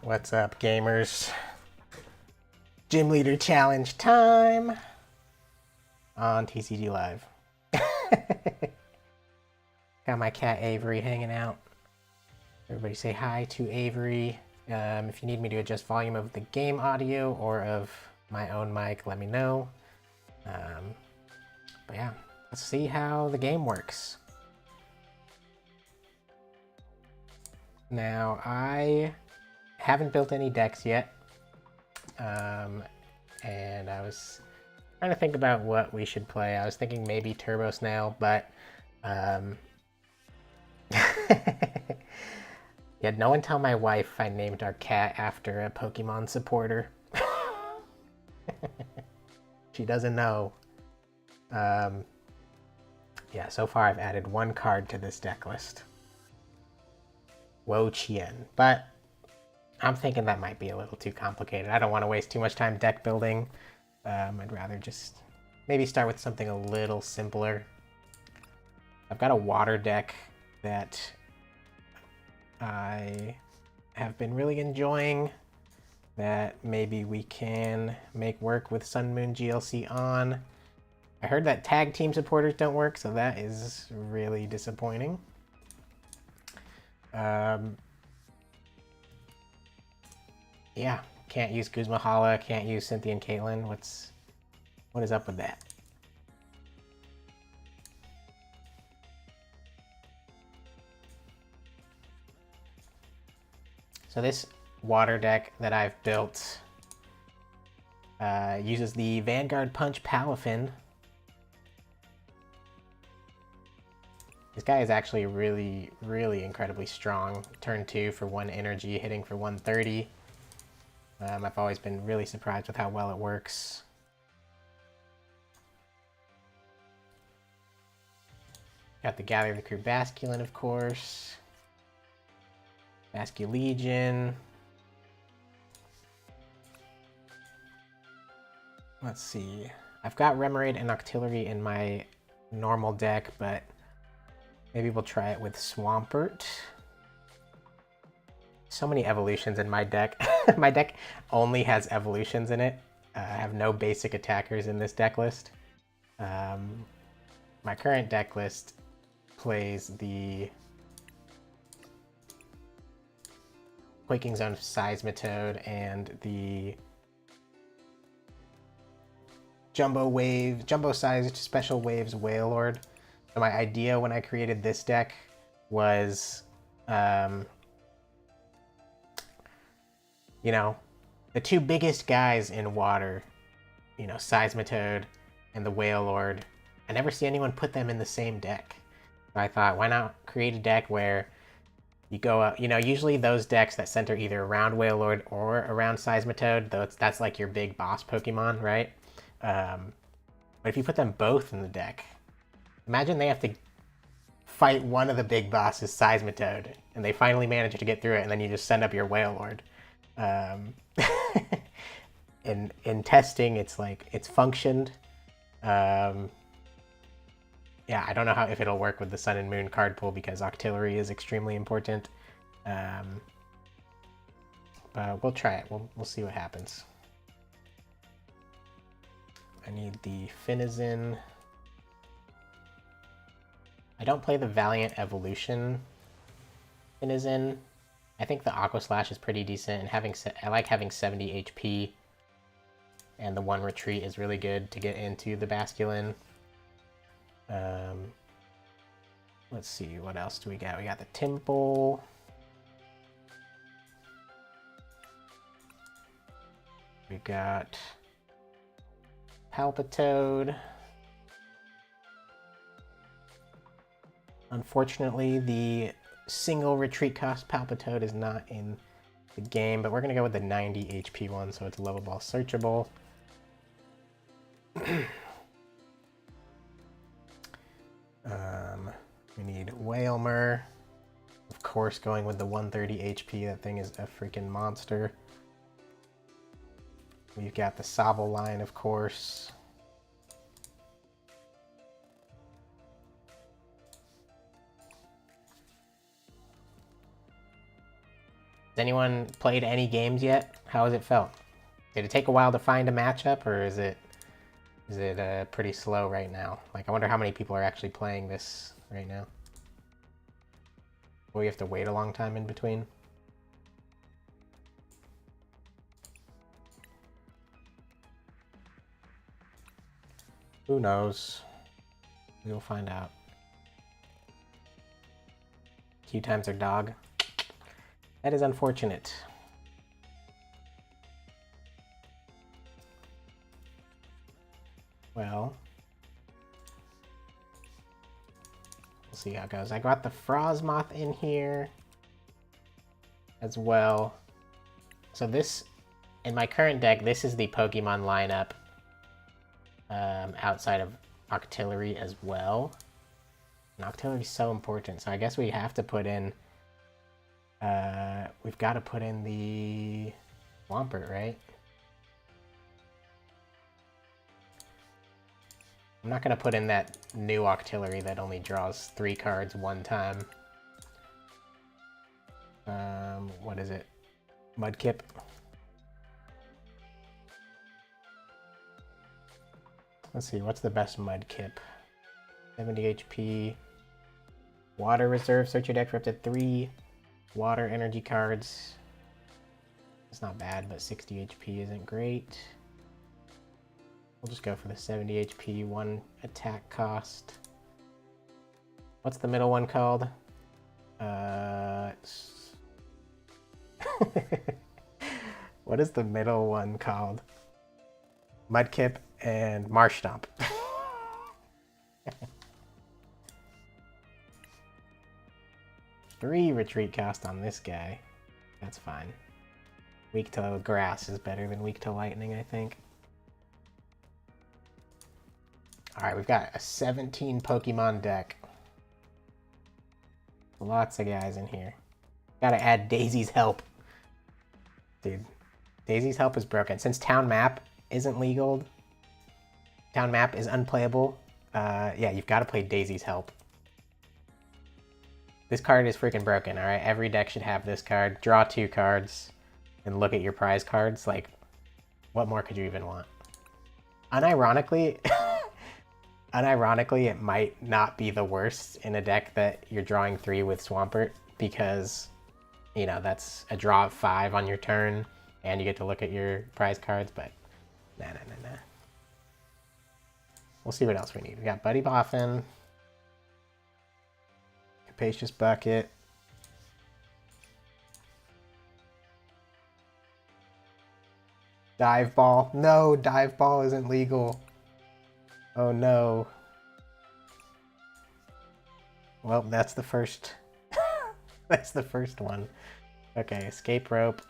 What's up, gamers? Gym Leader Challenge time on TCG Live. Got my cat Avery hanging out. Everybody say hi to Avery. If you need me to adjust volume of the game audio or of my own mic, let me know. But yeah, let's see how the game works. Now, I haven't built any decks yet. And I was trying to think about what we should play. I was thinking maybe Turbo Snail, but yeah, no one tell my wife I named our cat after a Pokemon supporter. She doesn't know. Yeah, so far I've added one card to this deck list. Wo Chien, but I'm thinking that might be a little too complicated. I don't want to waste too much time deck building. I'd rather just maybe start with something a little simpler. I've got a water deck that I have been really enjoying that maybe we can make work with Sun Moon GLC on. I heard that tag team supporters don't work, so that is really disappointing. Yeah, can't use Guzma Hala, can't use Cynthia and Caitlyn. What is up with that? So this water deck that I've built uses the Vanguard Punch Palafin. This guy is actually really, really incredibly strong. Turn 2 for 1 energy, hitting for 130. I've always been really surprised with how well it works. Got the Gather the Crew Basculin, of course. Basculegion. Let's see. I've got Remoraid and Octillery in my normal deck, but maybe we'll try it with Swampert. So many evolutions in my deck. My deck only has evolutions in it. I have no basic attackers in this deck list. My current deck list plays the Quaking Zone Seismitoad and the jumbo-sized Special Waves Wailord. So my idea when I created this deck was, you know, the two biggest guys in water, you know, Seismitoad and the Wailord. I never see anyone put them in the same deck. So I thought, why not create a deck where you go up, you know, usually those decks that center either around Wailord or around Seismitoad, though that's like your big boss Pokemon, right? But if you put them both in the deck, imagine they have to fight one of the big bosses, Seismitoad, and they finally manage to get through it, and then you just send up your Wailord. In testing, it's like, it's functioned. Yeah, I don't know if it'll work with the Sun and Moon card pool because Octillery is extremely important. But we'll try it. We'll see what happens. I need the Finizing. I don't play the Valiant Evolution Finizing. I think the Aqua Slash is pretty decent, and I like having 70 HP. And the 1 retreat is really good to get into the Basculin. Let's see, what else do we got? We got the Temple. We got Palpitoad. Unfortunately, the single retreat cost Palpitoad is not in the game, but we're going to go with the 90 HP one, so it's Level Ball searchable. We need Wailmer. Of course, going with the 130 HP. That thing is a freaking monster. We've got the Sobble line, of course. Has anyone played any games yet? How has it felt? Did it take a while to find a matchup, or is it pretty slow right now? Like, I wonder how many people are actually playing this right now. Will you have to wait a long time in between? Who knows? We'll find out. Queue times are dog. That is unfortunate. Well, we'll see how it goes. I got the Frostmoth in here as well. So this, in my current deck, this is the Pokemon lineup outside of Octillery as well. And Octillery is so important, so I guess we have to put in, we've got to put in the Swampert, right? I'm not going to put in that new Octillery that only draws 3 cards one time. What is it? Mudkip? Let's see, what's the best Mudkip? 70 HP. Water Reserve, search your deck for up to 3 water energy cards. It's not bad, but 60 HP isn't great. We'll just go for the 70 HP, 1 attack cost. What's the middle one called? What is the middle one called? Mudkip and Marshtomp. 3 retreat cost on this guy. That's fine. Weak to grass is better than weak to lightning, I think. Alright, we've got a 17 Pokemon deck. Lots of guys in here. Gotta add Daisy's Help. Dude, Daisy's Help is broken. Since Town Map isn't legal, Town Map is unplayable, yeah, you've got to play Daisy's Help. This card is freaking broken, alright? Every deck should have this card. Draw 2 cards and look at your prize cards. Like, what more could you even want? Unironically, it might not be the worst in a deck that you're drawing 3 with Swampert, because, you know, that's a draw of 5 on your turn, and you get to look at your prize cards, but nah. We'll see what else we need. We got Buddy Boffin, Capacious Bucket, Dive Ball. No, Dive Ball isn't legal. Oh no. Well, that's the first. That's the first one. Okay, Escape Rope.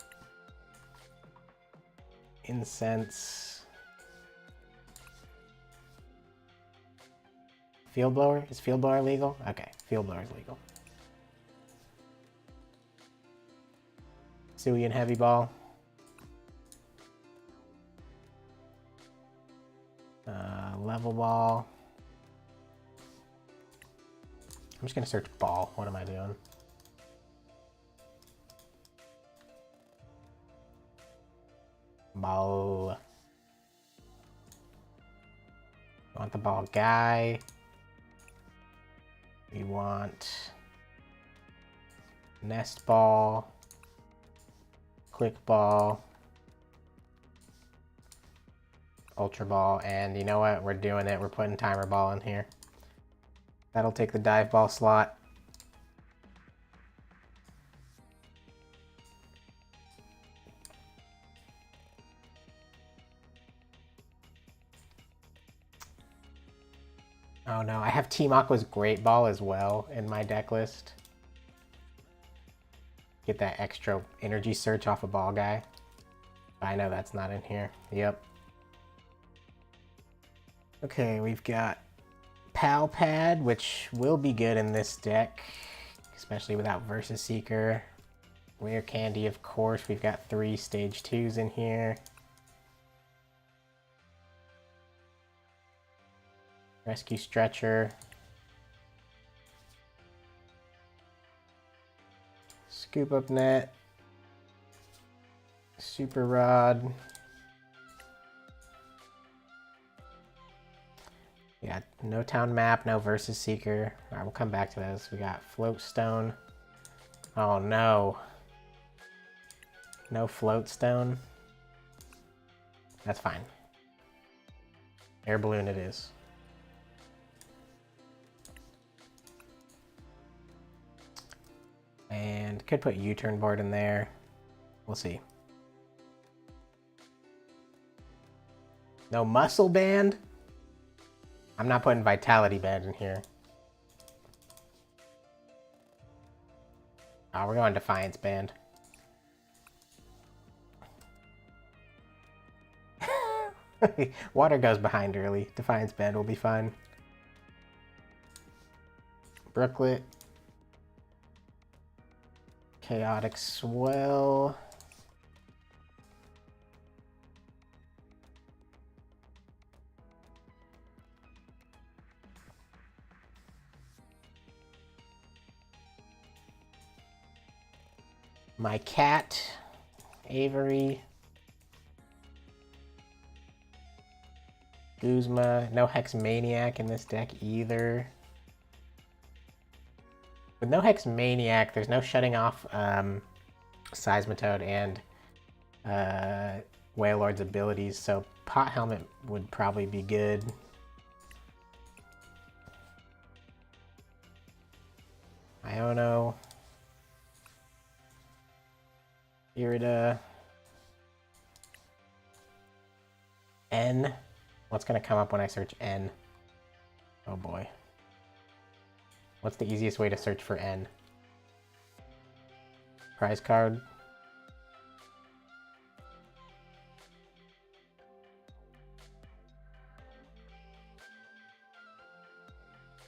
Incense. Field Blower? Is Field Blower legal? Okay, Field Blower is legal. Suian Heavy Ball. Level Ball. I'm just gonna search Ball. What am I doing? Ball. We want the ball guy. We want Nest Ball. Quick Ball. Ultra Ball, and you know what? We're doing it. We're putting Timer Ball in here. That'll take the Dive Ball slot. Oh no, I have Team Aqua's Great Ball as well in my deck list. Get that extra energy search off a ball guy. I know that's not in here. Yep. Okay, we've got Pal Pad, which will be good in this deck, especially without Versus Seeker. Rare Candy, of course. We've got 3 Stage 2s in here. Rescue Stretcher. Scoop Up Net. Super Rod. Yeah, no town map, no Versus Seeker. Alright, we'll come back to this. We got Float Stone. Oh no. No Float Stone. That's fine. Air Balloon it is. And could put U-turn board in there. We'll see. No Muscle Band? I'm not putting Vitality Band in here. Oh, we're going Defiance Band. Water goes behind early. Defiance Band will be fine. Brooklet. Chaotic Swell. My cat, Avery. Guzma. No Hex Maniac in this deck either. With no Hex Maniac, there's no shutting off Seismitoad and Wailord's abilities, so Pot Helmet would probably be good. Iono. Irida. N. What's going to come up when I search N? Oh boy. What's the easiest way to search for N? Prize card.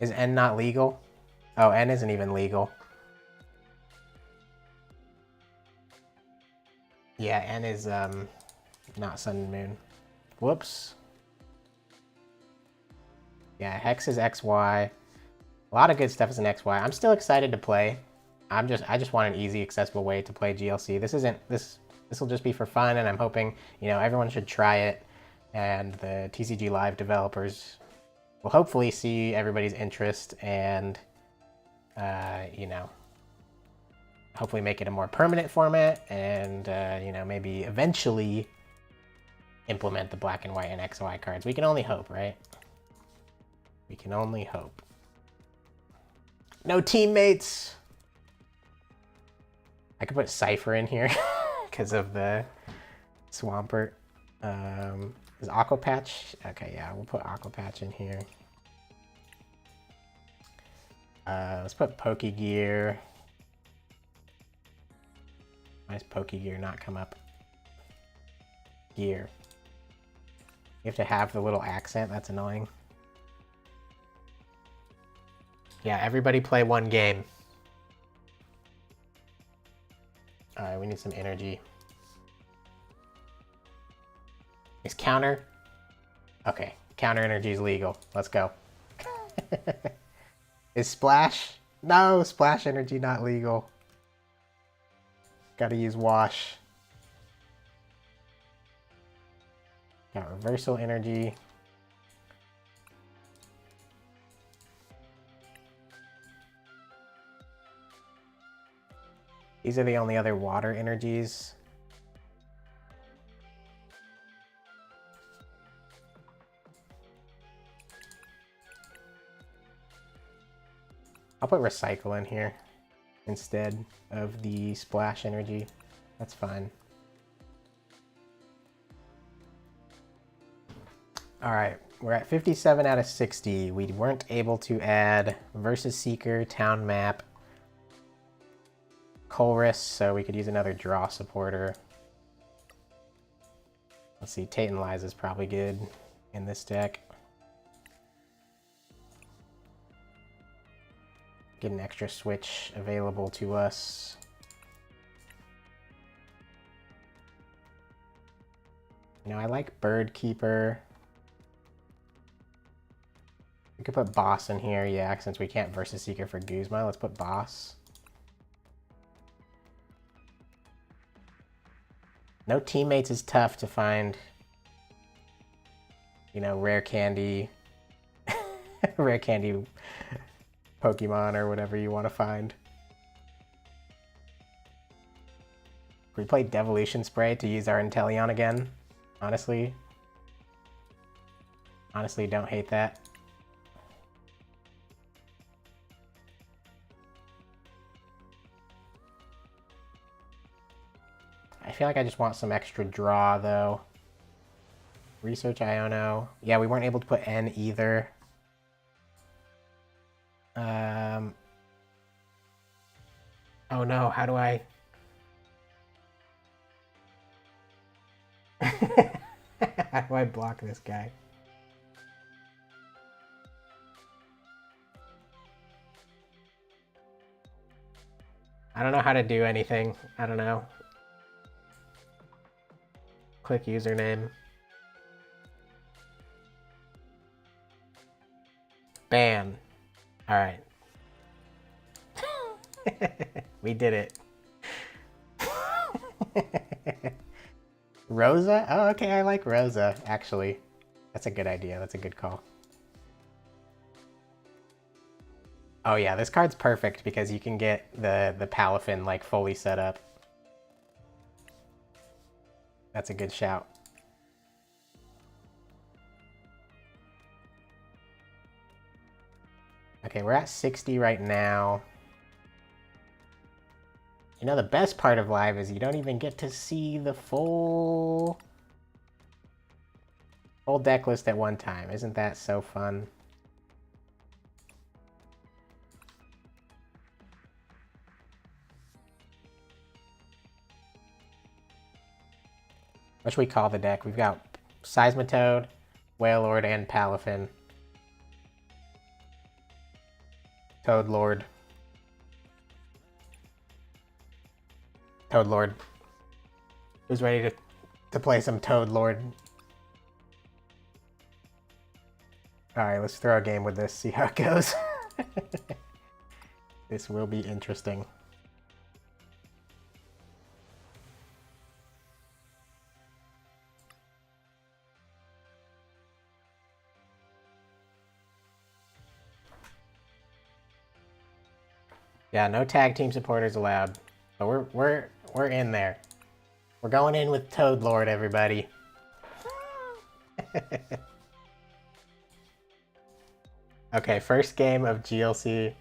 Is N not legal? Oh, N isn't even legal. Yeah, N is not Sun and Moon. Whoops. Yeah, Hex is XY. A lot of good stuff is in XY. I'm still excited to play. I just want an easy, accessible way to play GLC. This will just be for fun, and I'm hoping, you know, everyone should try it, and the TCG Live developers will hopefully see everybody's interest and, you know, hopefully make it a more permanent format, and you know, maybe eventually implement the black and white and XY cards. We can only hope, right? We can only hope. No teammates! I could put Cypher in here because of the Swampert. Is Aqua Patch? Okay, yeah, we'll put Aqua Patch in here. Let's put Pokegear. Why does Pokegear not come up? Gear. You have to have the little accent, that's annoying. Yeah, everybody play one game. Alright, we need some energy. Is counter? Okay, counter energy is legal. Let's go. Is splash? No, splash energy not legal. Gotta use wash. Got reversal energy. These are the only other water energies. I'll put recycle in here instead of the splash energy. That's fine. All right, we're at 57 out of 60. We weren't able to add Versus Seeker, Town Map, Colress, so we could use another draw supporter. Let's see, Tate and Liza is probably good in this deck. Get an extra switch available to us. You know, I like Bird Keeper. We could put Boss in here, yeah, since we can't Versus Seeker for Guzma. Let's put Boss. No teammates is tough to find, you know, rare candy, rare candy Pokemon or whatever you want to find. We played Devolution Spray to use our Inteleon again. Honestly, don't hate that. I feel like I just want some extra draw, though. Research Iono. Yeah, we weren't able to put N either. Oh no, how do I... How do I block this guy? I don't know how to do anything. I don't know. Click username. Ban. Alright. We did it. Rosa? Oh, okay, I like Rosa, actually. That's a good idea. That's a good call. Oh yeah, this card's perfect because you can get the Palafin like fully set up. That's a good shout. Okay, we're at 60 right now. You know, the best part of live is you don't even get to see the full deck list at one time. Isn't that so fun? What should we call the deck? We've got Seismitoad, Whalelord, and Palafin. Toadlord. Toadlord. Who's ready to play some Toadlord? Alright, let's throw a game with this, see how it goes. This will be interesting. Yeah, no tag team supporters allowed. But we're in there. We're going in with Toadlord, everybody. Okay, first game of GLC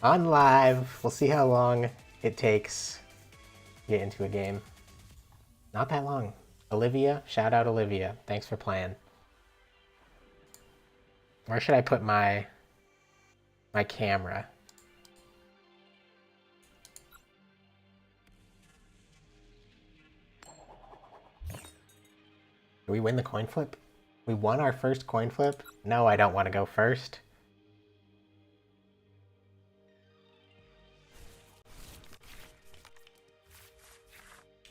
on live. We'll see how long it takes to get into a game. Not that long. Olivia, shout out Olivia. Thanks for playing. Where should I put my camera? Do we win the coin flip? We won our first coin flip? No, I don't want to go first.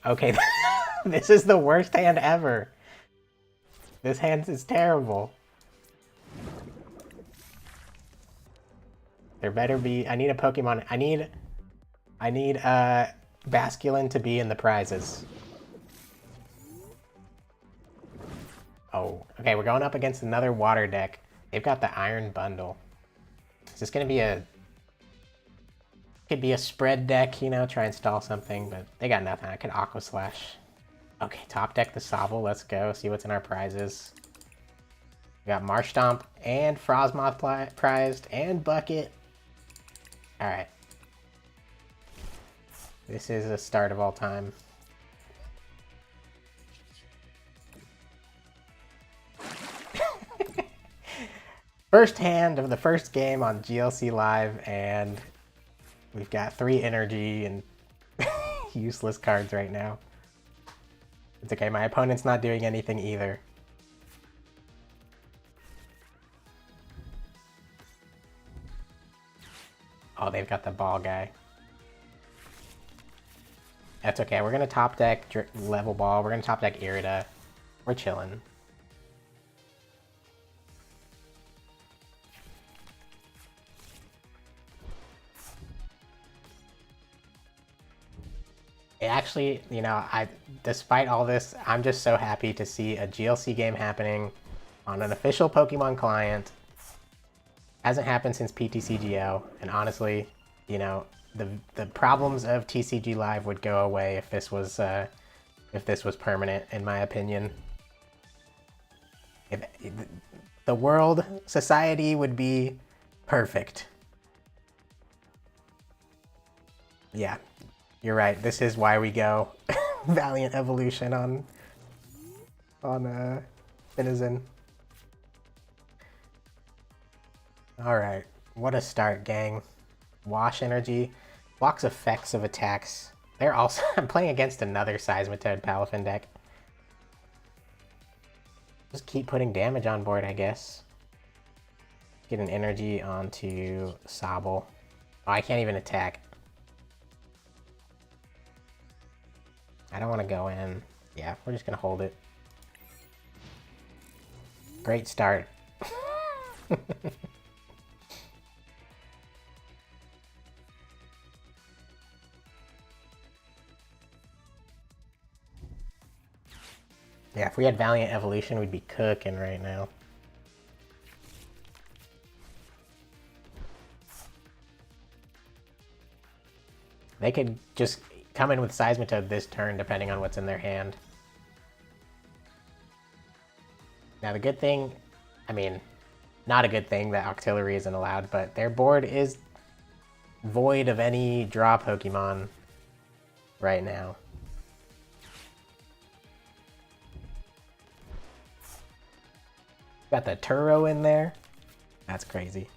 Okay, this is the worst hand ever. This hand is terrible. There better be... I need a Pokemon. I need Basculin to be in the prizes. Oh, okay, we're going up against another water deck. They've got the Iron Bundle. Is this gonna be a... Could be a spread deck, you know, try and stall something, but they got nothing. I could Aqua Slash. Okay, top deck the Sobble. Let's go, see what's in our prizes. We got Marshtomp and Frosmoth prized and Bucket. Alright. This is the start of all time. First hand of the first game on GLC Live, and we've got 3 energy and useless cards right now. It's okay, my opponent's not doing anything either. Oh, they've got the ball guy. That's okay, we're gonna top deck level ball, we're gonna top deck Irida. We're chilling. Actually, you know, despite all this, I'm just so happy to see a GLC game happening on an official Pokemon client. Hasn't happened since PTCGO, and honestly, you know, the problems of TCG Live would go away if this was permanent, in my opinion. If the world, society would be perfect. Yeah, you're right. This is why we go Valiant Evolution on Finalizing. All right, what a start, gang. Wash energy blocks effects of attacks. They're also I'm playing against another Seismitoad Palafin deck. Just keep putting damage on board, I guess. Get an energy onto Sobble. Oh, I can't even attack. I don't want to go in. Yeah, we're just gonna hold it. Great start. Yeah, if we had Valiant Evolution, we'd be cooking right now. They could just come in with Seismitoad this turn, depending on what's in their hand. Now the good thing, I mean, not a good thing that Octillery isn't allowed, but their board is void of any draw Pokemon right now. Got the Turo in there. That's crazy.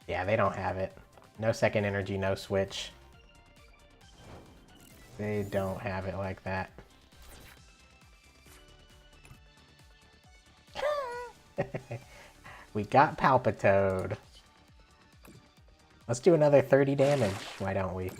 Yeah, they don't have it. No second energy, no switch. They don't have it like that. We got Palpitoad. Let's do another 30 damage. Why don't we?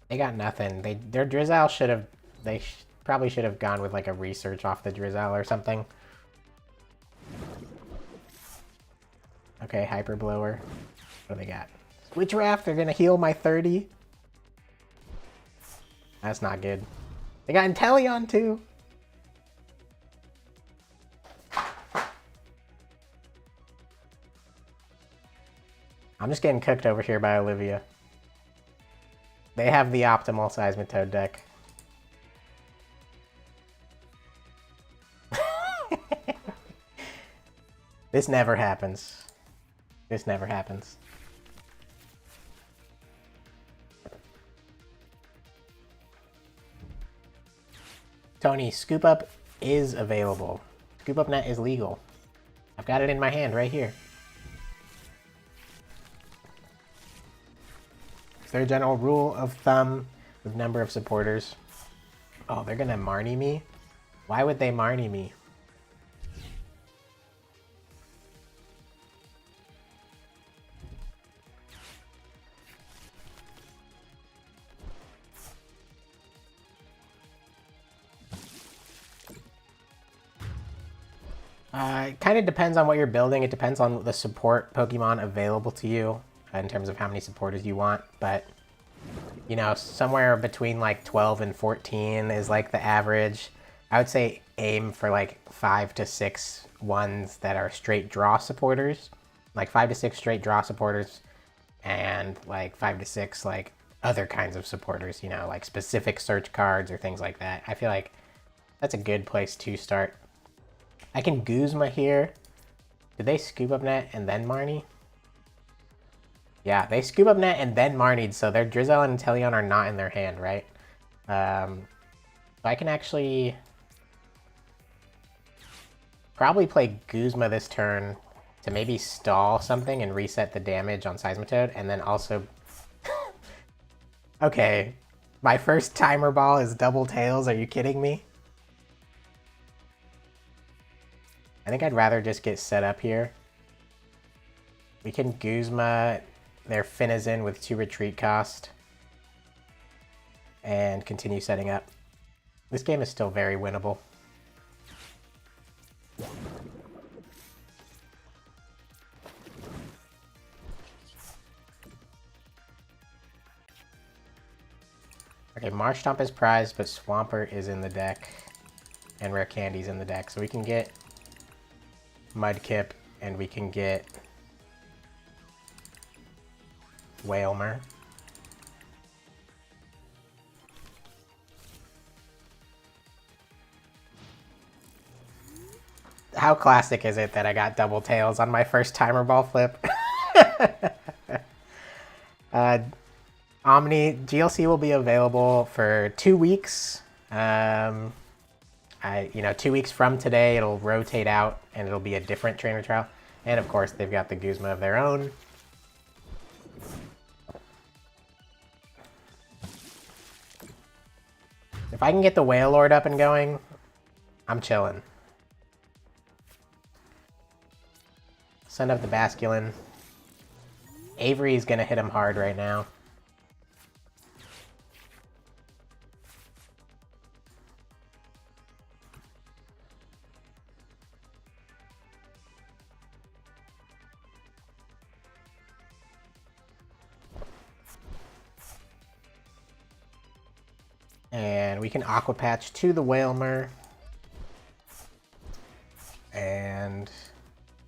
They got nothing. Their Drizzile should have... They probably should have gone with like a research off the Drizzile or something. Okay, Hyper Blower. What do they got? Switch Raft, they're gonna heal my 30. That's not good. They got Inteleon too. I'm just getting cooked over here by Olivia. They have the optimal Seismitoad deck. This never happens. This never happens. Tony, Scoop Up is available. Scoop Up Net is legal. I've got it in my hand right here. Is there a general rule of thumb with number of supporters? Oh, they're gonna Marnie me? Why would they Marnie me? It kind of depends on what you're building. It depends on the support Pokemon available to you in terms of how many supporters you want. But, you know, somewhere between like 12 and 14 is like the average. I would say aim for like 5 to 6 ones that are straight draw supporters. Like 5 to 6 straight draw supporters and like 5 to 6 like other kinds of supporters, you know, like specific search cards or things like that. I feel like that's a good place to start. I can Guzma here. Did they Scoop Up Net and then Marnie? Yeah, they Scoop Up Net and then Marnied, so their Drizzile and Inteleon are not in their hand, right? So I can actually probably play Guzma this turn to maybe stall something and reset the damage on Seismitoad, and then also... Okay, my first timer ball is double tails, are you kidding me? I think I'd rather just get set up here. We can Guzma their Finalizing with 2 retreat cost and continue setting up. This game is still very winnable. Okay, Marsh Stomp is prized, but Swampert is in the deck, and Rare Candy's in the deck. So we can get Mudkip, and we can get Whalmer. How classic is it that I got double tails on my first timer ball flip? Omni GLC will be available for 2 weeks. 2 weeks from today, it'll rotate out and it'll be a different trainer trial. And of course, they've got the Guzma of their own. If I can get the Whale Lord up and going, I'm chilling. Send up the Basculin. Avery's gonna hit him hard right now. And we can Aqua Patch to the Whalmer. And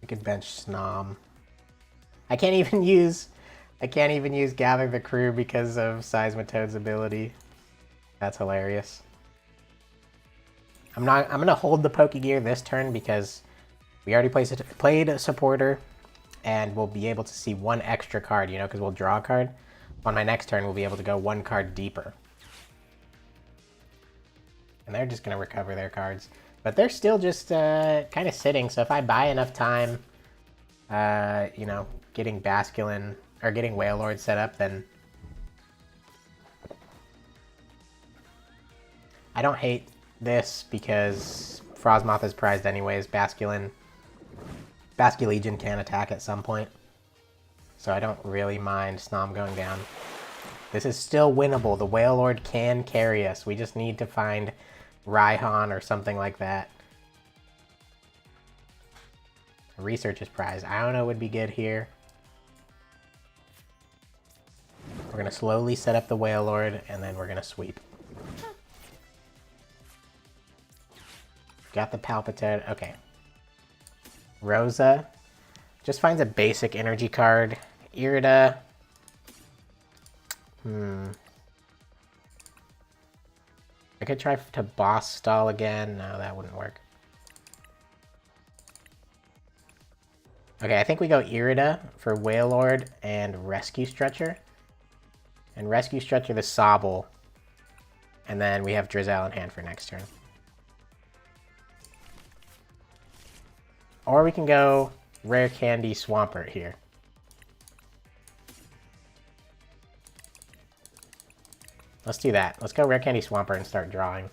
we can bench Snom. I can't even use Gather the Crew because of Seismitoad's ability. That's hilarious. I'm gonna hold the Pokegear this turn because we already played a supporter, and we'll be able to see 1 extra card, because we'll draw a card. On my next turn, we'll be able to go 1 card deeper. And they're just gonna recover their cards. But they're still just kind of sitting, so if I buy enough time, getting Basculin, or getting Wailord set up, then I don't hate this because Frostmoth is prized anyways. Basculegion can attack at some point, so I don't really mind Snom going down. This is still winnable. The Wailord can carry us. We just need to find Raihan or something like that. Research is prized. I don't know what would be good here. We're going to slowly set up the Wailord, and then we're going to sweep. Got the Palpitoad. Okay. Rosa just finds a basic energy card. Irida. I could try to boss stall again. No, that wouldn't work. Okay, I think we go Irida for Wailord and Rescue Stretcher. And Rescue Stretcher the Sobble. And then we have Drizzile in hand for next turn. Or we can go Rare Candy Swampert here. Let's do that. Let's go Rare Candy Swampert and start drawing.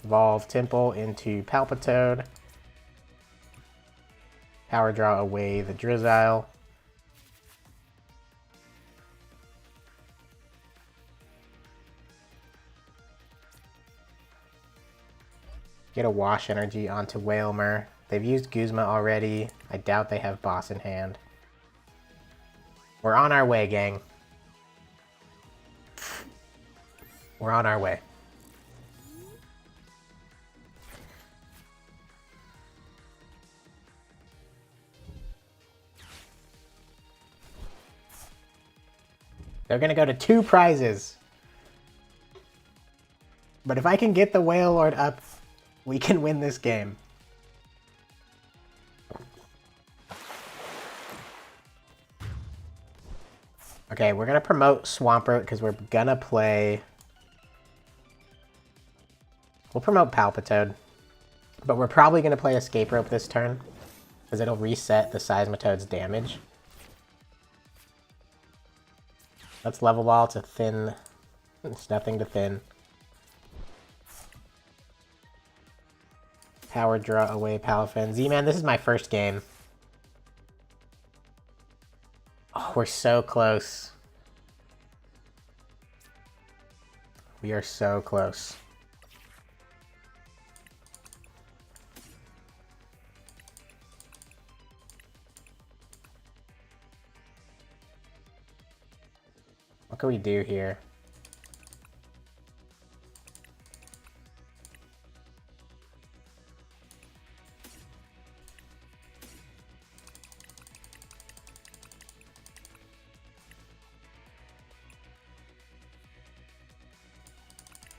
Evolve Temple into Palpitoad. Power Draw away the Drizzile. Get a Wash Energy onto Whalmer. They've used Guzma already. I doubt they have Boss in hand. We're on our way, gang. We're on our way. They're gonna go to 2 prizes. But if I can get the Wailord up, we can win this game. Okay, we're gonna promote Swampert because we're gonna play... We'll promote Palpitoad. But we're probably gonna play Escape Rope this turn because it'll reset the Seismitoad's damage. Let's level ball to thin. It's nothing to thin. Power draw away Palafin. Z-Man, this is my first game. Oh, we're so close. We are so close. What can we do here?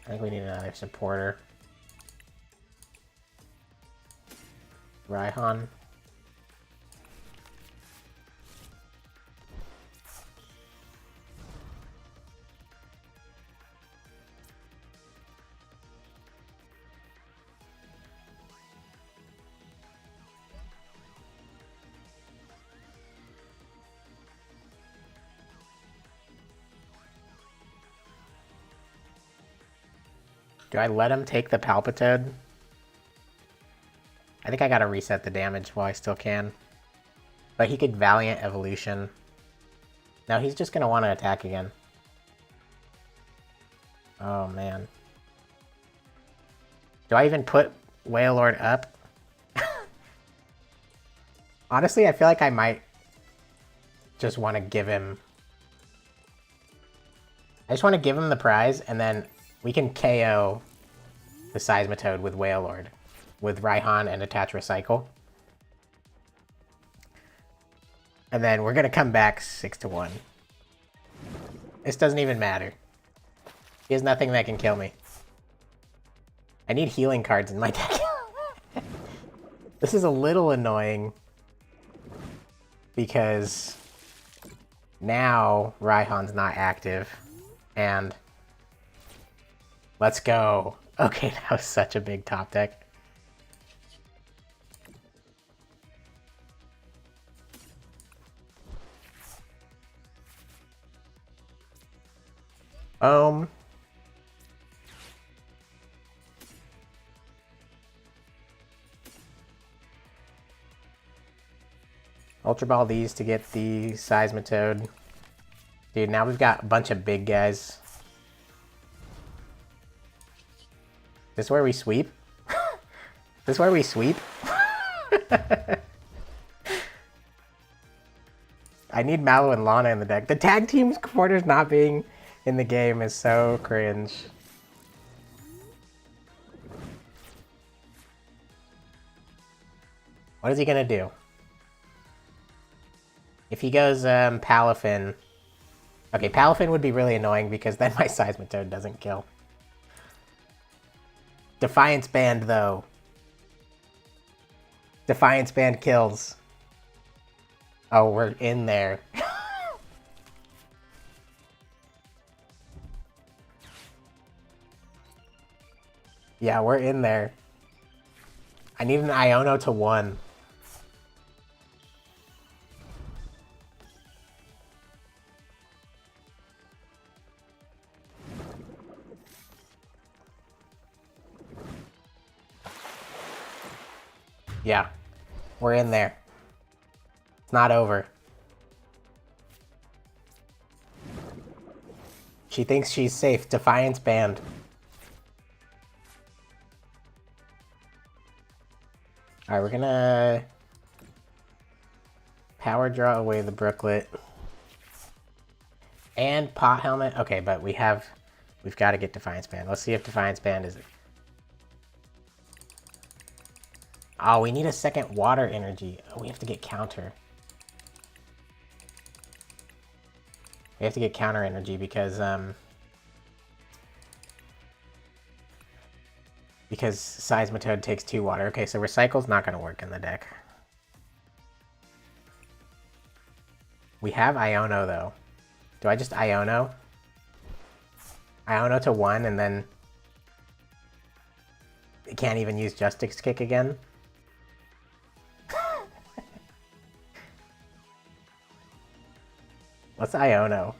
I think we need another supporter. Raihan. Do I let him take the Palpitoad? I think I gotta reset the damage while I still can. But he could Valiant Evolution. Now he's just gonna want to attack again. Oh man. Do I even put Wailord up? Honestly, I feel like I might just want to give him... I just want to give him the prize, and then we can KO the Seismitoad with Wailord, with Raihan and attach Recycle. And then we're going to come back 6-1. This doesn't even matter. He has nothing that can kill me. I need healing cards in my deck. This is a little annoying. Because now Raihan's not active. And let's go. Okay, that was such a big top deck. Ultra Ball these to get the Seismitoad. Dude, now we've got a bunch of big guys. This is where we sweep? This is where we sweep? I need Mallow and Lana in the deck. The tag team quarters not being in the game is so cringe. What is he gonna do? If he goes Palafin... Okay, Palafin would be really annoying because then my Seismitoad doesn't kill. Defiance Band, though. Defiance Band kills. Oh, we're in there. Yeah, we're in there. I need an Iono to 1. Yeah, we're in there. It's not over. She thinks she's safe. Defiance Band. Alright, we're gonna power draw away the Brooklet. And Pot Helmet. Okay, but we've got to get Defiance Band. Let's see if Defiance Band is... Oh, we need a second water energy. Oh, we have to get counter. We have to get counter energy because Seismitoad takes 2 water. Okay, so Recycle's not going to work in the deck. We have Iono, though. Do I just Iono? Iono to 1 and then... It can't even use Justice Kick again? What's Iono?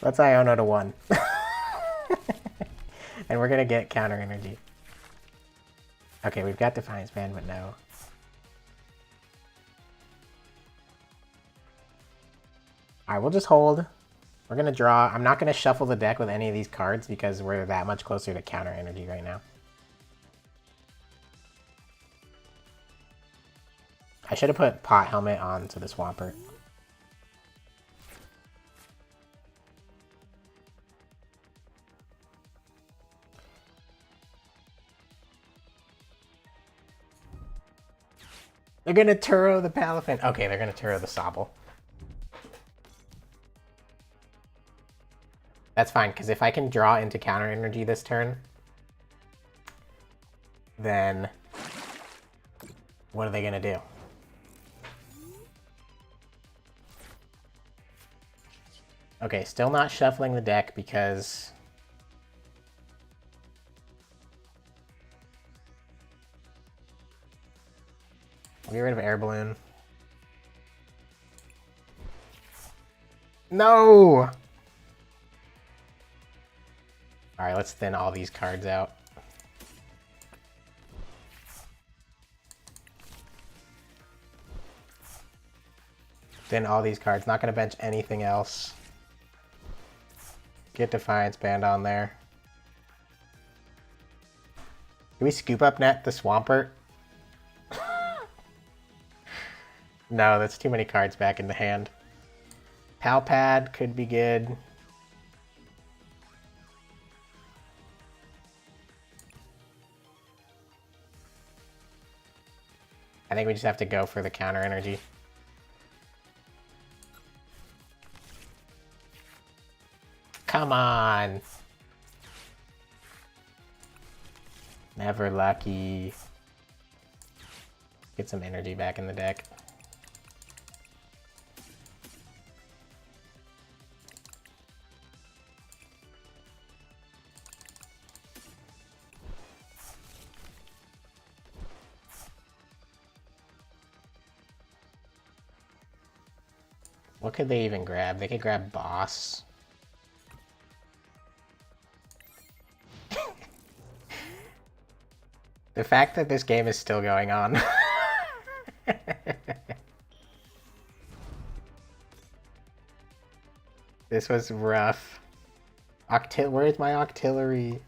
Let's Iono to 1. And we're gonna get counter energy. Okay, we've got Defiance Band, but no. Alright, we'll just hold. We're gonna draw. I'm not gonna shuffle the deck with any of these cards because we're that much closer to counter energy right now. I should have put Pot Helmet onto the Swampert. They're gonna Turo the Palafin. Okay, they're gonna Turo the Sobble. That's fine, because if I can draw into counter energy this turn, then what are they gonna do? Okay, still not shuffling the deck because I'll get rid of Air Balloon. No! Alright, let's thin all these cards out. Thin all these cards. Not going to bench anything else. Get Defiance Band on there. Do we scoop up net the Swampert? No, that's too many cards back in the hand. Palpad could be good. I think we just have to go for the counter energy. Come on! Never lucky. Get some energy back in the deck. What could they even grab? They could grab Boss. The fact that this game is still going on. This was rough. Where's my Octillery?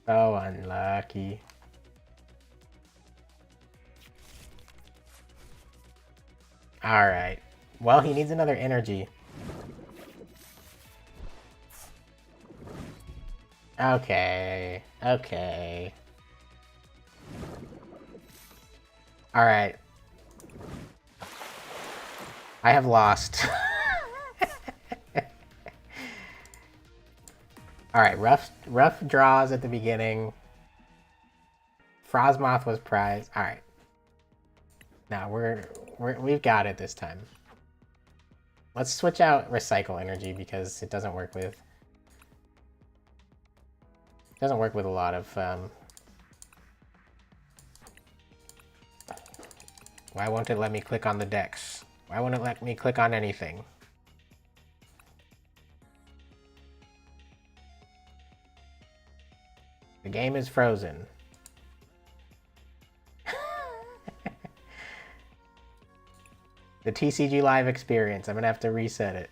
Oh, unlucky. Alright. Well, he needs another energy. Okay. Okay. Alright. I have lost. Alright, rough draws at the beginning. Frostmoth was prize. Alright. Now we've got it this time. Let's switch out Recycle Energy because it doesn't work with a lot of why won't it let me click on the decks? Why won't it let me click on anything? The game is frozen. The TCG Live experience. I'm gonna have to reset it.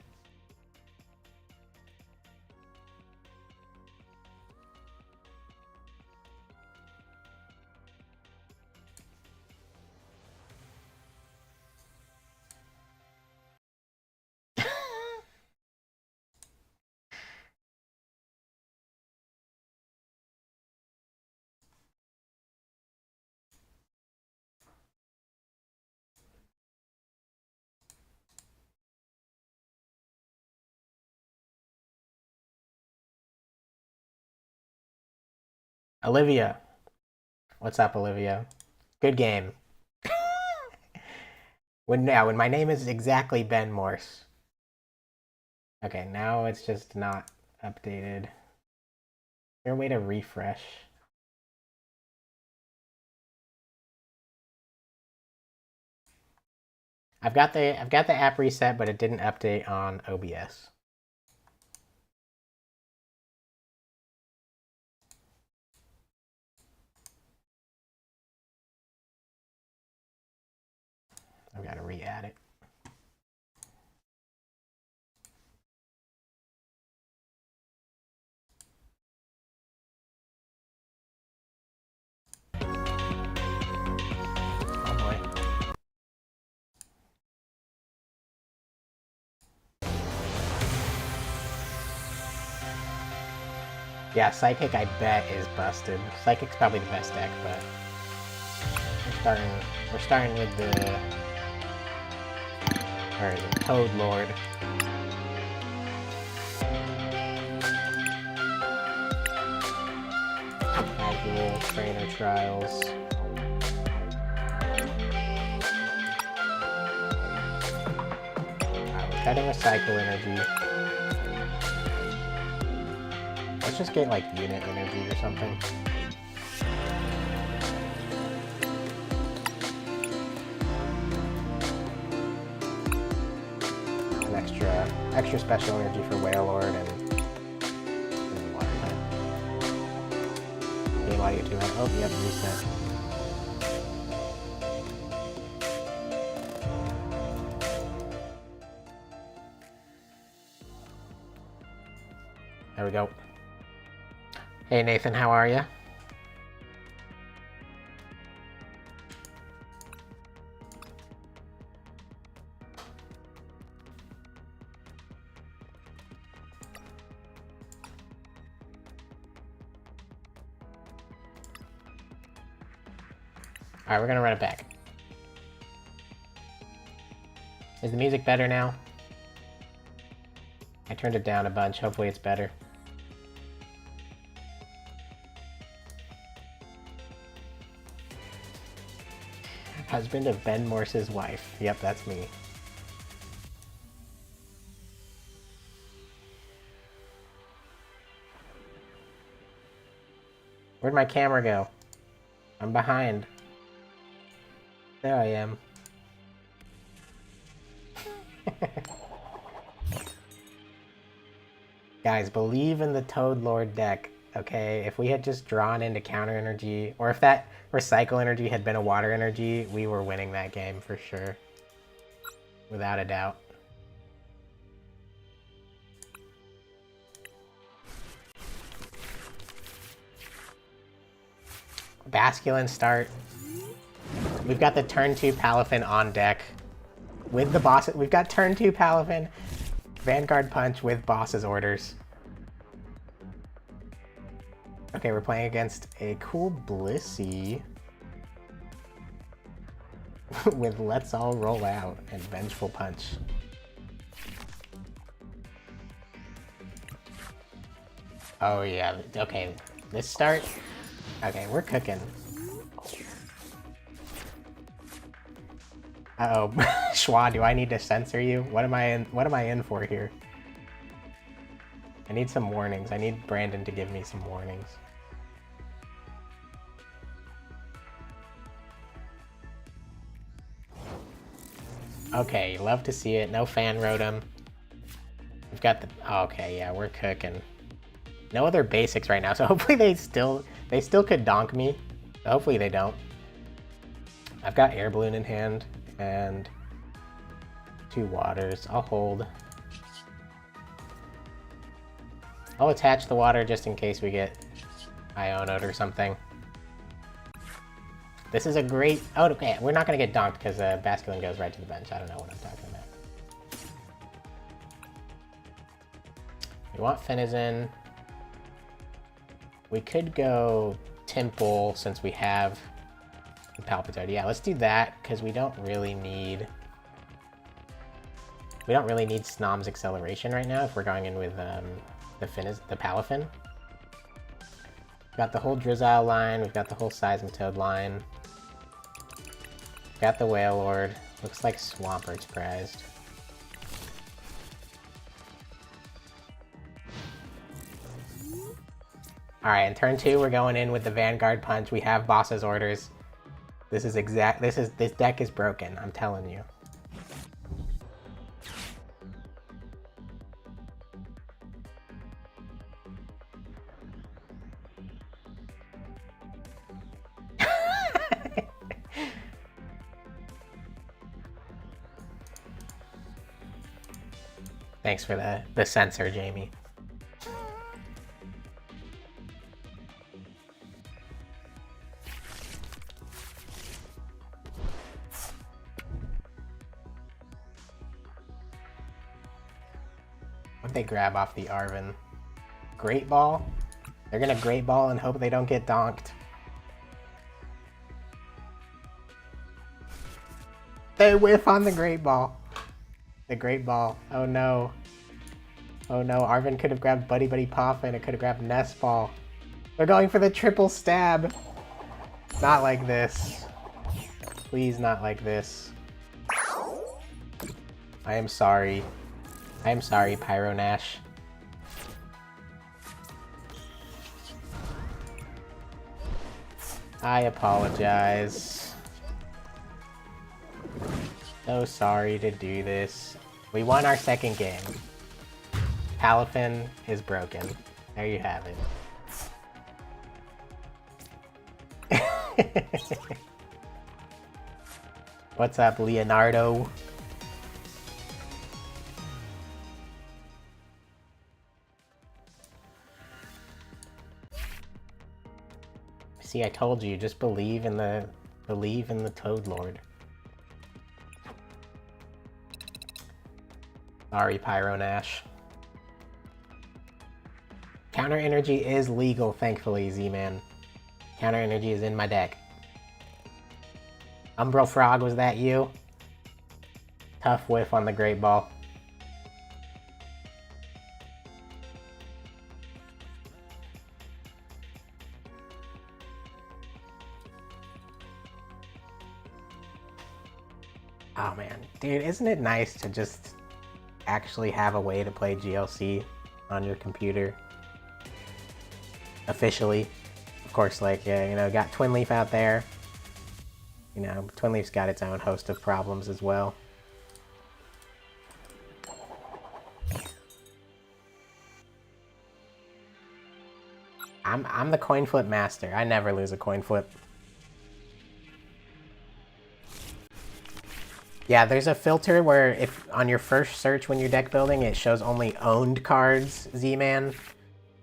Olivia. What's up, Olivia? Good game. when my name is exactly Ben Morse. Okay, now it's just not updated. Is there a way to refresh? I've got the app reset, but it didn't update on OBS. I've got to re-add it. Oh boy. Yeah, Psychic I bet is busted. Psychic's probably the best deck, but we're starting with the Toad Lord. Casual trainer trials. We're cutting a cycle energy. Let's just get like unit energy or something. An extra special energy for Whale Lord and water type. Game audio 2. Oh, yep, reset. There we go. Hey Nathan, how are you? Alright, we're gonna run it back. Is the music better now? I turned it down a bunch, hopefully it's better. Husband of Ben Morse's wife. Yep, that's me. Where'd my camera go? I'm behind. There I am. Guys, believe in the Toad Lord deck, okay? If we had just drawn into counter energy, or if that recycle energy had been a water energy, we were winning that game for sure. Without a doubt. Basculin start. We've got the turn 2 Palafin on deck. With the boss, we've got turn 2 Palafin, Vanguard Punch with boss's orders. Okay, we're playing against a cool Blissey with Let's All Roll Out and Vengeful Punch. Oh yeah, okay, this start, okay, we're cooking. Uh-oh, Schwa, do I need to censor you? What am I in for here? I need some warnings. I need Brandon to give me some warnings. Okay, love to see it. No fan rotom. We've got the... Oh, okay, yeah, we're cooking. No other basics right now, so hopefully they still could donk me. So hopefully they don't. I've got Air Balloon in hand and 2 waters. I'll hold. I'll attach the water just in case we get Ionoed or something. This is a great... Oh, okay, we're not going to get donked because Basculin goes right to the bench. I don't know what I'm talking about. We want Finizing. We could go Temple since we have Palpitoad. Yeah, let's do that because we don't really need Snom's acceleration right now if we're going in with the Palafin. We've got the whole Drizzile line, we've got the whole Seismitoad line. We've got the Whale Lord. Looks like Swampert's prized. Alright, in turn 2 we're going in with the Vanguard Punch. We have boss's orders. This deck is broken, I'm telling you. Thanks for the censor, Jamie. What'd they grab off the Arven? Great Ball? They're gonna Great Ball and hope they don't get donked. They whiff on the Great Ball. The Great Ball. Oh no. Oh no, Arven could have grabbed Buddy Buddy Poffin. It could have grabbed Nest Ball. They're going for the triple stab. Not like this. Please not like this. I am sorry. I am sorry, Pyro Nash. I apologize. So sorry to do this. We won our second game. Palafin is broken. There you have it. What's up, Leonardo? See, I told you, just believe in the Toad Lord. Sorry, Pyro Nash. Counter Energy is legal, thankfully, Z-Man. Counter Energy is in my deck. Umbral Frog, was that you? Tough whiff on the Great Ball. Oh man, dude, isn't it nice to just actually have a way to play GLC on your computer? Officially. Of course, like, you know, got Twin Leaf out there. You know, Twin Leaf's got its own host of problems as well. I'm the coin flip master. I never lose a coin flip. Yeah, there's a filter where if on your first search when you're deck building, it shows only owned cards, Z-Man.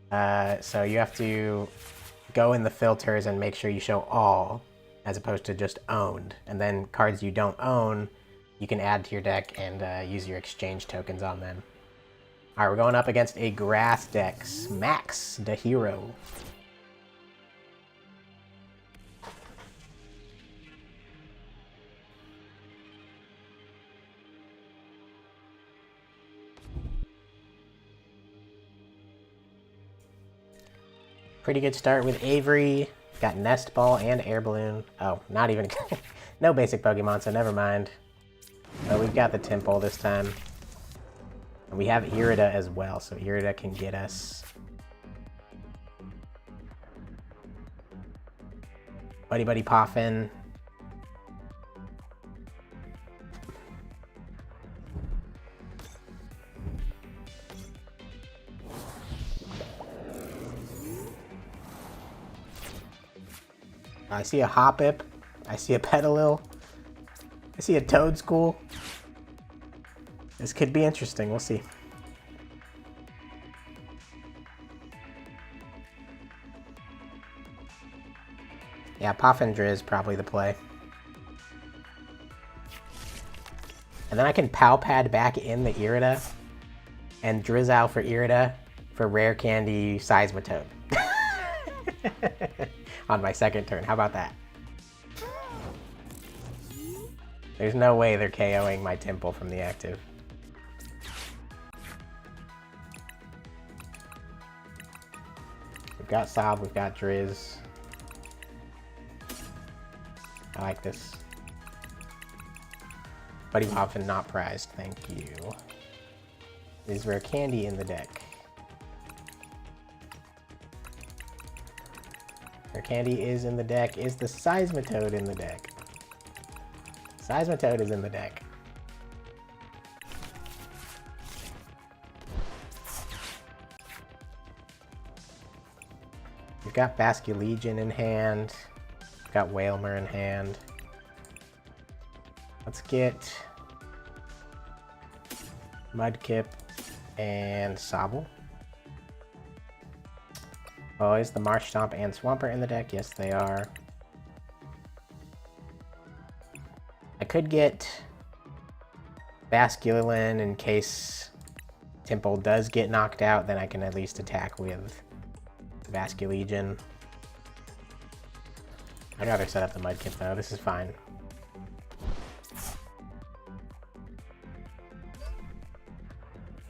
So you have to go in the filters and make sure you show all, as opposed to just owned. And then cards you don't own, you can add to your deck and use your exchange tokens on them. Alright, we're going up against a grass deck. Max, the hero. Pretty good start with Avery. Got Nest Ball and Air Balloon. Oh, not even... no basic Pokemon, so never mind. But we've got the Temple this time. And we have Irida as well, so Irida can get us. Buddy Buddy Poffin. I see a Hoppip. I see a Petalil. I see a Toadschool. This could be interesting. We'll see. Yeah, Poffin Drizz probably the play. And then I can Pow Pad back in the Irida and Drizzle for Irida for Rare Candy Seismitoad. On my second turn. How about that? There's no way they're KOing my Temple from the active. We've got Sob, we've got Drizz. I like this. Buddy Poffin not prized, thank you. Is Rare Candy in the deck? Rare Candy is in the deck. Is the Seismitoad in the deck? Seismitoad is in the deck. We've got Basculegion in hand. We've got Whalmer in hand. Let's get Mudkip. And Sobble. Oh, is the Marsh Stomp and Swampert in the deck? Yes, they are. I could get Basculin in case Temple does get knocked out, then I can at least attack with Vasculegion. I'd rather set up the Mudkip though, this is fine.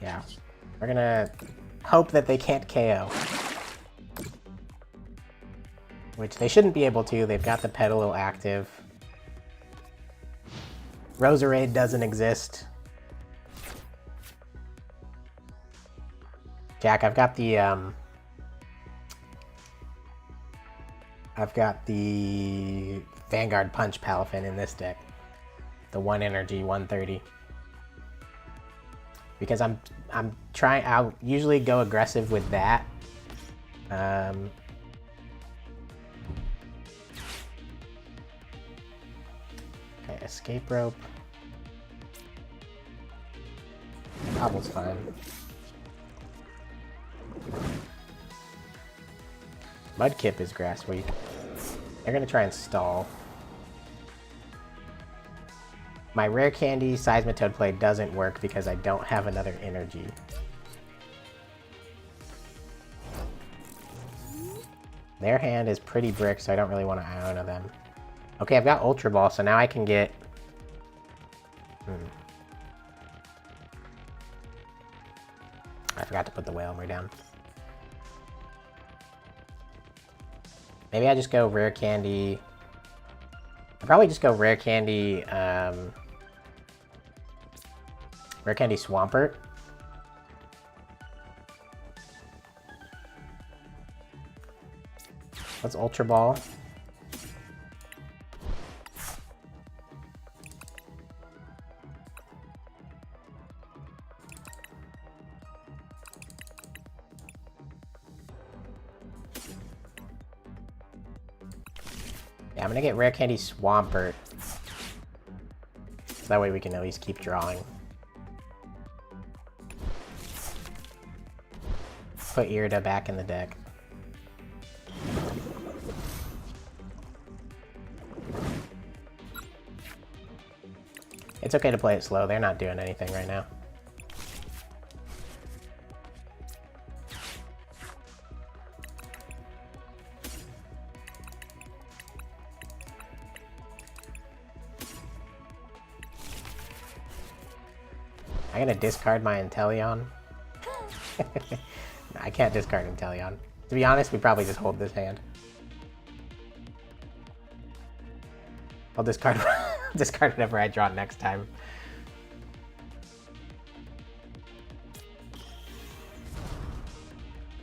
Yeah, we're gonna hope that they can't KO. Which they shouldn't be able to, they've got the Petalil active. Roserade doesn't exist. Jack, I've got the Vanguard Punch Palafin in this deck. The 1 energy, 130. Because I'll usually go aggressive with that. Okay, Escape Rope. Cobble's fine. Mudkip is grass weak. They're gonna try and stall. My Rare Candy Seismitoad play doesn't work because I don't have another energy. Their hand is pretty brick, so I don't really want to Iona them. Okay, I've got Ultra Ball, so now I can get... I forgot to put the Whalmer down. Maybe I just go Rare Candy... I'll probably just go Rare Candy... Rare Candy Swampert. Let's Ultra Ball. Yeah, I'm gonna get Rare Candy Swampert. So that way we can at least keep drawing. Put Irida back in the deck. It's okay to play it slow, they're not doing anything right now. I'm gonna discard my Inteleon. I can't discard Inteleon. To be honest, we probably just hold this hand. I'll discard discard whatever I draw next time.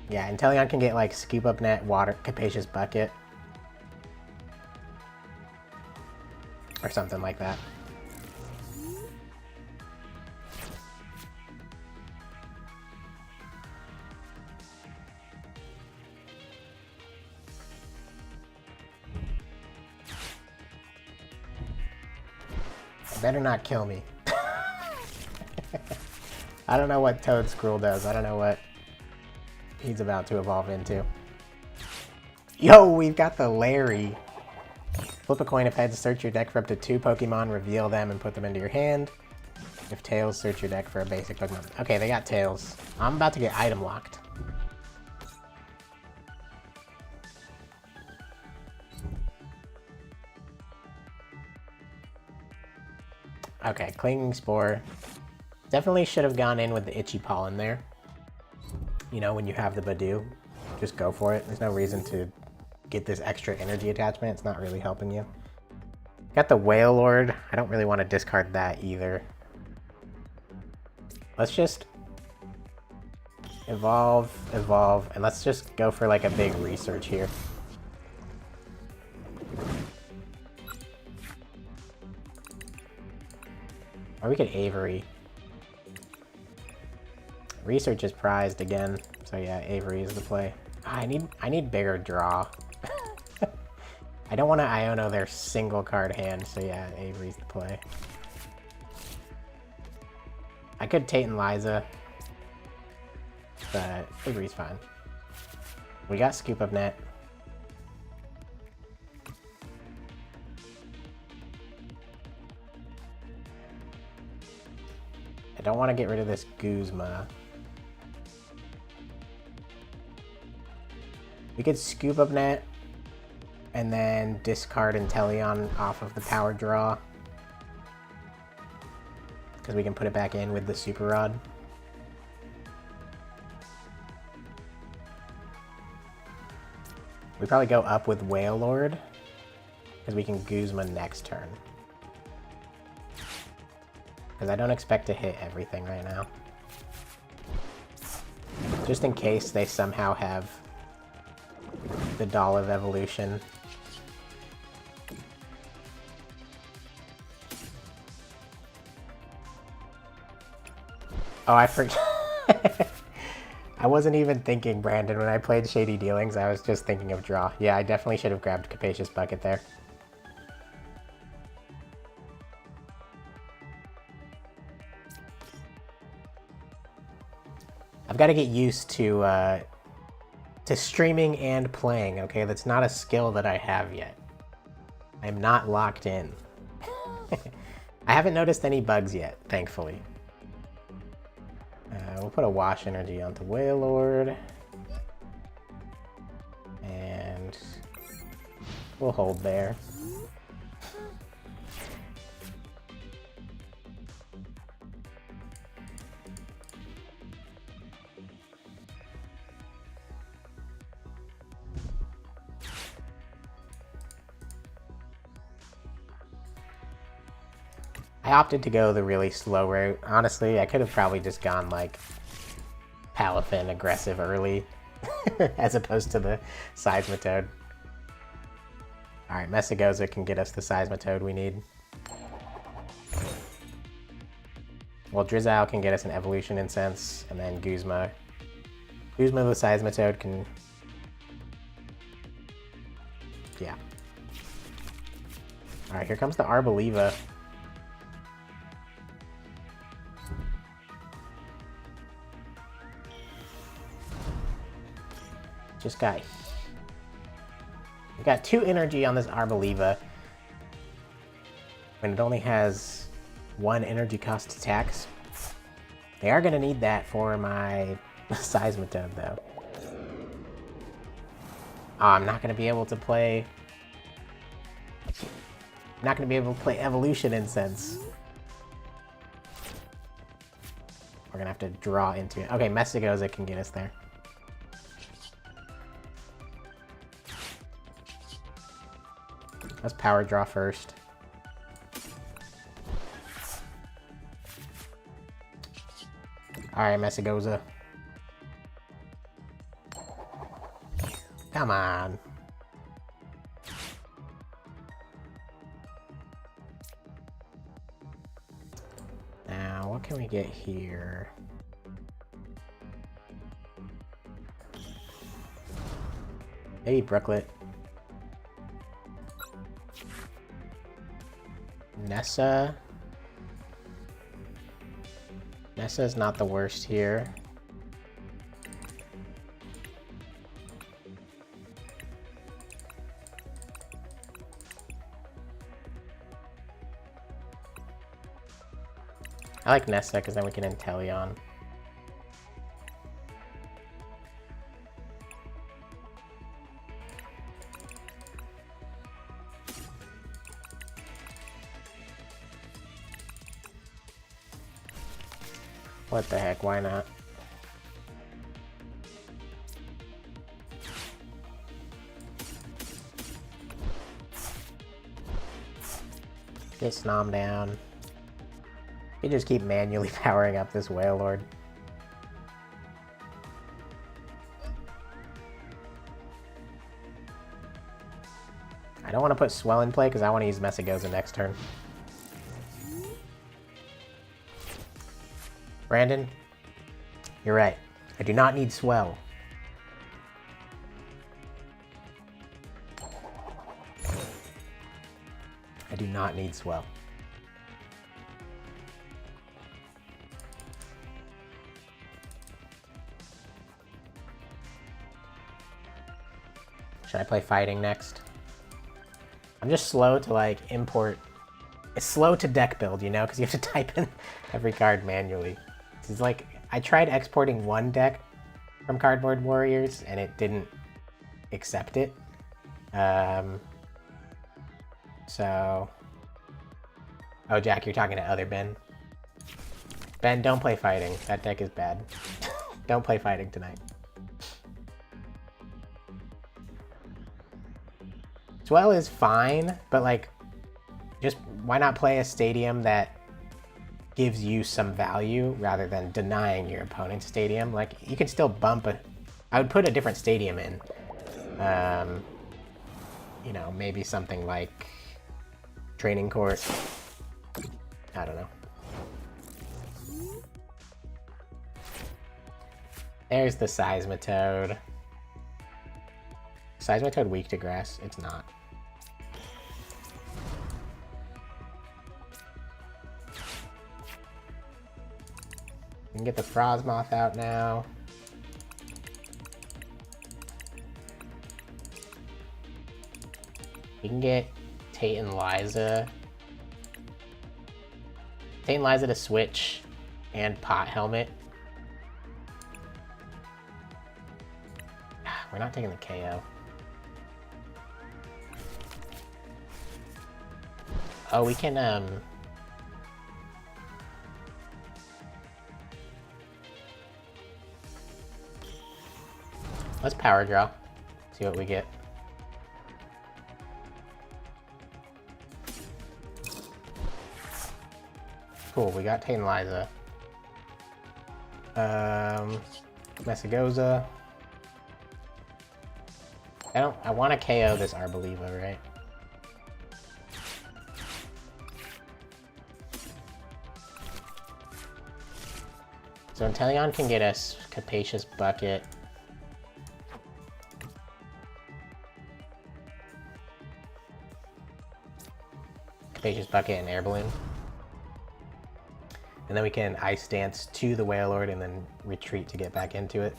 Yeah, Inteleon can get like Scoop Up Net, Water, Capacious Bucket. Or something like that. Better not kill me. I don't know what Toad Scroll does. I don't know what he's about to evolve into. Yo, we've got the Larry. Flip a coin if heads, search your deck for up to 2 Pokemon, reveal them, and put them into your hand. If tails, search your deck for a basic Pokemon. Okay, they got tails. I'm about to get item locked. Okay, Clinging Spore. Definitely should have gone in with the Itchy Pollen there. You know, when you have the Badoo, just go for it. There's no reason to get this extra energy attachment. It's not really helping you. Got the Wailord. I don't really want to discard that either. Let's just evolve, and let's just go for like a big research here. Or we could Avery. Research is prized again, so yeah, Avery is the play. I need bigger draw. I don't want to Iono their single card hand, so yeah, Avery's the play. I could Tate and Liza. but Avery's fine. We got Scoop Up Net. I don't want to get rid of this Guzma. We could Scoop Up Net and then discard Inteleon off of the power draw, because we can put it back in with the Super Rod. We probably go up with Whale Lord, because we can Guzma next turn. Because I don't expect to hit everything right now. Just in case they somehow have the Doll of Evolution. Oh, I forgot. I wasn't even thinking, Brandon, when I played Shady Dealings. I was just thinking of draw. Yeah, I definitely should have grabbed Capacious Bucket there. I've got to get used to streaming and playing, okay? That's not a skill that I have yet. I'm not locked in. I haven't noticed any bugs yet, thankfully. We'll put a Wash Energy onto Wailord. And we'll hold there. I opted to go the really slow route. Honestly, I could have probably just gone like Palafin aggressive early as opposed to the Seismitoad. Alright, Messagoza can get us the Seismitoad we need. Well, Drizzile can get us an Evolution Incense, and then Guzma. Guzma the Seismitoad can... Yeah. Alright, here comes the Arboliva. Just got... We got 2 energy on this Arboliva. And it only has 1 energy cost attacks. They are going to need that for my Seismitoad, though. Oh, I'm not going to be able to play... I'm not going to be able to play Evolution Incense. We're going to have to draw into it. Okay, Messagoza can get us there. Let's power draw first. Alright, Messagoza. Come on. Now, what can we get here? Maybe Brooklet. Nessa. Nessa's not the worst here. I like Nessa because then we can Inteleon. What the heck, why not? Get Snom down. You just keep manually powering up this Wailord. I don't want to put Swell in play because I want to use Messagoza next turn. Brandon, you're right. I do not need Swell. I do not need Swell. Should I play fighting next? I'm just slow to like import. It's slow to deck build, you know, because you have to type in every card manually. It's like, I tried exporting one deck from Cardboard Warriors and it didn't accept it. So... Oh, Jack, you're talking to other Ben. Ben, don't play fighting. That deck is bad. Don't play fighting tonight. Swell is fine, but like, just why not play a stadium that gives you some value rather than denying your opponent's stadium? Like, you can still bump a... I would put a different stadium in. You know, maybe something like training course. I don't know. There's the Seismitoad. Seismitoad weak to grass? It's not. We can get the Frostmoth out now. We can get Tate and Liza. Tate and Liza to switch and Pot Helmet. We're not taking the KO. Oh, we can, let's power draw. See what we get. Cool, we got Tate and Liza. Messagoza. I want to KO this Arboliva, right? So Inteleon can get us Capacious Bucket. Capacious Bucket and Air Balloon. And then we can Ice Dance to the Wailord and then retreat to get back into it.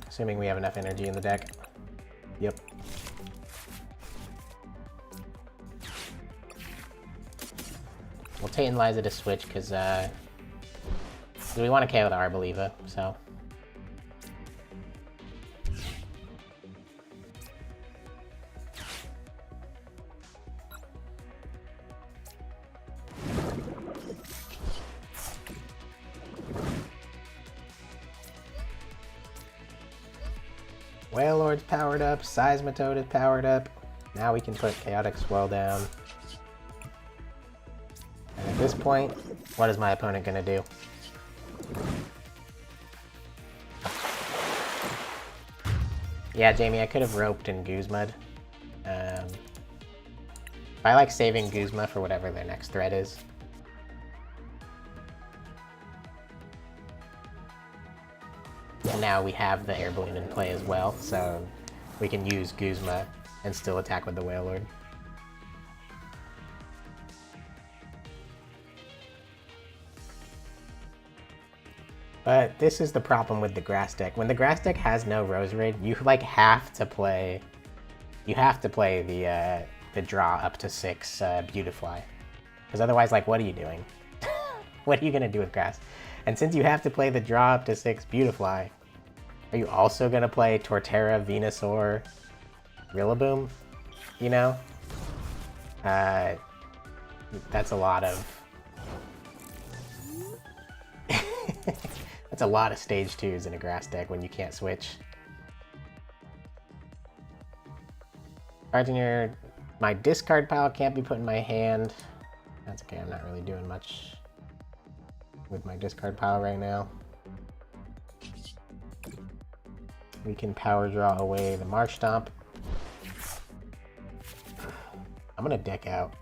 Assuming we have enough energy in the deck. Yep. We'll Tate and Liza to switch because we want to KO the Arboliva, so. Wailord's powered up, Seismitoad is powered up. Now we can put Chaotic Swell down. And at this point, what is my opponent gonna do? Yeah, Jamie, I could have roped in Guzmud. I like saving Guzma for whatever their next threat is. And now we have the Air Balloon in play as well, so we can use Guzma and still attack with the Wailord. But this is the problem with the grass deck. When the grass deck has no Roserade, you like have to play the draw up to 6 Beautifly. Because otherwise, like, what are you doing? What are you gonna do with grass? And since you have to play the draw up to 6 Beautifly, are you also gonna play Torterra, Venusaur, Rillaboom? You know? That's a lot of... That's a lot of stage 2s in a grass deck when you can't switch. Cards in my discard pile can't be put in my hand. That's okay, I'm not really doing much with my discard pile right now. We can power draw away the Marsh Stomp. I'm gonna deck out.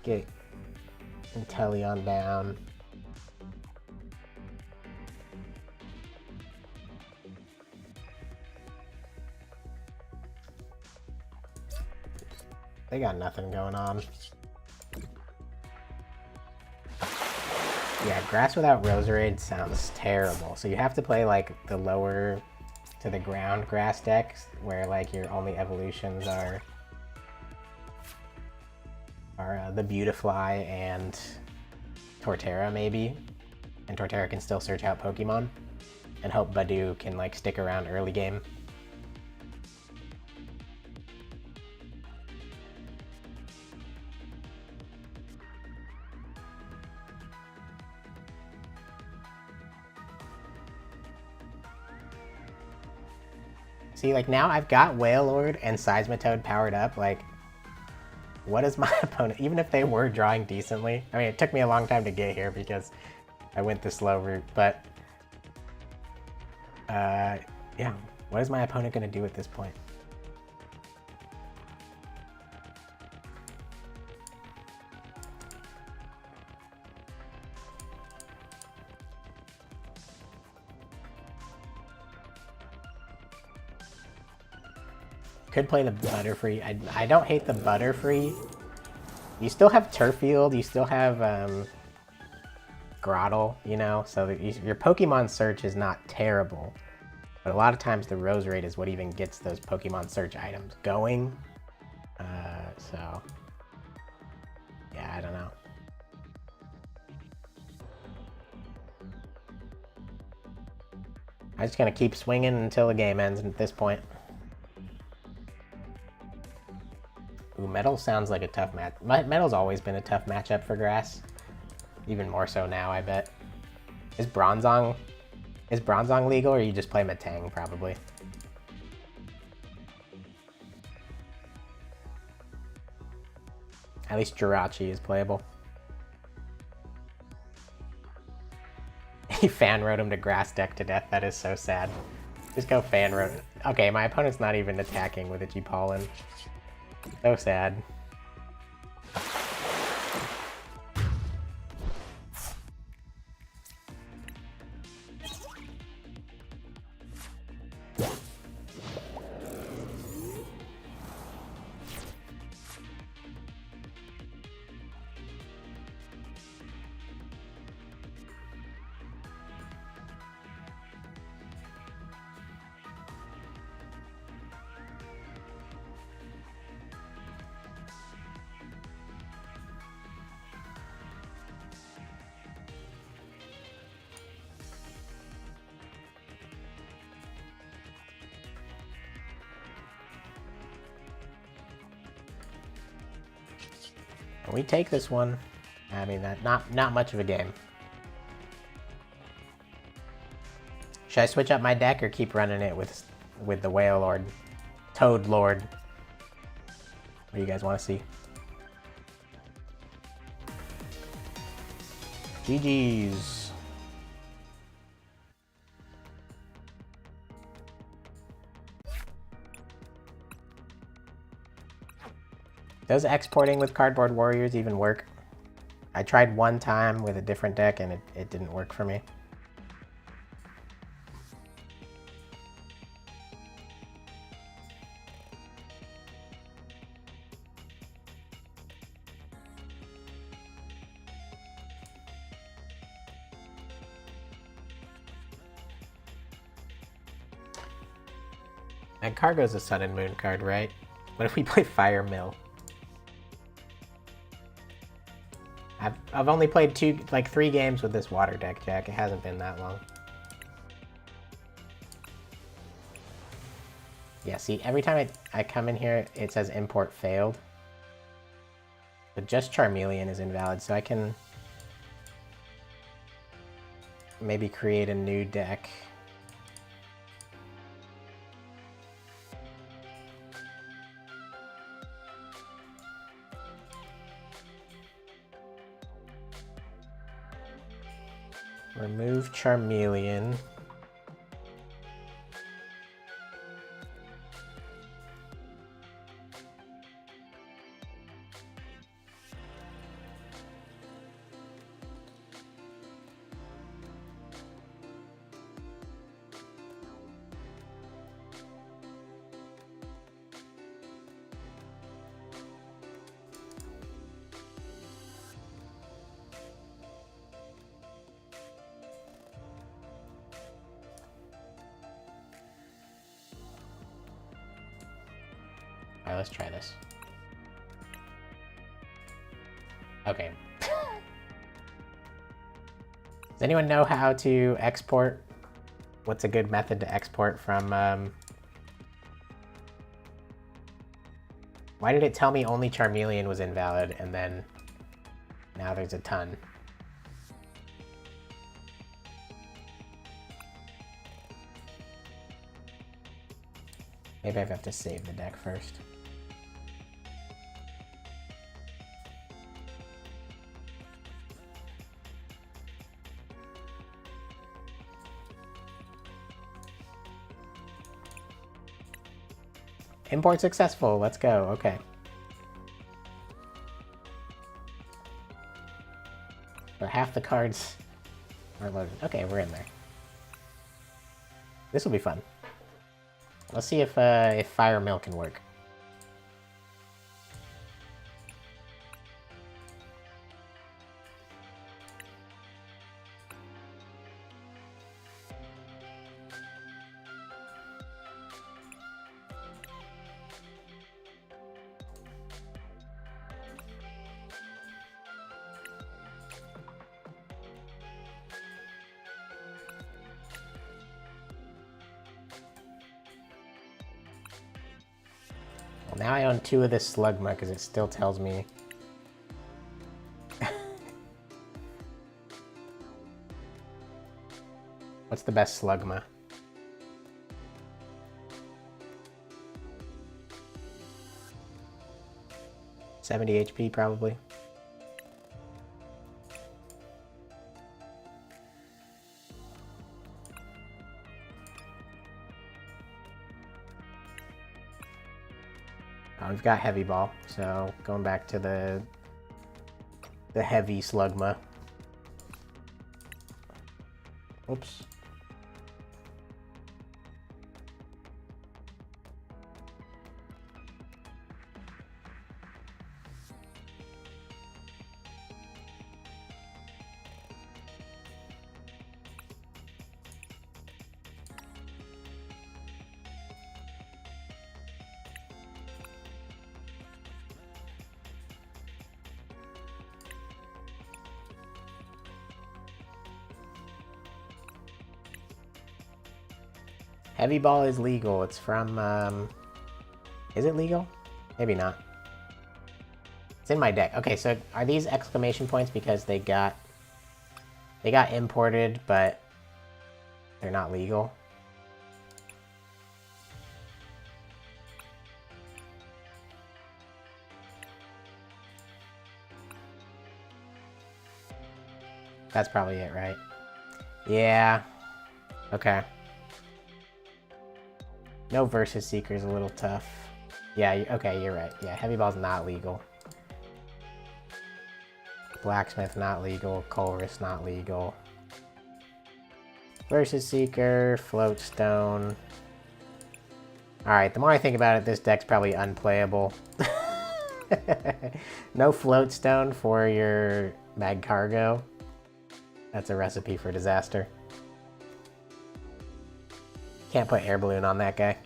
Get Inteleon down. They got nothing going on. Yeah, grass without Roserade sounds terrible. So you have to play like the lower to the ground grass decks where like your only evolutions are the Beautifly and Torterra maybe. And Torterra can still search out Pokemon. And hope Badu can like stick around early game. See, like now I've got Wailord and Seismitoad powered up, like what is my opponent, even if they were drawing decently, I mean it took me a long time to get here because I went the slow route, but yeah, what is my opponent going to do at this point? Could play the Butterfree. I don't hate the Butterfree. You still have Turffield, you still have Grottle, you know, so your Pokemon search is not terrible. But a lot of times the Roserade is what even gets those Pokemon search items going. So, yeah, I don't know. I'm just going to keep swinging until the game ends at this point. Ooh, Metal sounds like a tough match. Metal's always been a tough matchup for Grass. Even more so now, I bet. Is Bronzong legal, or you just play Metang, probably? At least Jirachi is playable. He fan wrote him to Grass deck to death. That is so sad. Just go fan wrote. Okay, my opponent's not even attacking with Itchy-Pollen. So sad. We take this one. I mean, not much of a game. Should I switch up my deck or keep running it with the Wailord, Toad Lord? What do you guys want to see? GG's. Does exporting with Cardboard Warriors even work? I tried one time with a different deck and it didn't work for me. And Cargo's a Sun and Moon card, right? What if we play Fire Mill? I've only played 3 games with this water deck, Jack. It hasn't been that long. Yeah, see, every time I come in here, it says import failed. But just Charmeleon is invalid, so I can maybe create a new deck. Remove Charmeleon. Alright, let's try this. Okay. Does anyone know how to export? What's a good method to export from... Why did it tell me only Charmeleon was invalid, and then now there's a ton? Maybe I have to save the deck first. Import successful, let's go, okay. So half the cards are loaded. Okay, we're in there. This will be fun. Let's see if Fire Mill can work. Well, now I own 2 of this Slugma because it still tells me. What's the best Slugma? $70 HP probably. We've got Heavy Ball, so going back to the heavy Slugma. Oops. Heavy Ball is legal. It's from, is it legal? Maybe not. It's in my deck. Okay, so are these exclamation points because they got imported, but they're not legal? That's probably it, right? Yeah. Okay. No Versus Seeker is a little tough. Yeah, okay, you're right. Yeah, Heavy Ball's not legal. Blacksmith not legal. Colress not legal. Versus Seeker, Floatstone. Alright, the more I think about it, this deck's probably unplayable. No Floatstone for your Mag Cargo. That's a recipe for disaster. Can't put Air Balloon on that guy.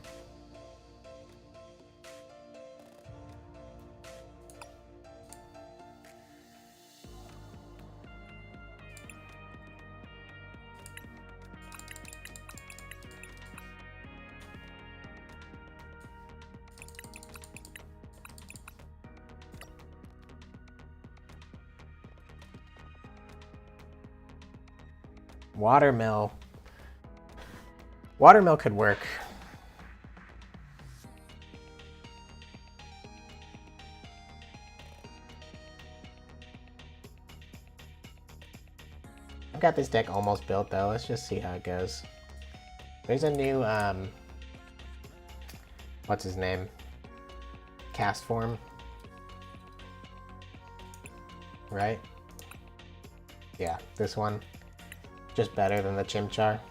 Watermill. Watermill could work. I've got this deck almost built though. Let's just see how it goes. There's a new, what's his name? Cast form. Right? Yeah, this one. Just better than the Chimchar.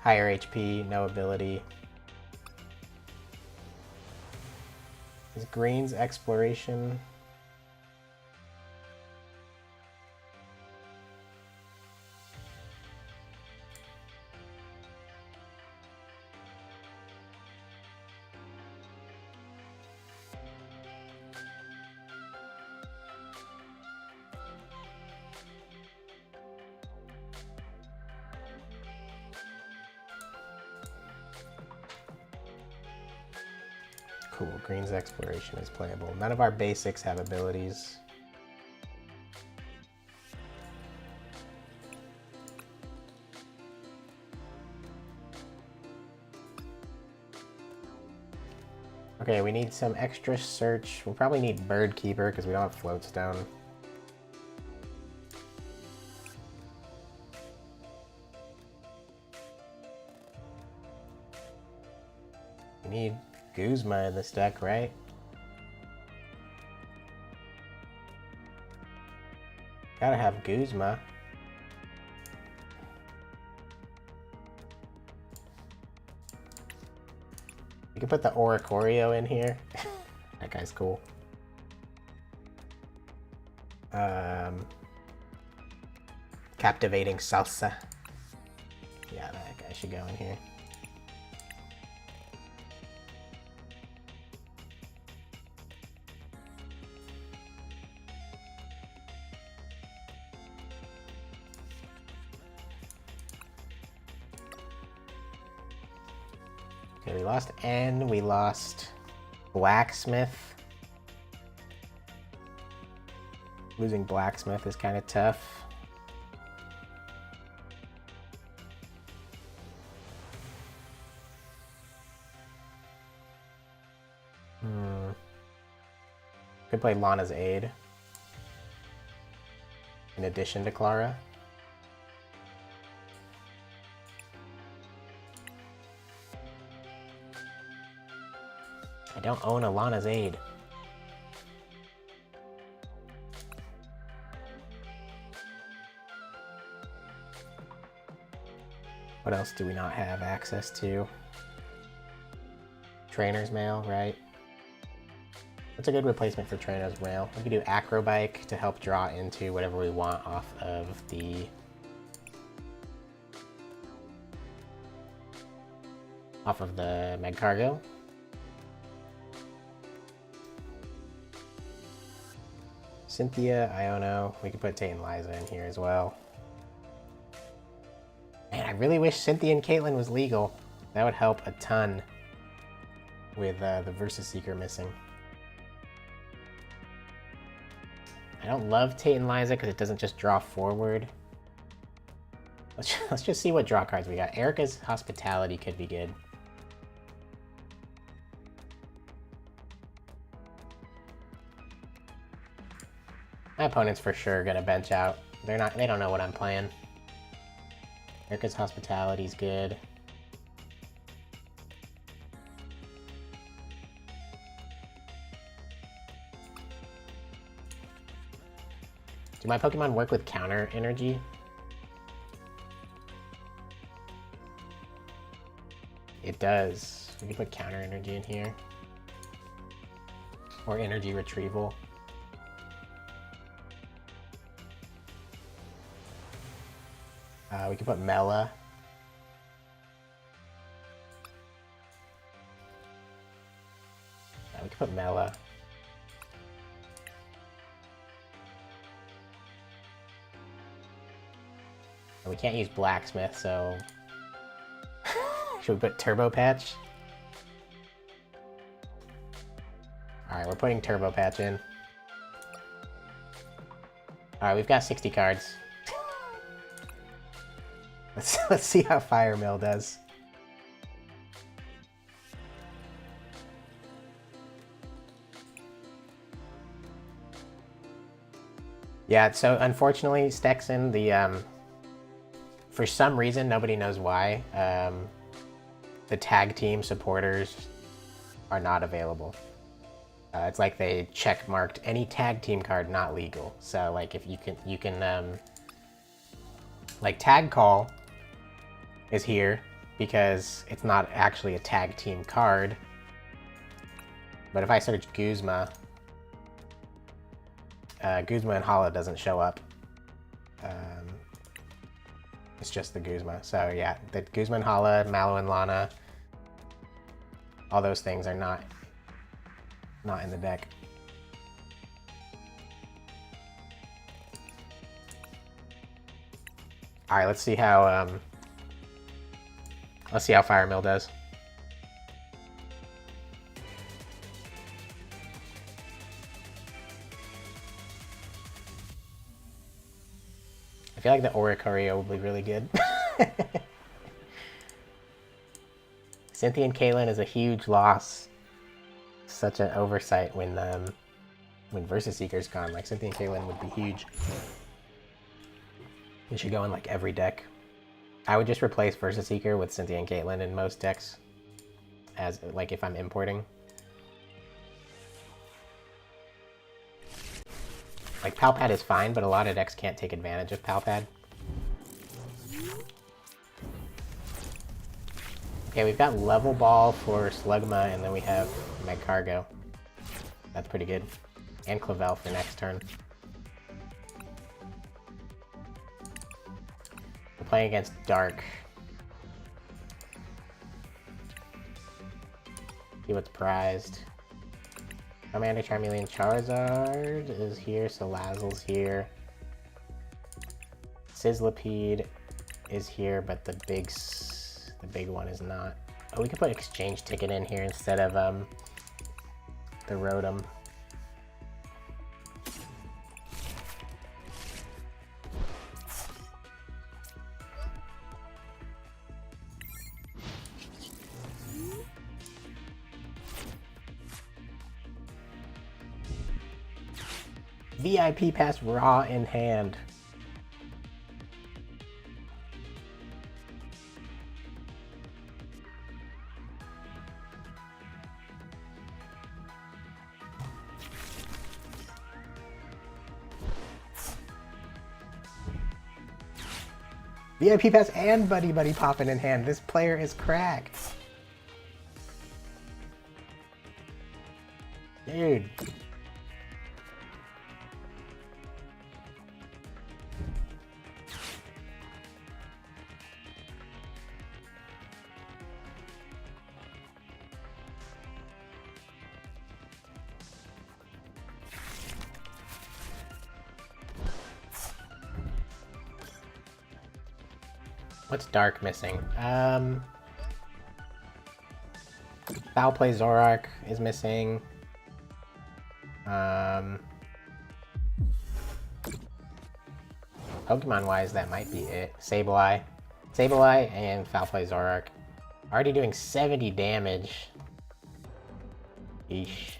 Higher HP, no ability. Is Green's Exploration? Cool, green's exploration is playable. None of our basics have abilities. Okay, we need some extra search. We'll probably need Bird Keeper because we don't have Floatstone. We need Guzma in this deck, right? Gotta have Guzma. You can put the Oricorio in here. That guy's cool. Captivating Salsa. Yeah, that guy should go in here. Okay, we lost N, we lost Blacksmith. Losing Blacksmith is kind of tough. Could play Lana's Aid in addition to Clara. I don't own a Lana's Aid. What else do we not have access to? Trainer's Mail, right? That's a good replacement for Trainer's Mail. We could do Acrobike to help draw into whatever we want off of the Meg Cargo. Cynthia, Iono. We could put Tate and Liza in here as well. Man, I really wish Cynthia and Caitlyn was legal. That would help a ton with the Versus Seeker missing. I don't love Tate and Liza because it doesn't just draw forward. Let's just see what draw cards we got. Erica's Hospitality could be good. My opponent's for sure gonna bench out. They don't know what I'm playing. Erica's Hospitality's good. Do my Pokemon work with counter energy? It does. We can put counter energy in here. Or energy retrieval. We can put Mela. We can put Mela. And we can't use Blacksmith, so... Should we put Turbo Patch? Alright, we're putting Turbo Patch in. Alright, we've got 60 cards. Let's see how Fire Mill does. Yeah, so unfortunately, Stexon, for some reason, nobody knows why, the tag team supporters are not available. It's like they check marked any tag team card not legal. So like if you can like Tag Call is here because it's not actually a tag team card. But if I search Guzma, Guzma and Hala doesn't show up. It's just the Guzma. So yeah, the Guzma and Hala, Mallow and Lana, all those things are not in the deck. All right, let's see how Fire Mill does. feel like the Oricorio will be really good. Cynthia and Caitlyn is a huge loss. Such an oversight when Versus Seeker's gone. Like, Cynthia and Caitlyn would be huge. It should go in like every deck. I would just replace Versus Seeker with Cynthia and Caitlyn in most decks, as like if I'm importing. Like, Palpad is fine, but a lot of decks can't take advantage of Palpad. Okay, we've got Level Ball for Slugma, and then we have Magcargo. That's pretty good. And Clavel for next turn. We're playing against Dark. See what's prized. Charmander, Charmeleon, Charizard is here, Salazzle's here. Sizzlipede is here, but the big one is not. Oh, we could put Exchange Ticket in here instead of the Rotom. VIP Pass Raw in hand. VIP Pass and Buddy Buddy Poppin' in hand. This player is cracked. Dude. What's Dark missing? Foul Play Zoroark is missing. Pokemon-wise, that might be it. Sableye. Sableye and Foul Play Zoroark. Already doing 70 damage. Eesh.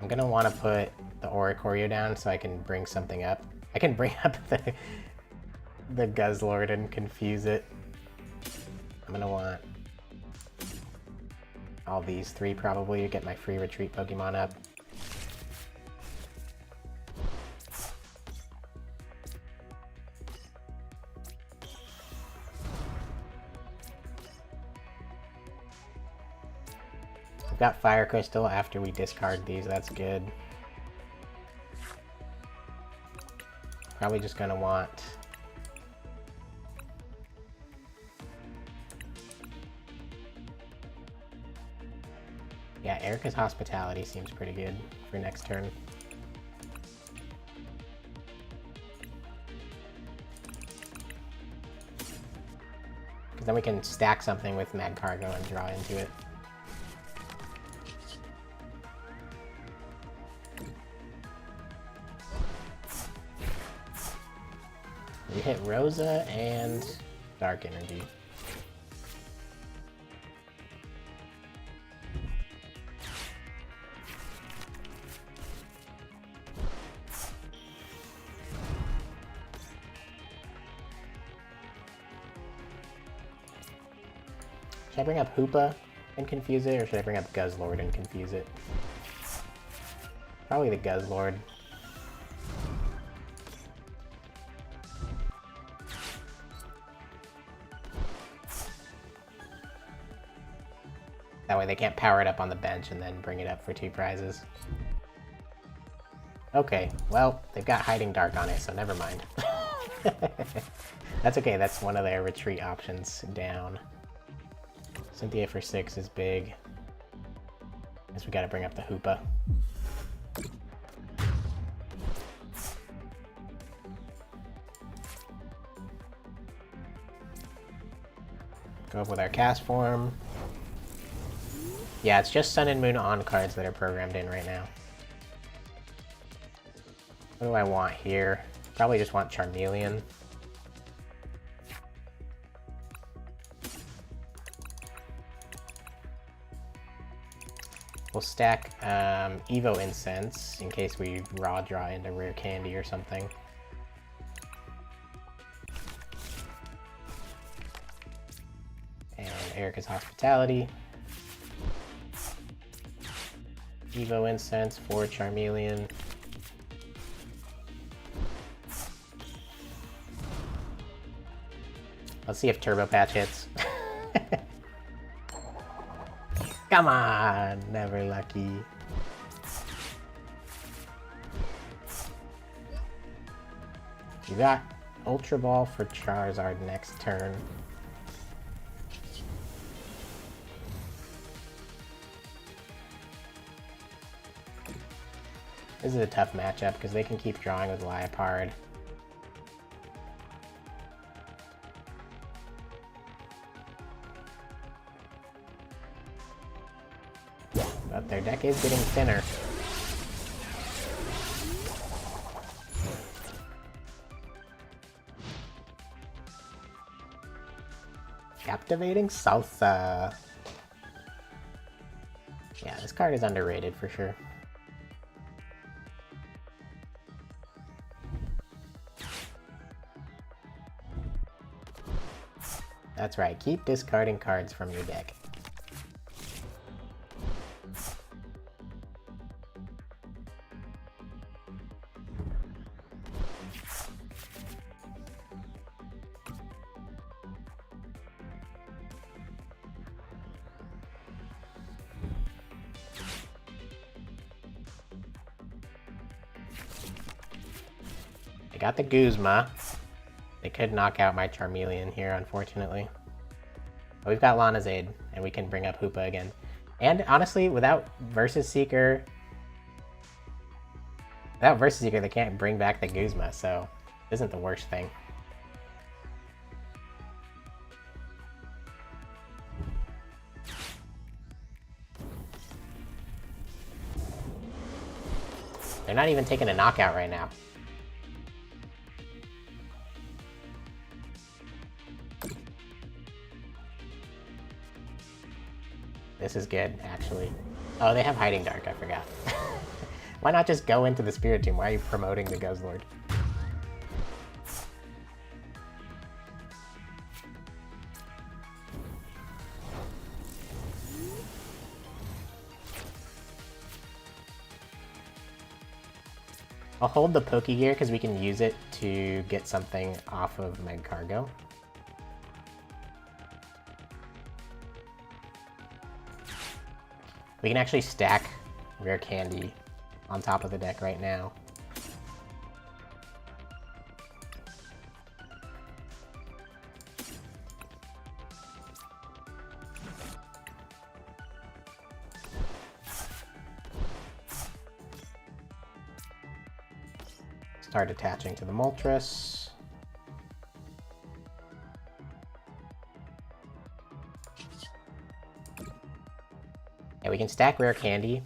I'm gonna want to put the Oricorio down so I can bring something up. I can bring up the Guzzlord and confuse it. I'm gonna want all these three probably to get my free retreat Pokemon up. We've got Fire Crystal after we discard these, that's good. Probably just gonna want... Yeah, Erica's Hospitality seems pretty good for next turn. Because then we can stack something with Magcargo and draw into it. We hit Rosa and Dark Energy. Should I bring up Hoopa and confuse it, or should I bring up Guzzlord and confuse it? Probably the Guzzlord. That way they can't power it up on the bench and then bring it up for 2 prizes. Okay, well, they've got Hiding Dark on it, so never mind. That's okay, that's one of their retreat options down. Cynthia for 6 is big. Guess we gotta bring up the Hoopa. Go up with our cast form. Yeah, it's just Sun and Moon on cards that are programmed in right now. What do I want here? Probably just want Charmeleon. We'll stack Evo Incense in case we raw draw into Rare Candy or something. And Erica's Hospitality. Evo Incense for Charmeleon. Let's see if Turbo Patch hits. Come on, never lucky. You got Ultra Ball for Charizard next turn. This is a tough matchup because they can keep drawing with Liepard. But their deck is getting thinner. Captivating Salsa. Yeah, this card is underrated for sure. That's right, keep discarding cards from your deck. I got the Guzma. They could knock out my Charmeleon here, unfortunately. But we've got Lana's Aid, and we can bring up Hoopa again. And honestly, without Versus Seeker, they can't bring back the Guzma, so it isn't the worst thing. They're not even taking a knockout right now. This is good, actually. Oh, they have Hiding Dark, I forgot. Why not just go into the Spiritomb? Why are you promoting the Guzzlord? I'll hold the Pokegear because we can use it to get something off of Magcargo. We can actually stack Rare Candy on top of the deck right now. Start attaching to the Moltres. Yeah, we can stack Rare Candy.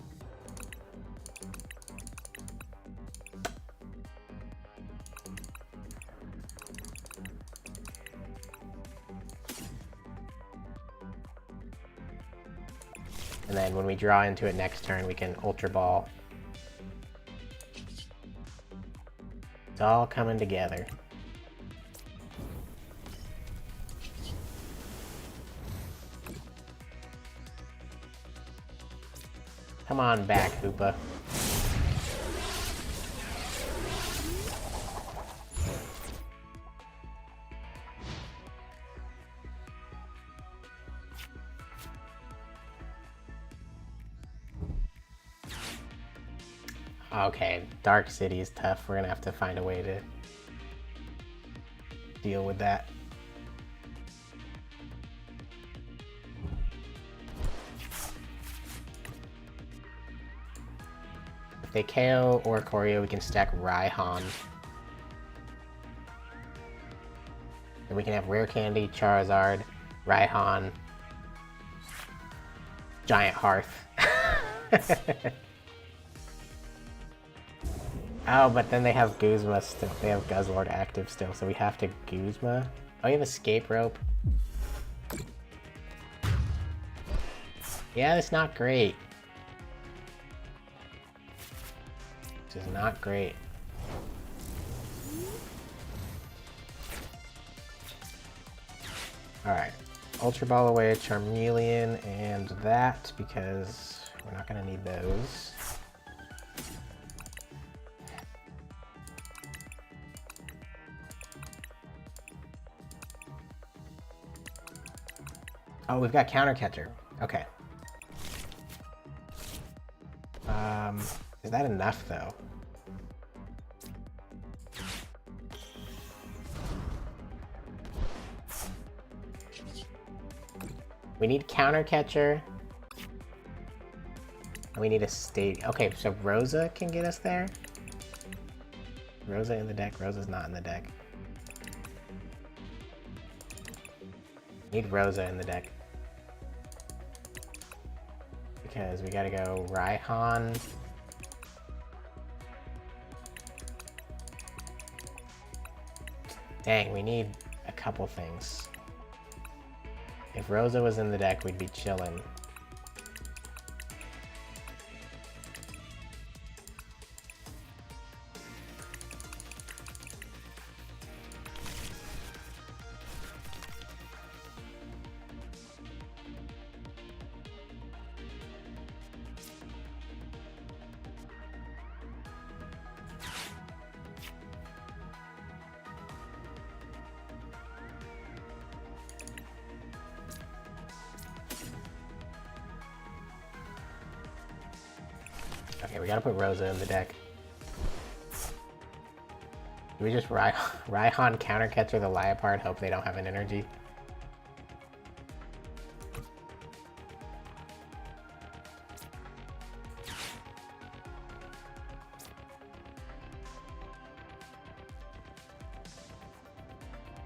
And then when we draw into it next turn, we can Ultra Ball. It's all coming together. Come on back, Hoopa. Okay, Dark City is tough. We're gonna have to find a way to deal with that. If they KO or Choreo, we can stack Raihan. And we can have Rare Candy, Charizard, Raihan, Giant Hearth. Oh, but then they have Guzma still. They have Guzzlord active still, so we have to Guzma. Oh, you have Escape Rope. Yeah, that's not great. This is not great. Alright. Ultra Ball away, Charmeleon, and that, because we're not going to need those. Oh, we've got Counter Catcher. Okay. Is that enough, though? We need Counter Catcher. And we need a state. Okay, so Rosa can get us there. Rosa in the deck. Rosa's not in the deck. Need Rosa in the deck. Because we gotta go Raihan. Dang, we need a couple things. If Rosa was in the deck, we'd be chillin'. Okay, we gotta put Rosa in the deck. Do we just Raihan Counter Catcher the Liepard, hope they don't have an energy?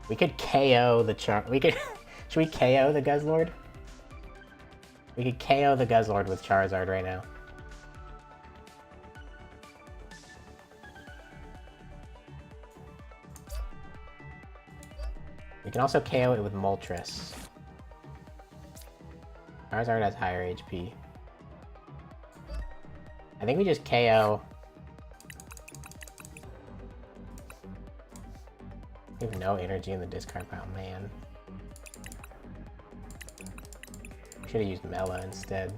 We could KO the should we KO the Guzzlord? We could KO the Guzzlord with Charizard right now. We can also KO it with Moltres. Charizard has higher HP. I think we just KO. We have no energy in the discard pile, man. Should have used Mela instead.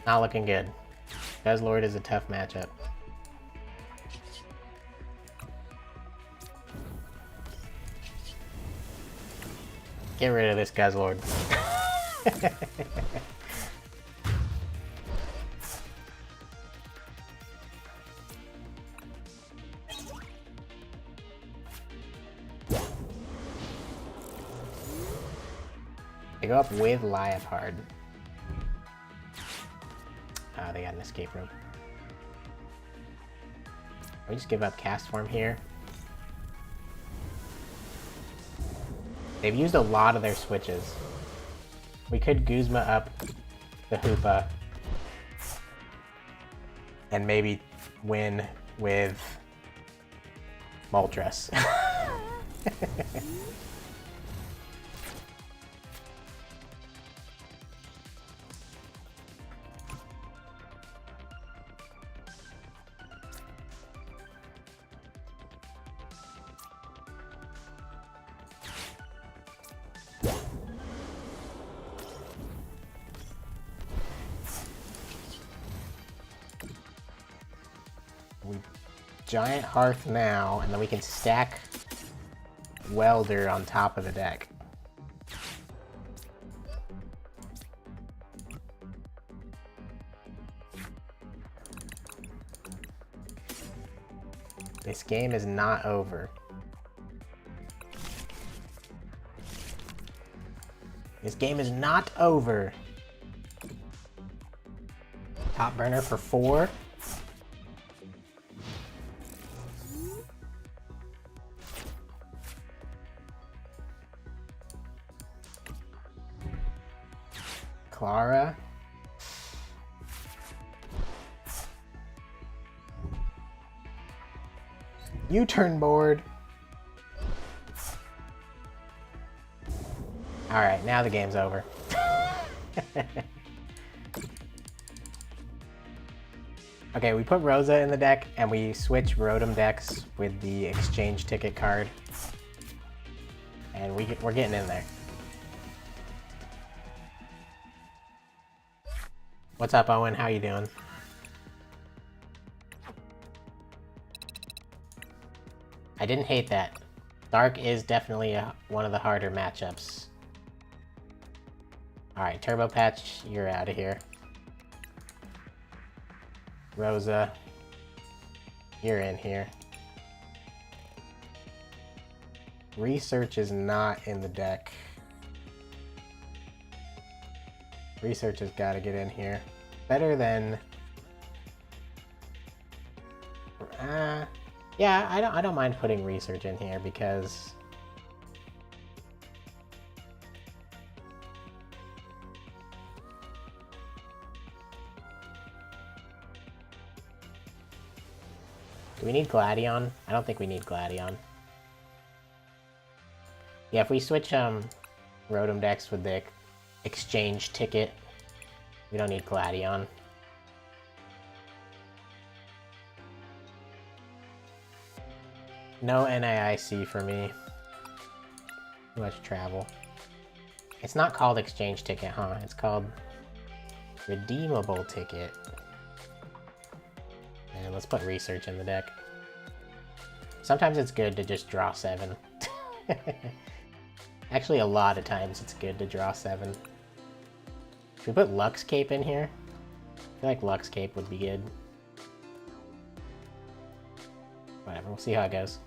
Not looking good. Guzzlord is a tough matchup. Get rid of this Guzzlord. They go up with Liepard. They got an escape rope. We just give up cast form here. They've used a lot of their switches. We could Guzma up the Hoopa and maybe win with Moltres. We Giant Hearth now, and then we can stack Welder on top of the deck. This game is not over. This game is not over. Top burner for 4. Clara. U-turn board. Alright, now the game's over. Okay, we put Rosa in the deck, and we switch Rotom decks with the exchange ticket card. And we're getting in there. What's up, Owen? How you doing? I didn't hate that. Dark is definitely one of the harder matchups. Alright, Turbo Patch, you're out of here. Rosa, you're in here. Research is not in the deck. Research has got to get in here. Better than... yeah, I don't mind putting Research in here because... Do we need Gladion? I don't think we need Gladion. Yeah, if we switch Rotom decks with the exchange ticket, we don't need Gladion. No NAIC for me. Too much travel. It's not called exchange ticket, huh? It's called redeemable ticket. And let's put Research in the deck. Sometimes it's good to just draw 7. Actually, a lot of times it's good to draw 7. Should we put Lux Cape in here? I feel like Lux Cape would be good. Whatever, we'll see how it goes.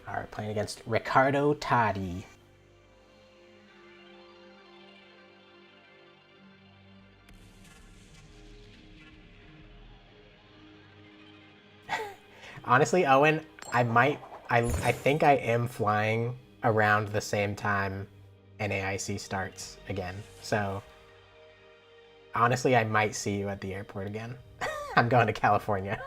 Alright, playing against Ricardo Toddy. Honestly, Owen, I think I am flying around the same time NAIC starts again. So, honestly, I might see you at the airport again. I'm going to California.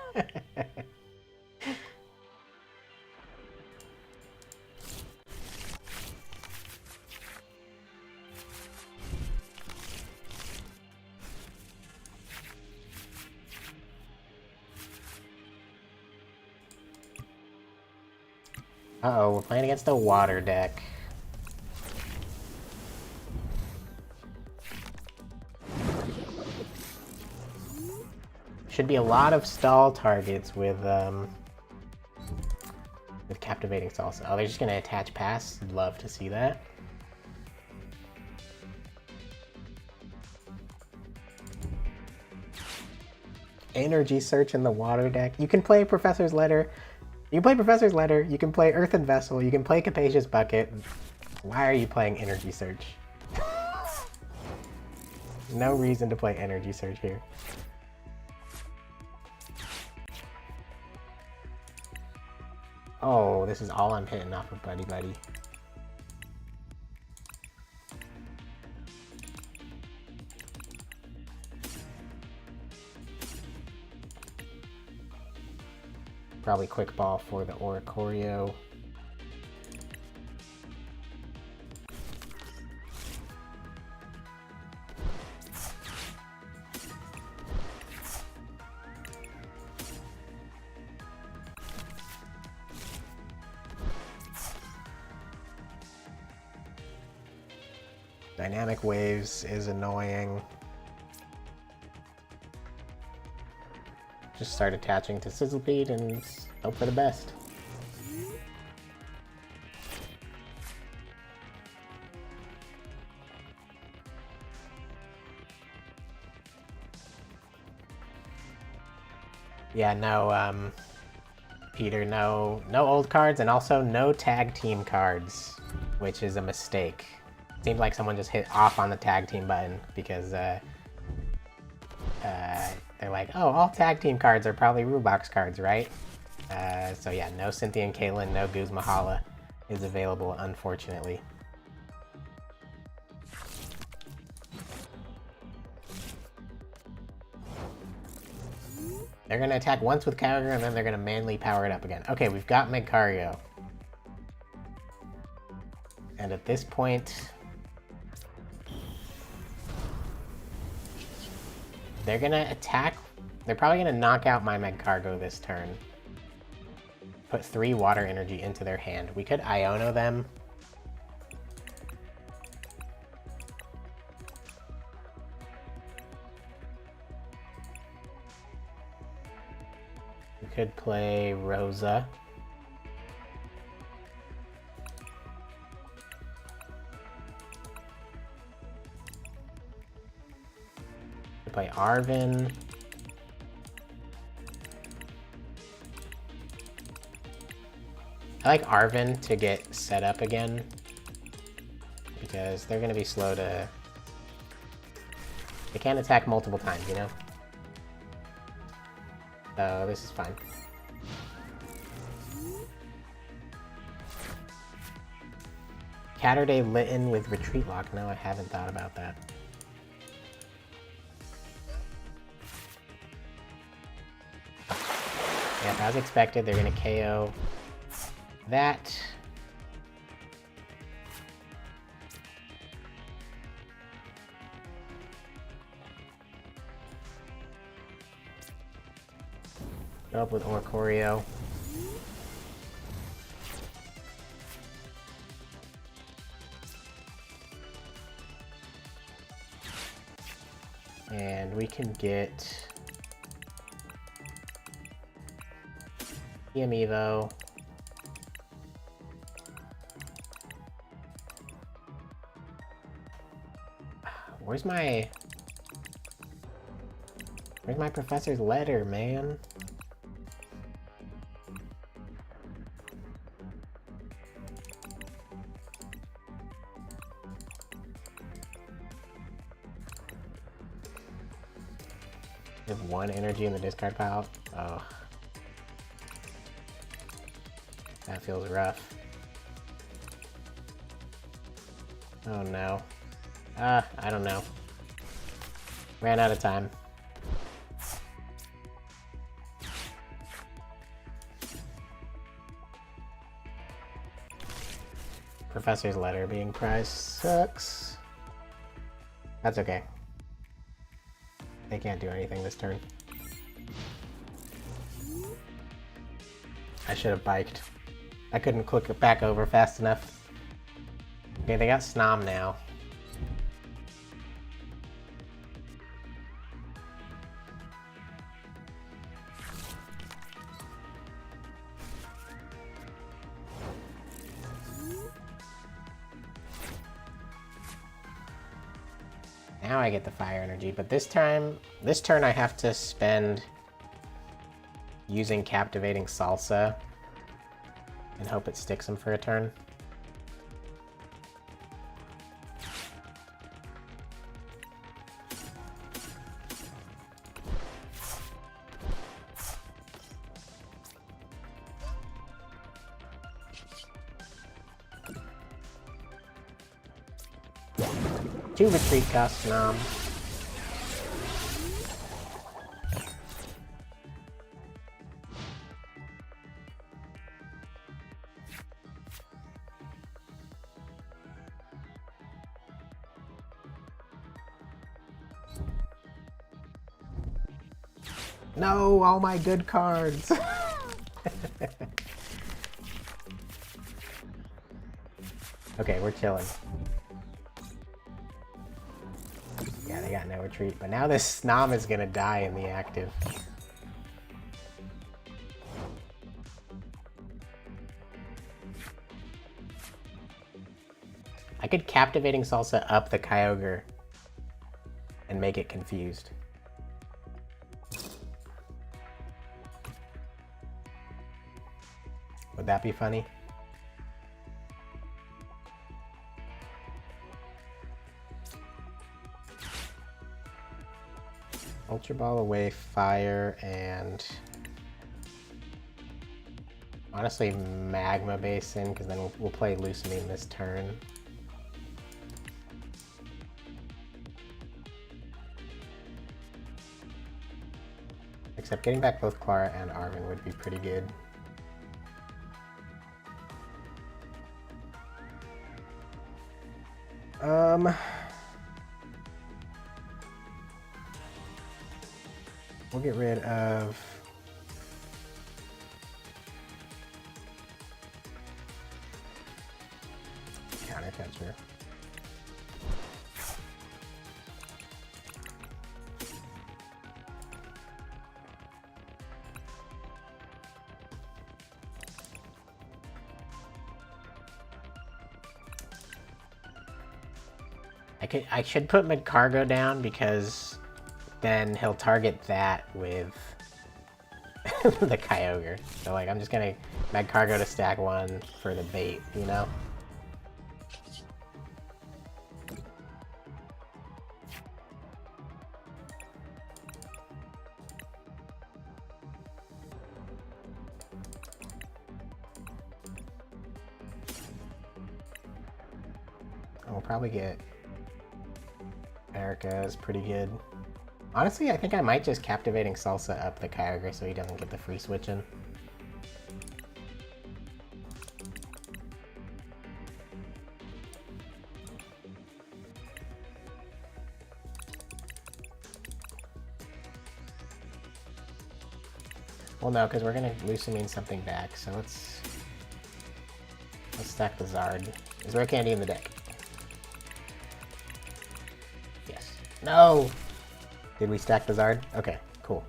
Uh-oh, we're playing against a water deck. Should be a lot of stall targets with Captivating Salsa. Oh, they're just gonna attach pass? Love to see that. Energy Search in the water deck. You can play Professor's Letter. You can play Professor's Letter, you can play Earthen Vessel, you can play Capacious Bucket. Why are you playing Energy Search? No reason to play Energy Search here. Oh, this is all I'm hitting off of Buddy Buddy. Probably Quick Ball for the Oricorio. Dynamic Waves is annoying. Just start attaching to Sizzlepeed and hope for the best. Yeah, no, Peter, no old cards, and also no tag team cards, which is a mistake. Seems like someone just hit off on the tag team button because they're like, oh, all tag team cards are probably Rubox cards, right? So yeah, no Cynthia and Caitlyn, no Guzma Hala is available, unfortunately. They're going to attack once with Kyogre, and then they're going to manually power it up again. Okay, we've got Magcario. And at this point, they're going to attack. They're probably going to knock out my Magcargo this turn. Put 3 water energy into their hand. We could Iono them. We could play Rosa. We play Arven. I like Arven to get set up again because they're going to be slow to... They can't attack multiple times, you know? So this is fine. Catterday Litten with Retreat Lock. No, I haven't thought about that. Yeah, as expected, they're going to KO that. Go up with Oricorio. And we can get Evo. Where's my professor's letter, man? I have 1 energy in the discard pile. Oh. That feels rough. Oh no. I don't know. Ran out of time. Professor's letter being prized sucks. That's okay. They can't do anything this turn. I should have biked. I couldn't click it back over fast enough. Okay, they got Snom now. Now I get the fire energy, but this turn I have to spend using Captivating Salsa and hope it sticks him for a turn. Two retreat costs Nom. No, all my good cards. Okay, we're chilling. Yeah, they got no retreat, but now this Snom is gonna die in the active. I could Captivating Salsa up the Kyogre and make it confused. Would that be funny? Ultra Ball away, fire, and honestly Magma Basin, because then we'll play Lucamine this turn. Except getting back both Clara and Arven would be pretty good. We'll get rid of counter catcher. I should put Mid-Cargo down because then he'll target that with the Kyogre. So like I'm just gonna Mid-Cargo to stack one for the bait, you know? We'll probably get Erica is pretty good. Honestly, I think I might just Captivating Salsa up the Kyogre so he doesn't get the free switching. Well, no, because we're gonna Lucamine something back, so let's stack the Zard. Is Rare Candy in the deck? Yes. No! Did we stack the Zard? Okay, cool.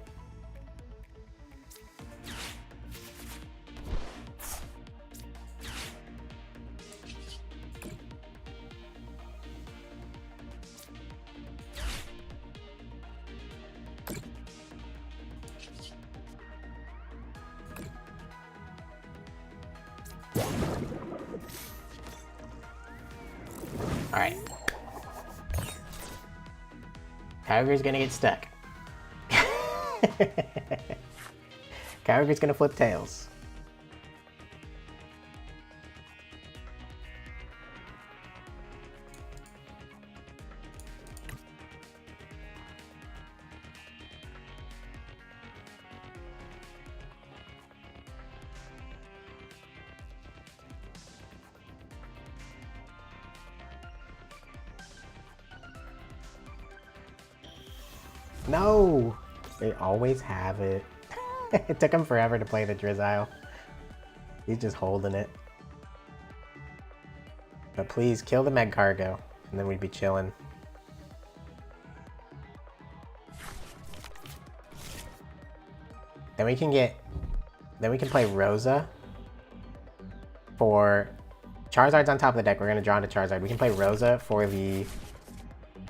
Alright. Kyogre's gonna get stuck. Kyogre's gonna flip tails. No! They always have it. It took him forever to play the Drizzile. He's just holding it. But please, kill the Magcargo, and then we'd be chilling. Then we can play Rosa for... Charizard's on top of the deck, we're gonna draw into Charizard. We can play Rosa for the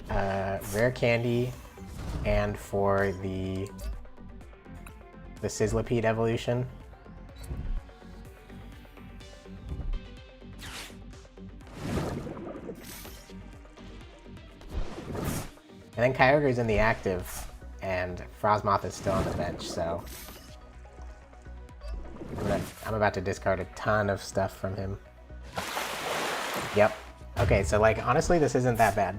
Rare Candy and for the Sizzlipede evolution. And then Kyogre's in the active, and Frosmoth is still on the bench, so I'm about to discard a ton of stuff from him. Yep. Okay, so like honestly, this isn't that bad.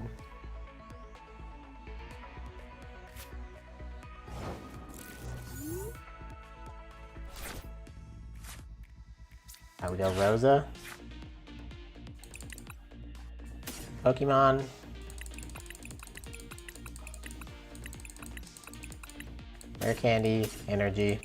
We go Rosa, Pokemon, Rare Candy, Energy,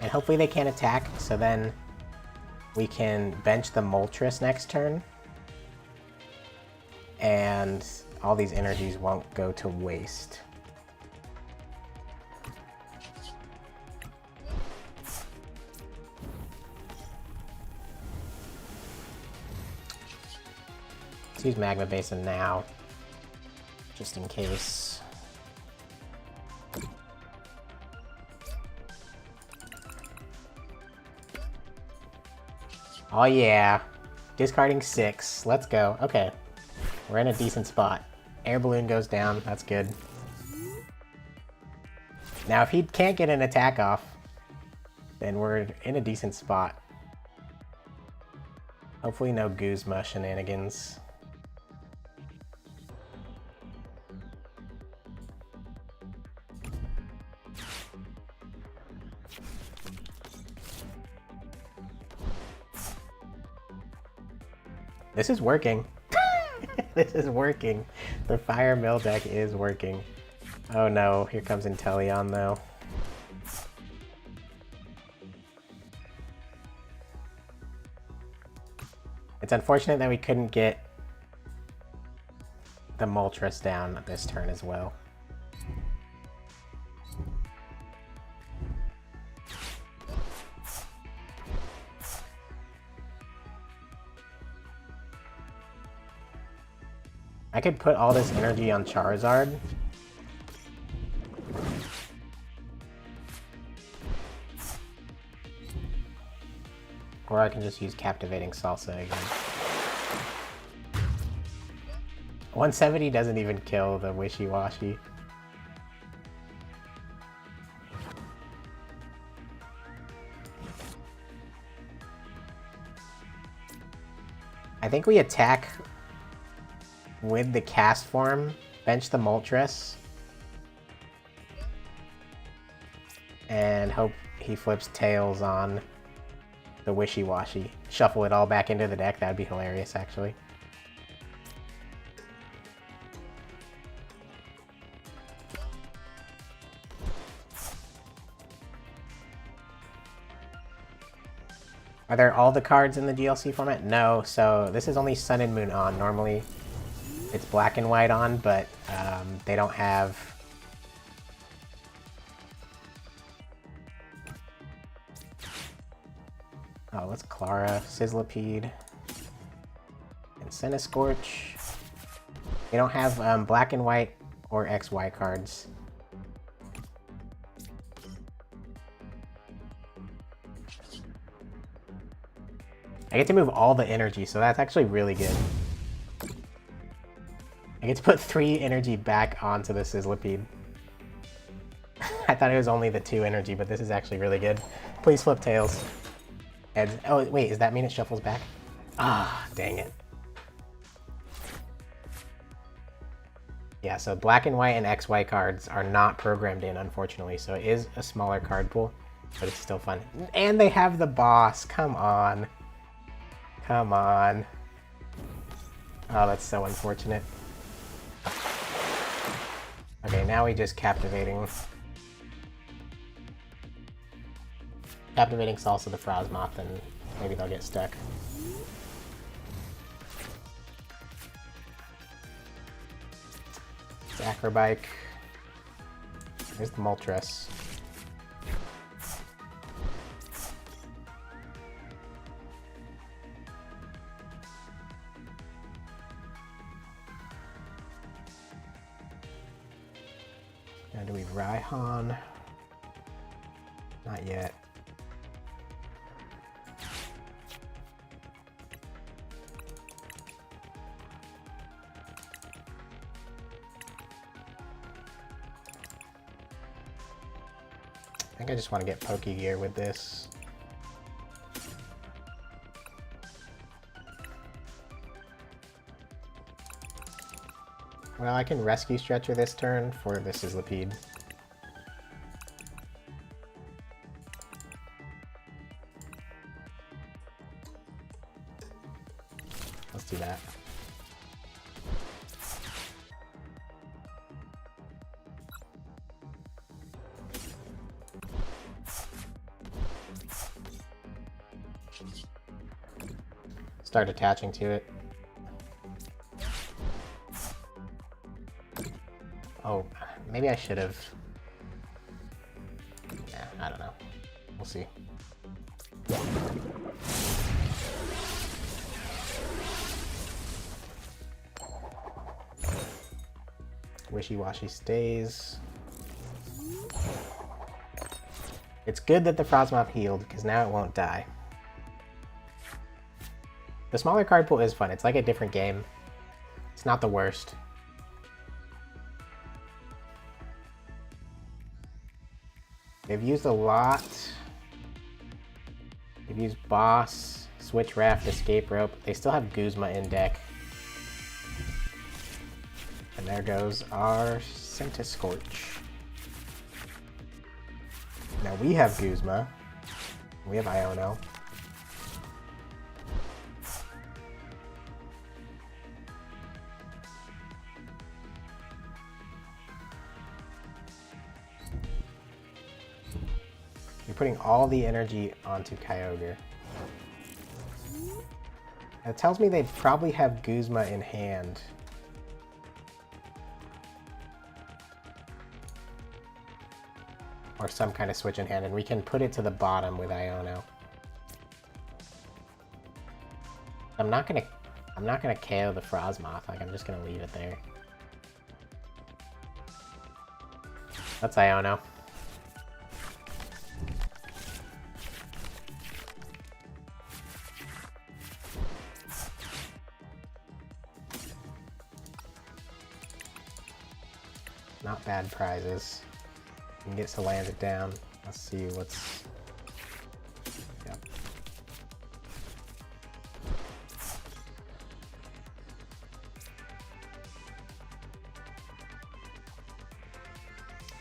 and hopefully they can't attack, so then we can bench the Moltres next turn. And all these energies won't go to waste. Let's use Magma Basin now, just in case. Oh yeah, discarding 6. Let's go. Okay, we're in a decent spot. Air Balloon goes down. That's good. Now, if he can't get an attack off, then we're in a decent spot. Hopefully no Guzma shenanigans. This is working. This is working. The Fire Mill deck is working. Oh no, here comes Inteleon though. It's unfortunate that we couldn't get the Moltres down this turn as well. I could put all this energy on Charizard. Or I can just use Captivating Salsa again. 170 doesn't even kill the Wishy-Washy. I think we attack with the cast form, bench the Moltres, and hope he flips Tails on the Wishy-Washy. Shuffle it all back into the deck. That'd be hilarious, actually. Are there all the cards in the GLC format? No, so this is only Sun and Moon on. Normally it's black and white on, but they don't have... Oh, what's Clara, Sizzlipede, and Centiskorch. They don't have black and white or XY cards. I get to move all the energy, so that's actually really good. I get to put 3 energy back onto the Sizzlipede. I thought it was only the 2 energy, but this is actually really good. Please flip Tails. Heads. Oh, wait, does that mean it shuffles back? Ah, dang it. Yeah, so black and white and XY cards are not programmed in, unfortunately, so it is a smaller card pool, but it's still fun. And they have the boss. Come on. Come on. Oh, that's so unfortunate. Okay, now we just Captivating Salsa the Frosmoth, and maybe they'll get stuck. It's Acrobike. There's the Moltres. Now do we Raihan? Not yet. I think I just want to get Pokegear with this. Well, I can Rescue Stretcher this turn for the Sizzlipede. Let's do that. Start attaching to it. Oh, maybe I should have. Yeah, I don't know. We'll see. Wishy-washy stays. It's good that the Frostmoth healed, because now it won't die. The smaller card pool is fun. It's like a different game. It's not the worst. They've used a lot. They've used Boss, Switch Raft, Escape Rope. They still have Guzma in deck. And there goes our Centiscorch. Now we have Guzma. We have Iono. You're putting all the energy onto Kyogre. That tells me they probably have Guzma in hand. Or some kind of switch in hand, and we can put it to the bottom with Iono. I'm not gonna KO the Frostmoth, like I'm just gonna leave it there. That's Iono. Not bad prizes. You can get Solandic down. Let's see what's... Yep.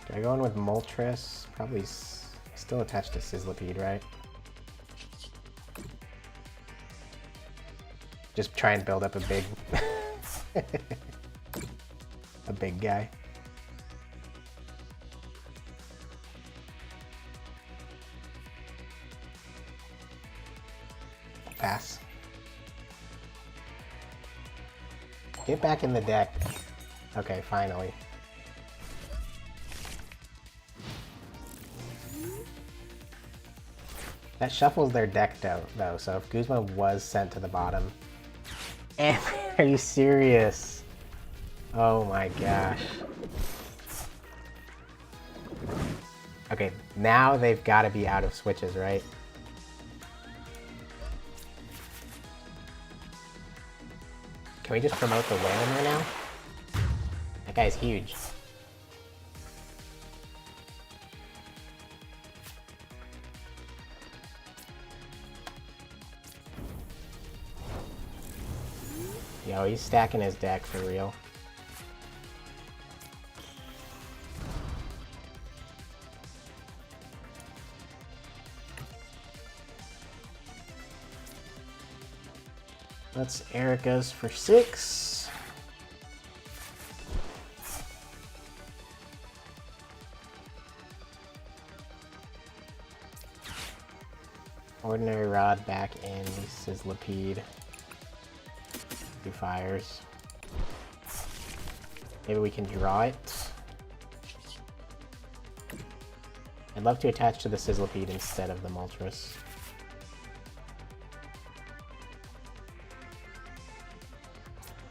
Do I go in with Moltres? Probably still attached to Sizzlipede, right? Just try and build up a big... a big guy. Pass. Get back in the deck. Okay, finally. That shuffles their deck though, so if Guzma was sent to the bottom... And are you serious? Oh my gosh. Okay, now they've got to be out of switches, right? Can we just promote the whale in there now? That guy's huge. Yo, he's stacking his deck for real. That's Erica's for 6. Ordinary Rod back in the Sizzlipede. 2 fires. Maybe we can draw it. I'd love to attach to the Sizzlipede instead of the Moltres.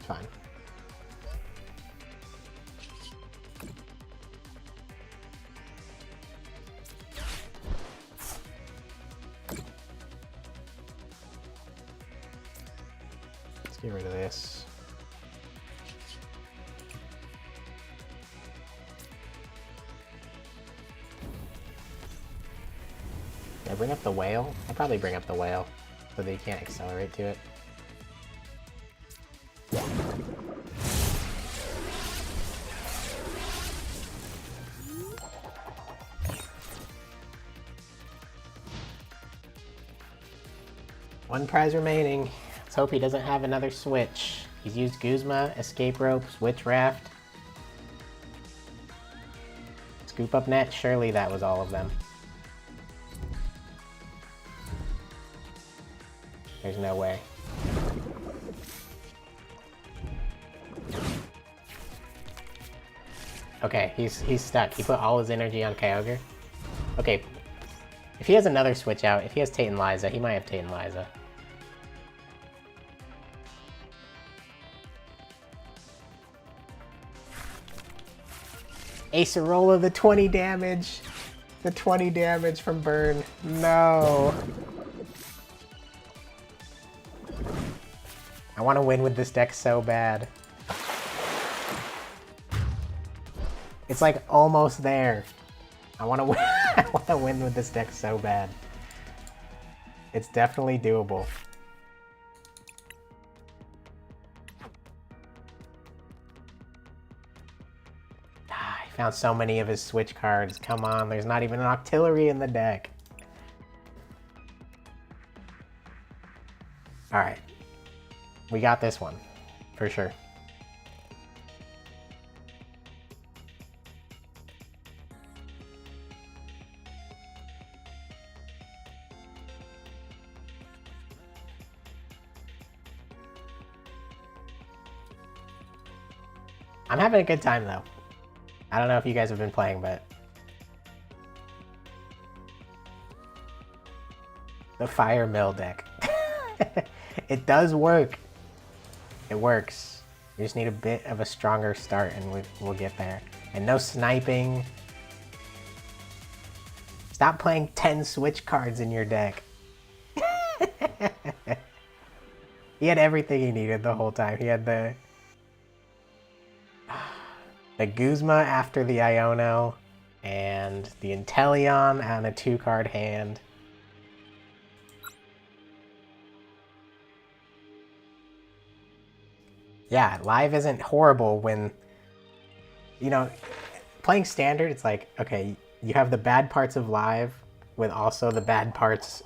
Fine. Let's get rid of this. Did I bring up the whale? I'll probably bring up the whale so they can't accelerate to it. One prize remaining. Let's hope he doesn't have another switch. He's used Guzma, Escape Rope, Switch Raft. Scoop Up Net, surely that was all of them. There's no way. Okay, he's stuck. He put all his energy on Kyogre. Okay, if he has another switch out, if he has Tate and Liza, he might have Tate and Liza. Acerola, the 20 damage. The 20 damage from burn. No. I want to win with this deck so bad. It's like almost there. I want to win. I want to win with this deck so bad. It's definitely doable. Ah, I found so many of his switch cards. Come on, there's not even an Octillery in the deck. All right, we got this one for sure. I'm having a good time, though. I don't know if you guys have been playing, but... The Fire Mill deck. It does work. It works. You just need a bit of a stronger start, and we'll get there. And no sniping. Stop playing 10 switch cards in your deck. He had everything he needed the whole time. He had the Guzma after the Iono, and the Inteleon on a 2-card hand. Yeah, live isn't horrible when, you know, playing standard, it's like, okay, you have the bad parts of live with also the bad parts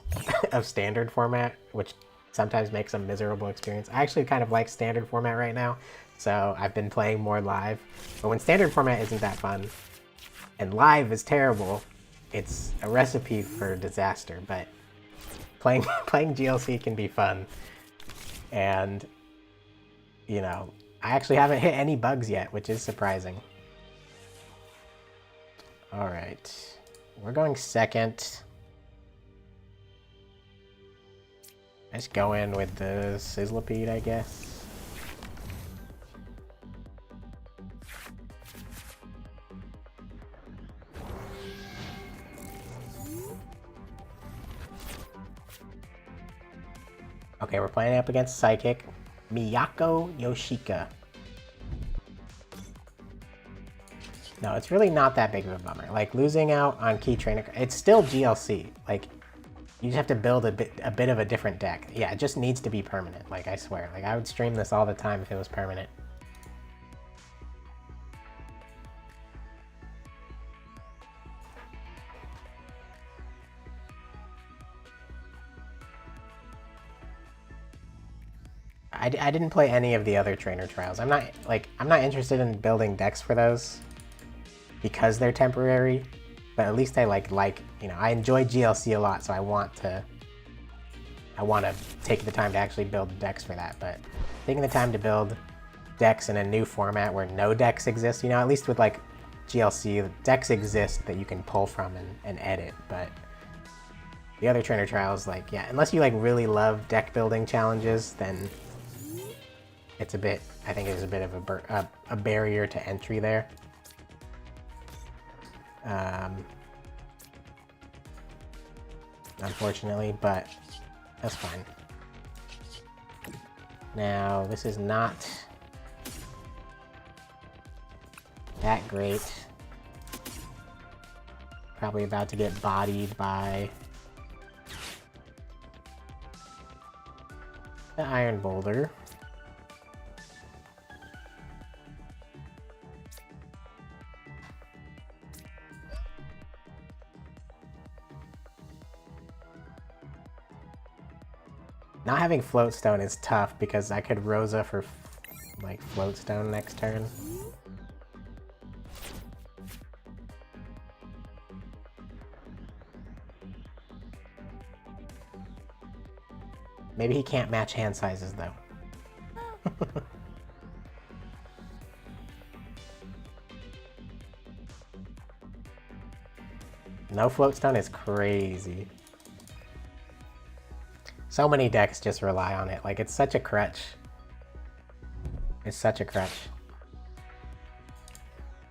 of standard format, which sometimes makes a miserable experience. I actually kind of like standard format right now, so I've been playing more live. But when standard format isn't that fun, and live is terrible, it's a recipe for disaster. But playing GLC can be fun. And, you know, I actually haven't hit any bugs yet, which is surprising. Alright, we're going second. Let's go in with the Sizzlipede, I guess. Okay, we're playing up against Psychic. Miyako Yoshika. No, it's really not that big of a bummer. Like, losing out on key trainer, it's still GLC. Like, you just have to build a bit of a different deck. Yeah, it just needs to be permanent, like, I swear. Like, I would stream this all the time if it was permanent. I didn't play any of the other trainer trials. I'm not interested in building decks for those because they're temporary, but at least I like, you know, I enjoy GLC a lot, so I want to take the time to actually build decks for that. But taking the time to build decks in a new format where no decks exist, you know, at least with like GLC, decks exist that you can pull from and edit, but the other trainer trials, like, yeah, unless you like really love deck building challenges, then it's a bit, I think it's a bit of a barrier to entry there. Unfortunately, but that's fine. Now, this is not that great. Probably about to get bodied by the Iron Boulder. Not having Floatstone is tough because I could Rosa for like Floatstone next turn. Maybe he can't match hand sizes though. No Floatstone is crazy. So many decks just rely on it. Like, it's such a crutch. It's such a crutch.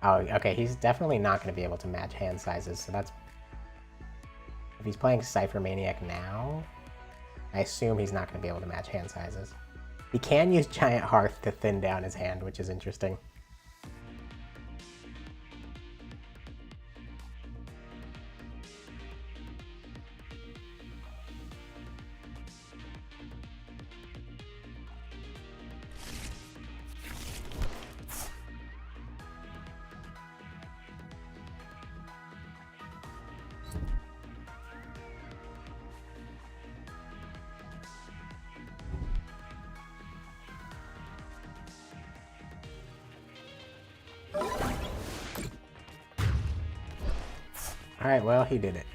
Oh, okay, he's definitely not going to be able to match hand sizes, so that's... If he's playing Cypher Maniac now, I assume he's not going to be able to match hand sizes. He can use Giant Hearth to thin down his hand, which is interesting. Alright, well, he did it.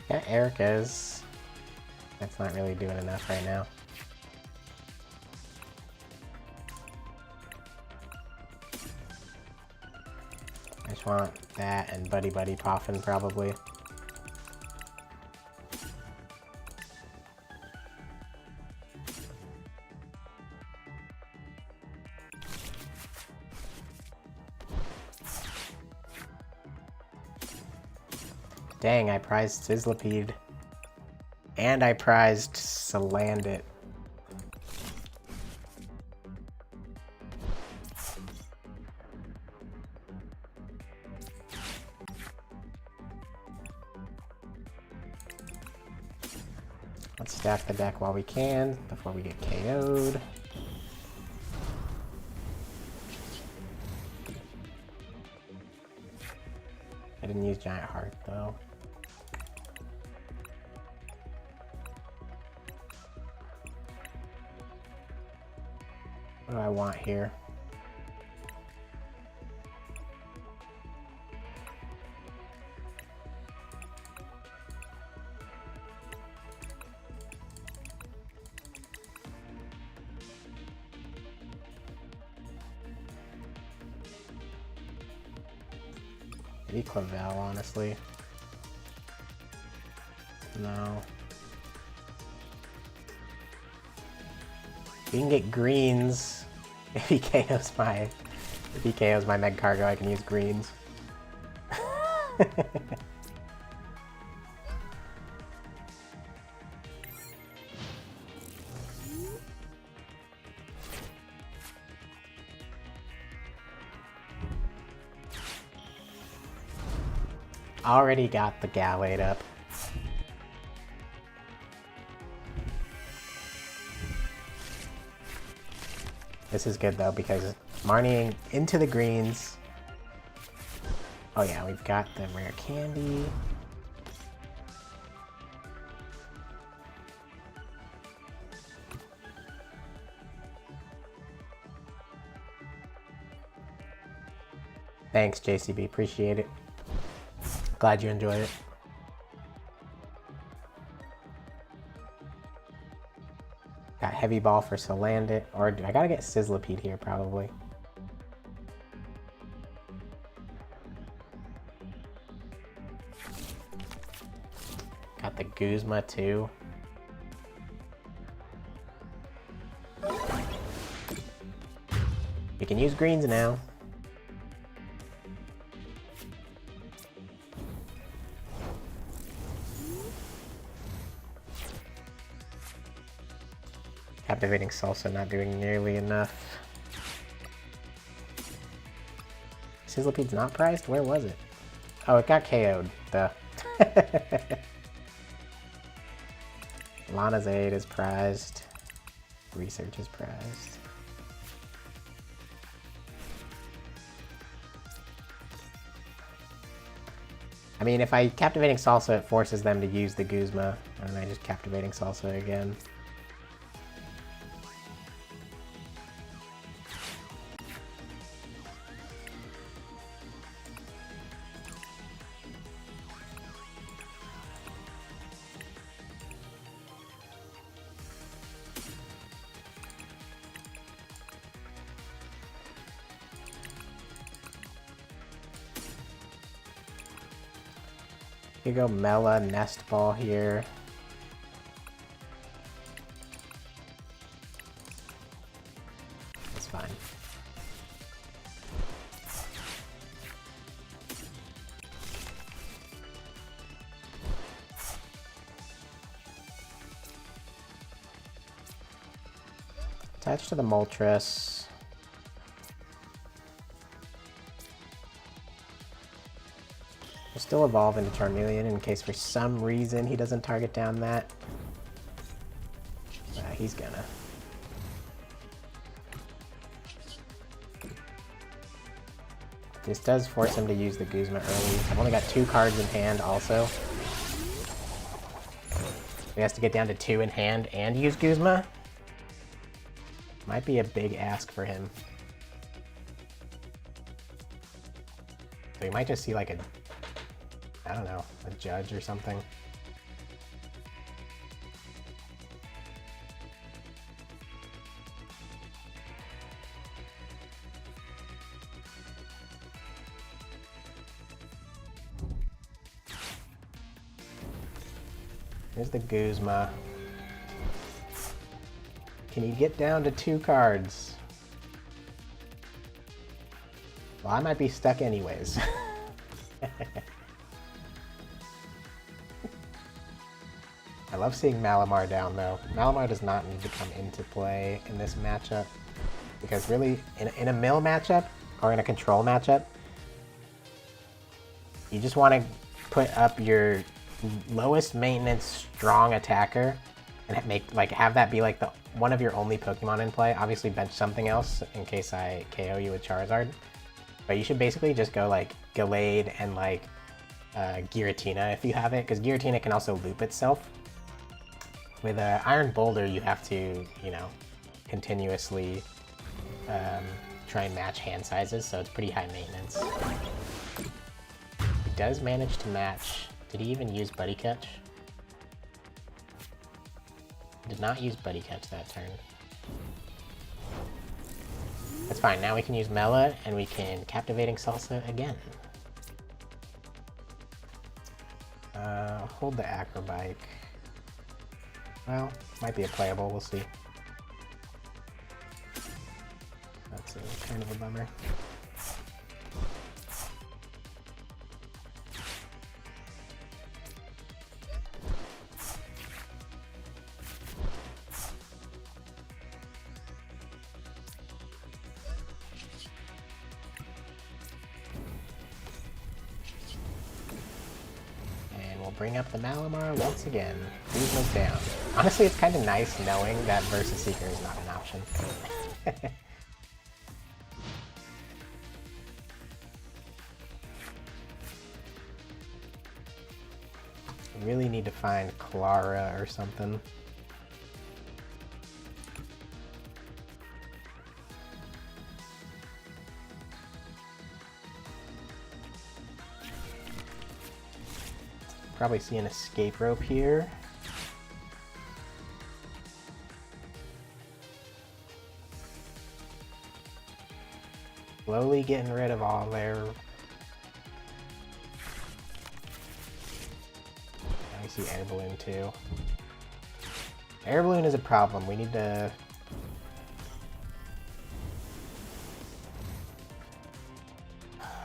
Yeah, Erica's. That's not really doing enough right now. I just want that and Buddy Buddy Poffin, probably. Dang, I prized Sizzlipede. And I prized Salandit. Let's stack the deck while we can, before we get KO'd. I didn't use Giant Heart, though. What do I want here? Maybe Clavel, honestly. No. You can get greens if he KOs my Meg Cargo. I can use greens. Already got the Gallade up. This is good though, because Marnieing into the greens. Oh yeah, we've got the rare candy. Thanks, JCB. Appreciate it. Glad you enjoyed it. Got Heavy Ball for Salandit, or I gotta get Sizzlipede here probably. Got the Guzma too. We can use greens now. Captivating Salsa not doing nearly enough. Sizzlipede's not prized? Where was it? Oh, it got KO'd. Duh. Lana's Aid is prized. Research is prized. I mean, if I Captivating Salsa, it forces them to use the Guzma, and I just Captivating Salsa again. You go Mela Nest Ball here. Attach to the Moltres. We'll still evolve into Charmeleon in case for some reason he doesn't target down that. He's gonna. This does force him to use the Guzma early. I've only got 2 cards in hand also. He has to get down to 2 in hand and use Guzma. Might be a big ask for him. So you might just see like a, I don't know, a judge or something. Here's the Guzma. Can you get down to 2 cards? Well, I might be stuck anyways. I love seeing Malamar down though. Malamar does not need to come into play in this matchup. Because really, in a mill matchup, or in a control matchup, you just want to put up your lowest maintenance strong attacker and have that be like one of your only Pokemon in play. Obviously bench something else in case I KO you with Charizard. But you should basically just go like Gallade and like Giratina if you have it, because Giratina can also loop itself. With Iron Boulder you have to, you know, continuously try and match hand sizes, so it's pretty high maintenance. He does manage to match. Did he even use Buddy Catch? Did not use Buddy Catch that turn. That's fine, now we can use Mela, and we can Captivating Salsa again. Hold the Acrobike. Well, might be a playable, we'll see. That's kind of a bummer. Bring up the Malamar once again. Guzma's down. Honestly, it's kind of nice knowing that Versus Seeker is not an option. Really need to find Clara or something. Probably see an escape rope here. Slowly getting rid of all their... Now we see Air Balloon too. Air Balloon is a problem. We need to...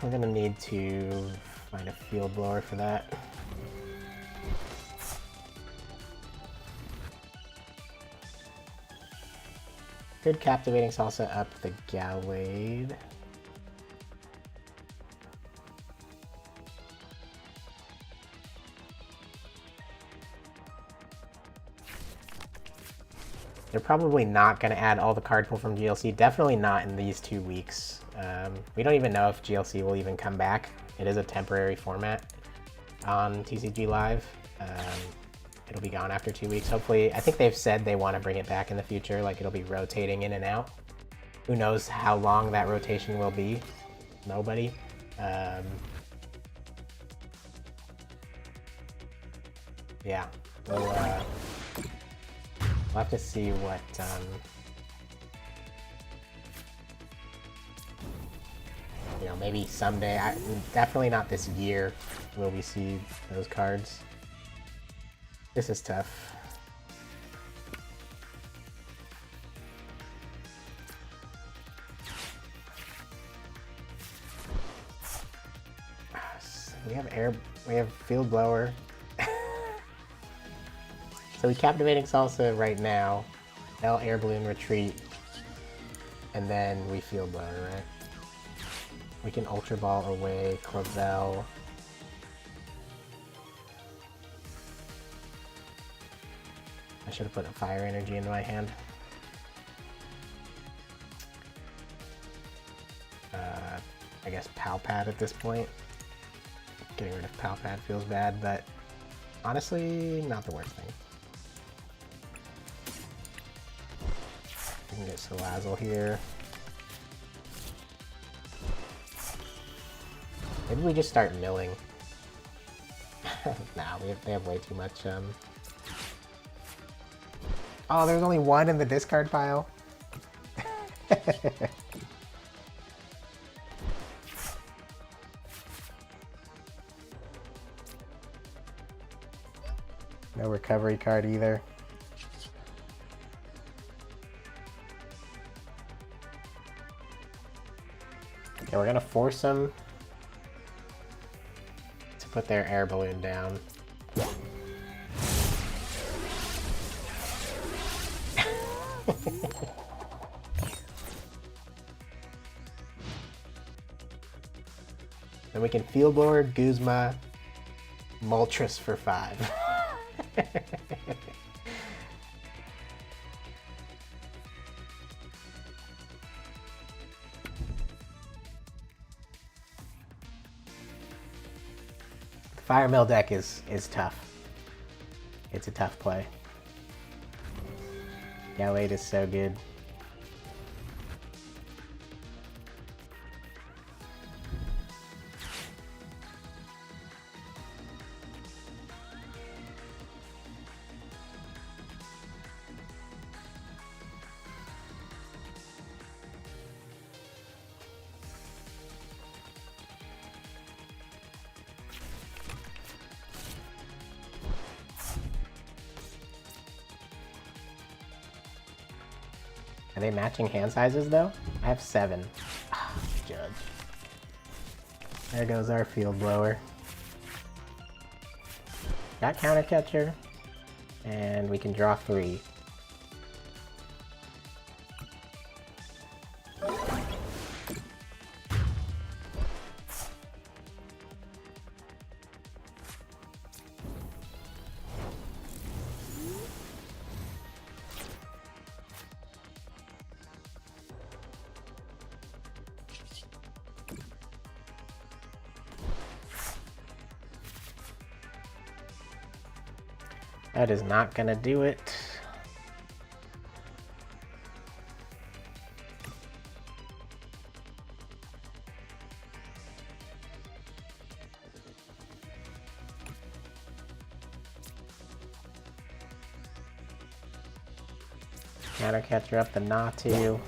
We're gonna need to find a Field Blower for that. Good Captivating Salsa up the Gallade. They're probably not going to add all the card pool from GLC. Definitely not in these 2 weeks. We don't even know if GLC will even come back. It is a temporary format on TCG Live. It'll be gone after 2 weeks. Hopefully, I think they've said they want to bring it back in the future, like it'll be rotating in and out. Who knows how long that rotation will be? Nobody. Yeah, we'll have to see what... you know, maybe someday, definitely not this year, will we see those cards. This is tough. We have Field Blower. So we Captivating Salsa right now. Now Air Balloon Retreat. and then we Field Blower, right? We can Ultra Ball away Clavel. I should have put a Fire Energy into my hand. I guess Palpad at this point. Getting rid of Palpad feels bad, but honestly, not the worst thing. We can get Salazzle here. Maybe we just start milling. Nah, they have way too much. Oh, there's only one in the discard pile. No recovery card either. Okay, we're gonna force them to put their air balloon down. Then we can Field Blower, Guzma, Moltres for 5. The Fire Mill deck is tough. It's a tough play. Gallade is so good. Are they matching hand sizes though? I have 7. Judge. There goes our Field Blower. Got Counter Catcher, and we can draw 3. That is not gonna do it. Counter Catcher up the Natu.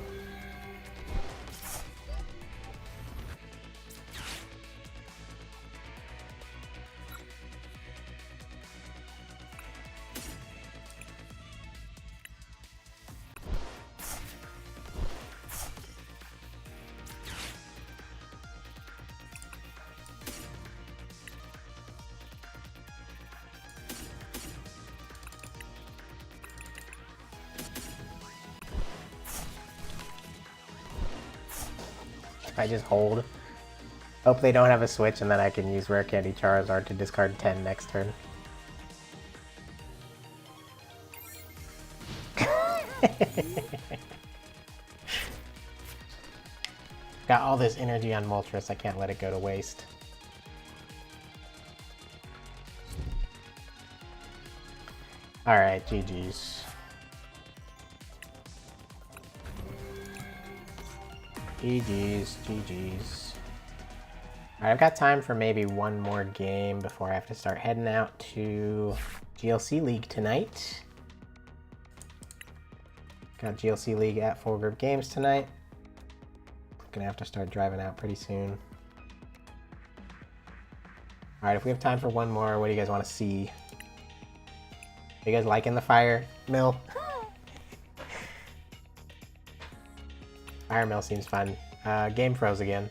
If I just hold, hope they don't have a switch, and then I can use Rare Candy Charizard to discard 10 next turn. Got all this energy on Moltres, I can't let it go to waste. Alright, GG's. GG's. Alright, I've got time for maybe one more game before I have to start heading out to GLC League tonight. Got GLC League at Full Group Games tonight. Gonna have to start driving out pretty soon. Alright, if we have time for one more, what do you guys want to see? Are you guys liking the Fire Mill? Fire Mill seems fun. Game froze again.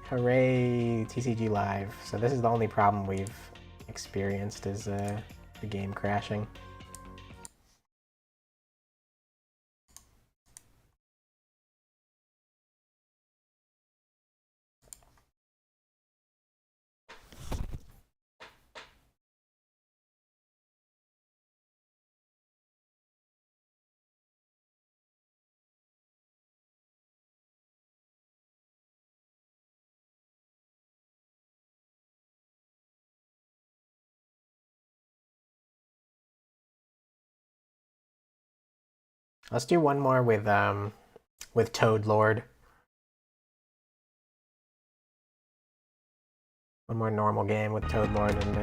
Hooray, TCG Live. So this is the only problem we've experienced is the game crashing. Let's do one more with Toad Lord. One more normal game with Toad Lord and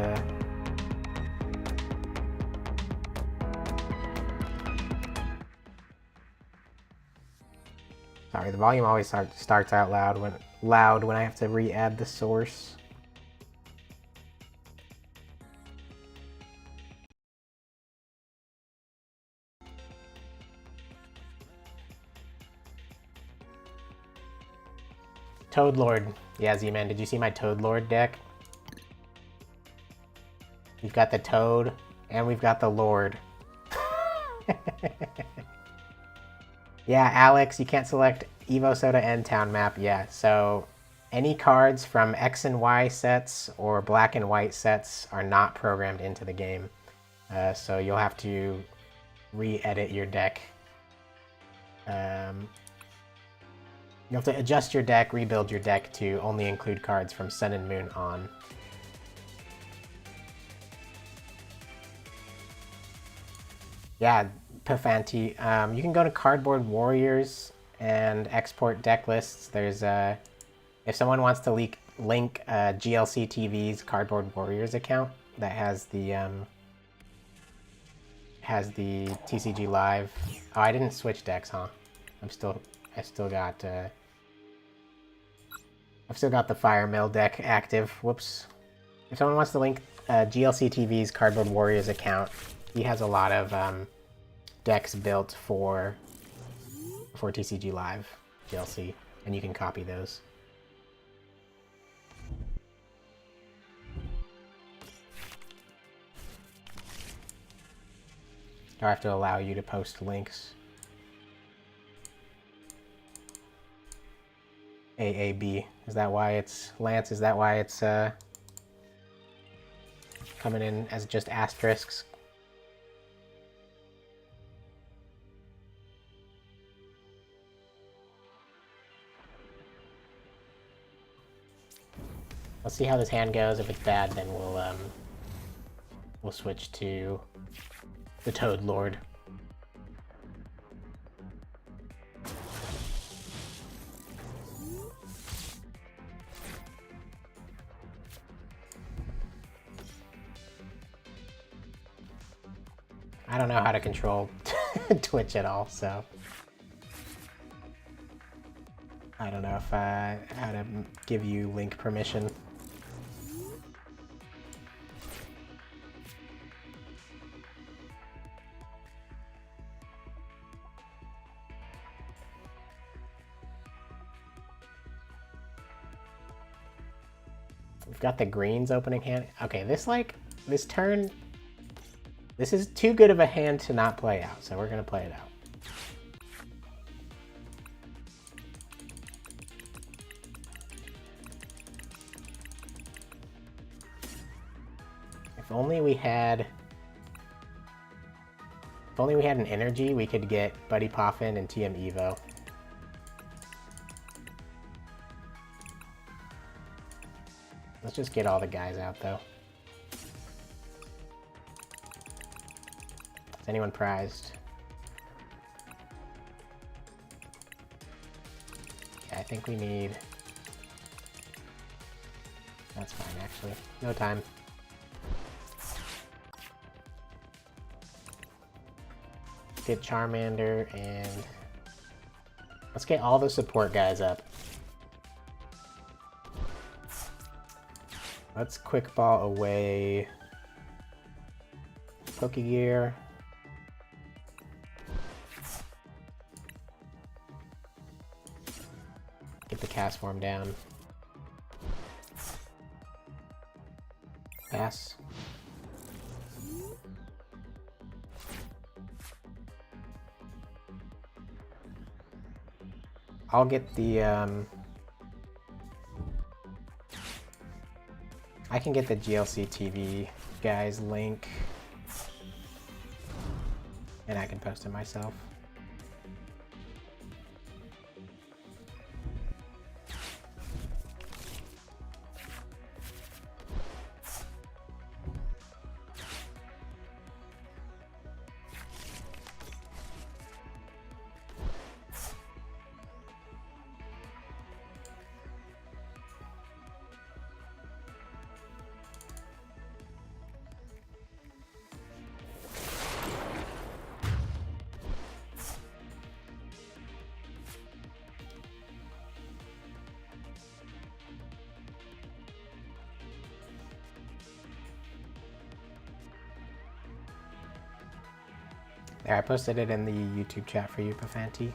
sorry, the volume always starts out loud when I have to re-add the source. Toad Lord. Yeah, Z-Man, did you see my Toad Lord deck? We've got the Toad, and we've got the Lord. Yeah, Alex, you can't select Evo Soda and Town Map. Yeah, so any cards from X and Y sets or black and white sets are not programmed into the game. So you'll have to re-edit your deck. You have to adjust your deck, rebuild your deck to only include cards from Sun and Moon on. Yeah, Pafanti. You can go to Cardboard Warriors and export deck lists. There's if someone wants to link GLC TV's Cardboard Warriors account that has the TCG Live. Oh, I didn't switch decks, huh? I've still got the Fire Mill deck active. Whoops. If someone wants to link GLC TV's Cardboard Warriors account, he has a lot of decks built for TCG Live GLC, and you can copy those. Do I have to allow you to post links? AAB. Is that why it's Lance? Is that why it's coming in as just asterisks? Let's see how this hand goes. If it's bad, then we'll switch to the Toad Lord. I don't know how to control Twitch at all, so I don't know if how to give you link permission. We've got the greens opening hand. Okay, this turn, this is too good of a hand to not play out, so we're gonna play it out. If only we had an energy, we could get Buddy Poffin and TM Evo. Let's just get all the guys out, though. Is anyone prized? Okay, I think we need... That's fine, actually. No time. Get Charmander, and... let's get all the support guys up. Let's quick ball away Pokegear. Get the cast form down. Pass. I'll get the I can get the GLC TV guys link, and I can post it myself. There, I posted it in the YouTube chat for you, Pafanti.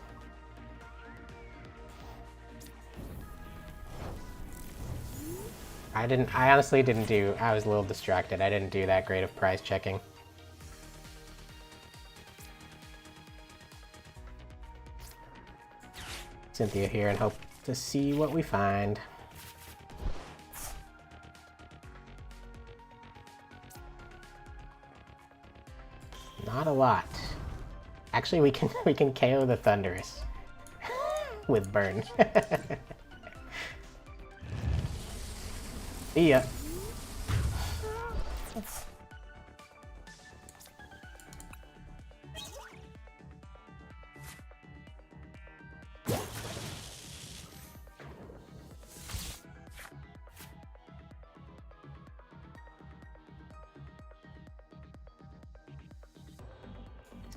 I honestly didn't do, I was a little distracted. I didn't do that great of prize checking. Cynthia here and hope to see what we find. Not a lot. Actually, we can KO the Thunderous with burn. See ya.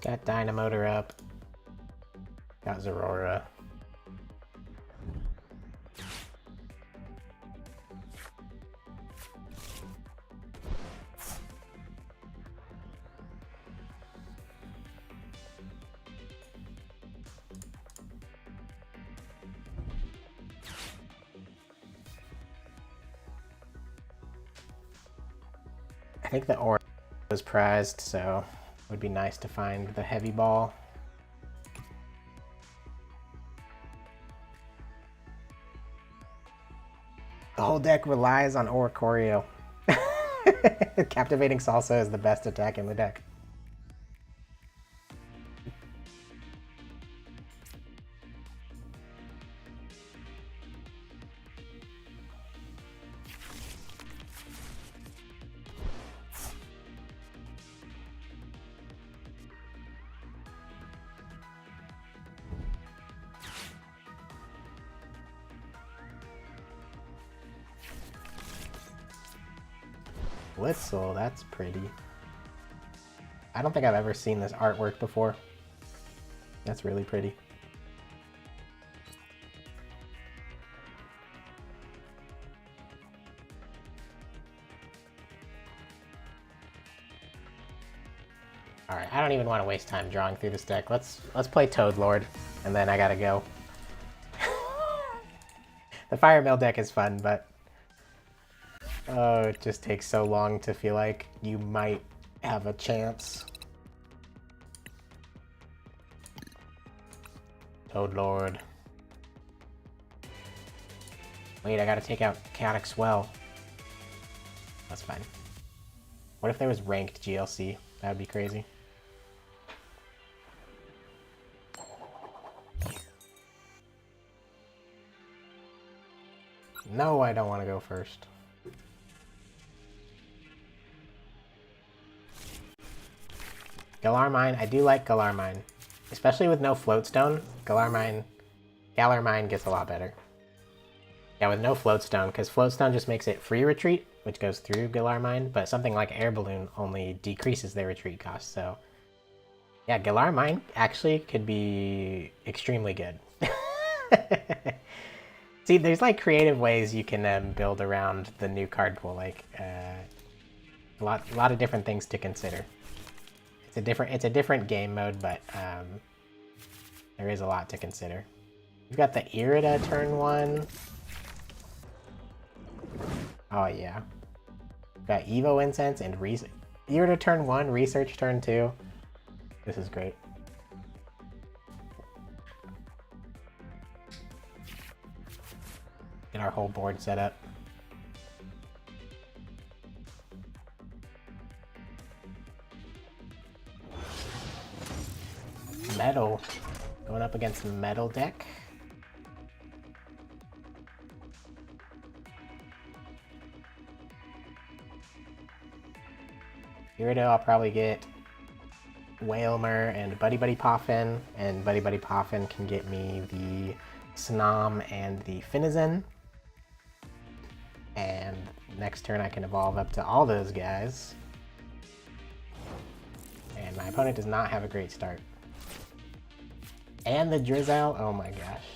Got Dynamotor up. Got Zerora. I think the Aura was prized, so it would be nice to find the heavy ball. The whole deck relies on Oricorio. Captivating Salsa is the best attack in the deck. Blitzel, that's pretty. I don't think I've ever seen this artwork before. That's really pretty. Alright, I don't even want to waste time drawing through this deck. Let's play Toad Lord, and then I gotta go. The Fire Mill deck is fun, but oh, it just takes so long to feel like you might have a chance. Toad Lord. Wait, I gotta take out Chaotic Swell. That's fine. What if there was ranked GLC? That would be crazy. No, I don't want to go first. Galarmine, I do like Galarmine. Especially with no Floatstone, Galarmine gets a lot better. Yeah, with no Floatstone, because Floatstone just makes it free retreat, which goes through Galarmine, but something like Air Balloon only decreases their retreat cost, so... Yeah, Galarmine actually could be extremely good. See, there's like creative ways you can build around the new card pool, like a lot of different things to consider. It's a different game mode, but there is a lot to consider. We've got the Irida turn 1. Oh yeah. We've got Evo Incense and Irida turn 1, Research turn 2. This is great. Get our whole board set up. Metal. Going up against the metal deck. Gyarados, I'll probably get Whalmer and Buddy Buddy Poffin, and Buddy Buddy Poffin can get me the Snom and the Finalizing. And next turn I can evolve up to all those guys. And my opponent does not have a great start. And the Drizzile, oh my gosh.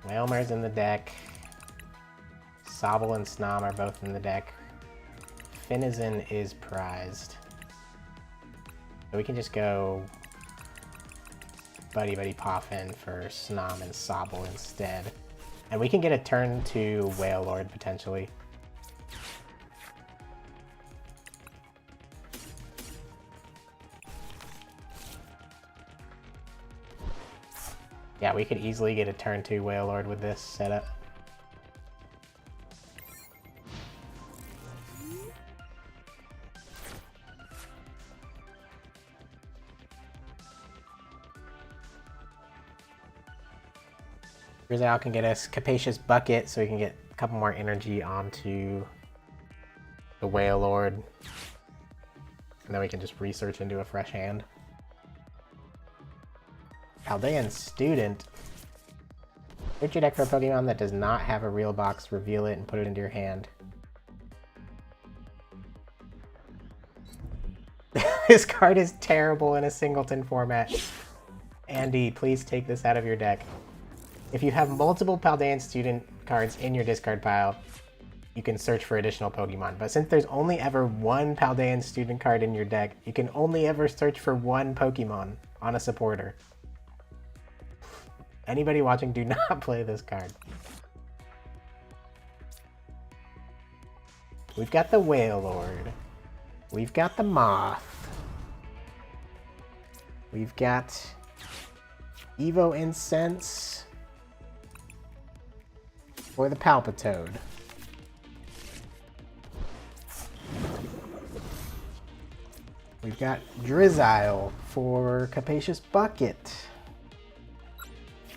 Whalmer's in the deck. Sobble and Snom are both in the deck. Finalizing is prized. So we can just go Buddy Buddy Poffin for Snom and Sobble instead. And we can get a turn to Wailord potentially. Yeah, we could easily get a turn 2 Wailord with this setup. Drizzile can get us Capacious Bucket so we can get a couple more energy onto the Wailord. And then we can just research into a fresh hand. Paldean Student. Search your deck for a Pokemon that does not have a real box, reveal it, and put it into your hand. This card is terrible in a singleton format. Andy, please take this out of your deck. If you have multiple Paldean Student cards in your discard pile, you can search for additional Pokemon. But since there's only ever one Paldean Student card in your deck, you can only ever search for one Pokemon on a supporter. Anybody watching, do not play this card. We've got the Wailord. We've got the Moth. We've got Evo Incense for the Palpitoad. We've got Drizzile for Capacious Bucket.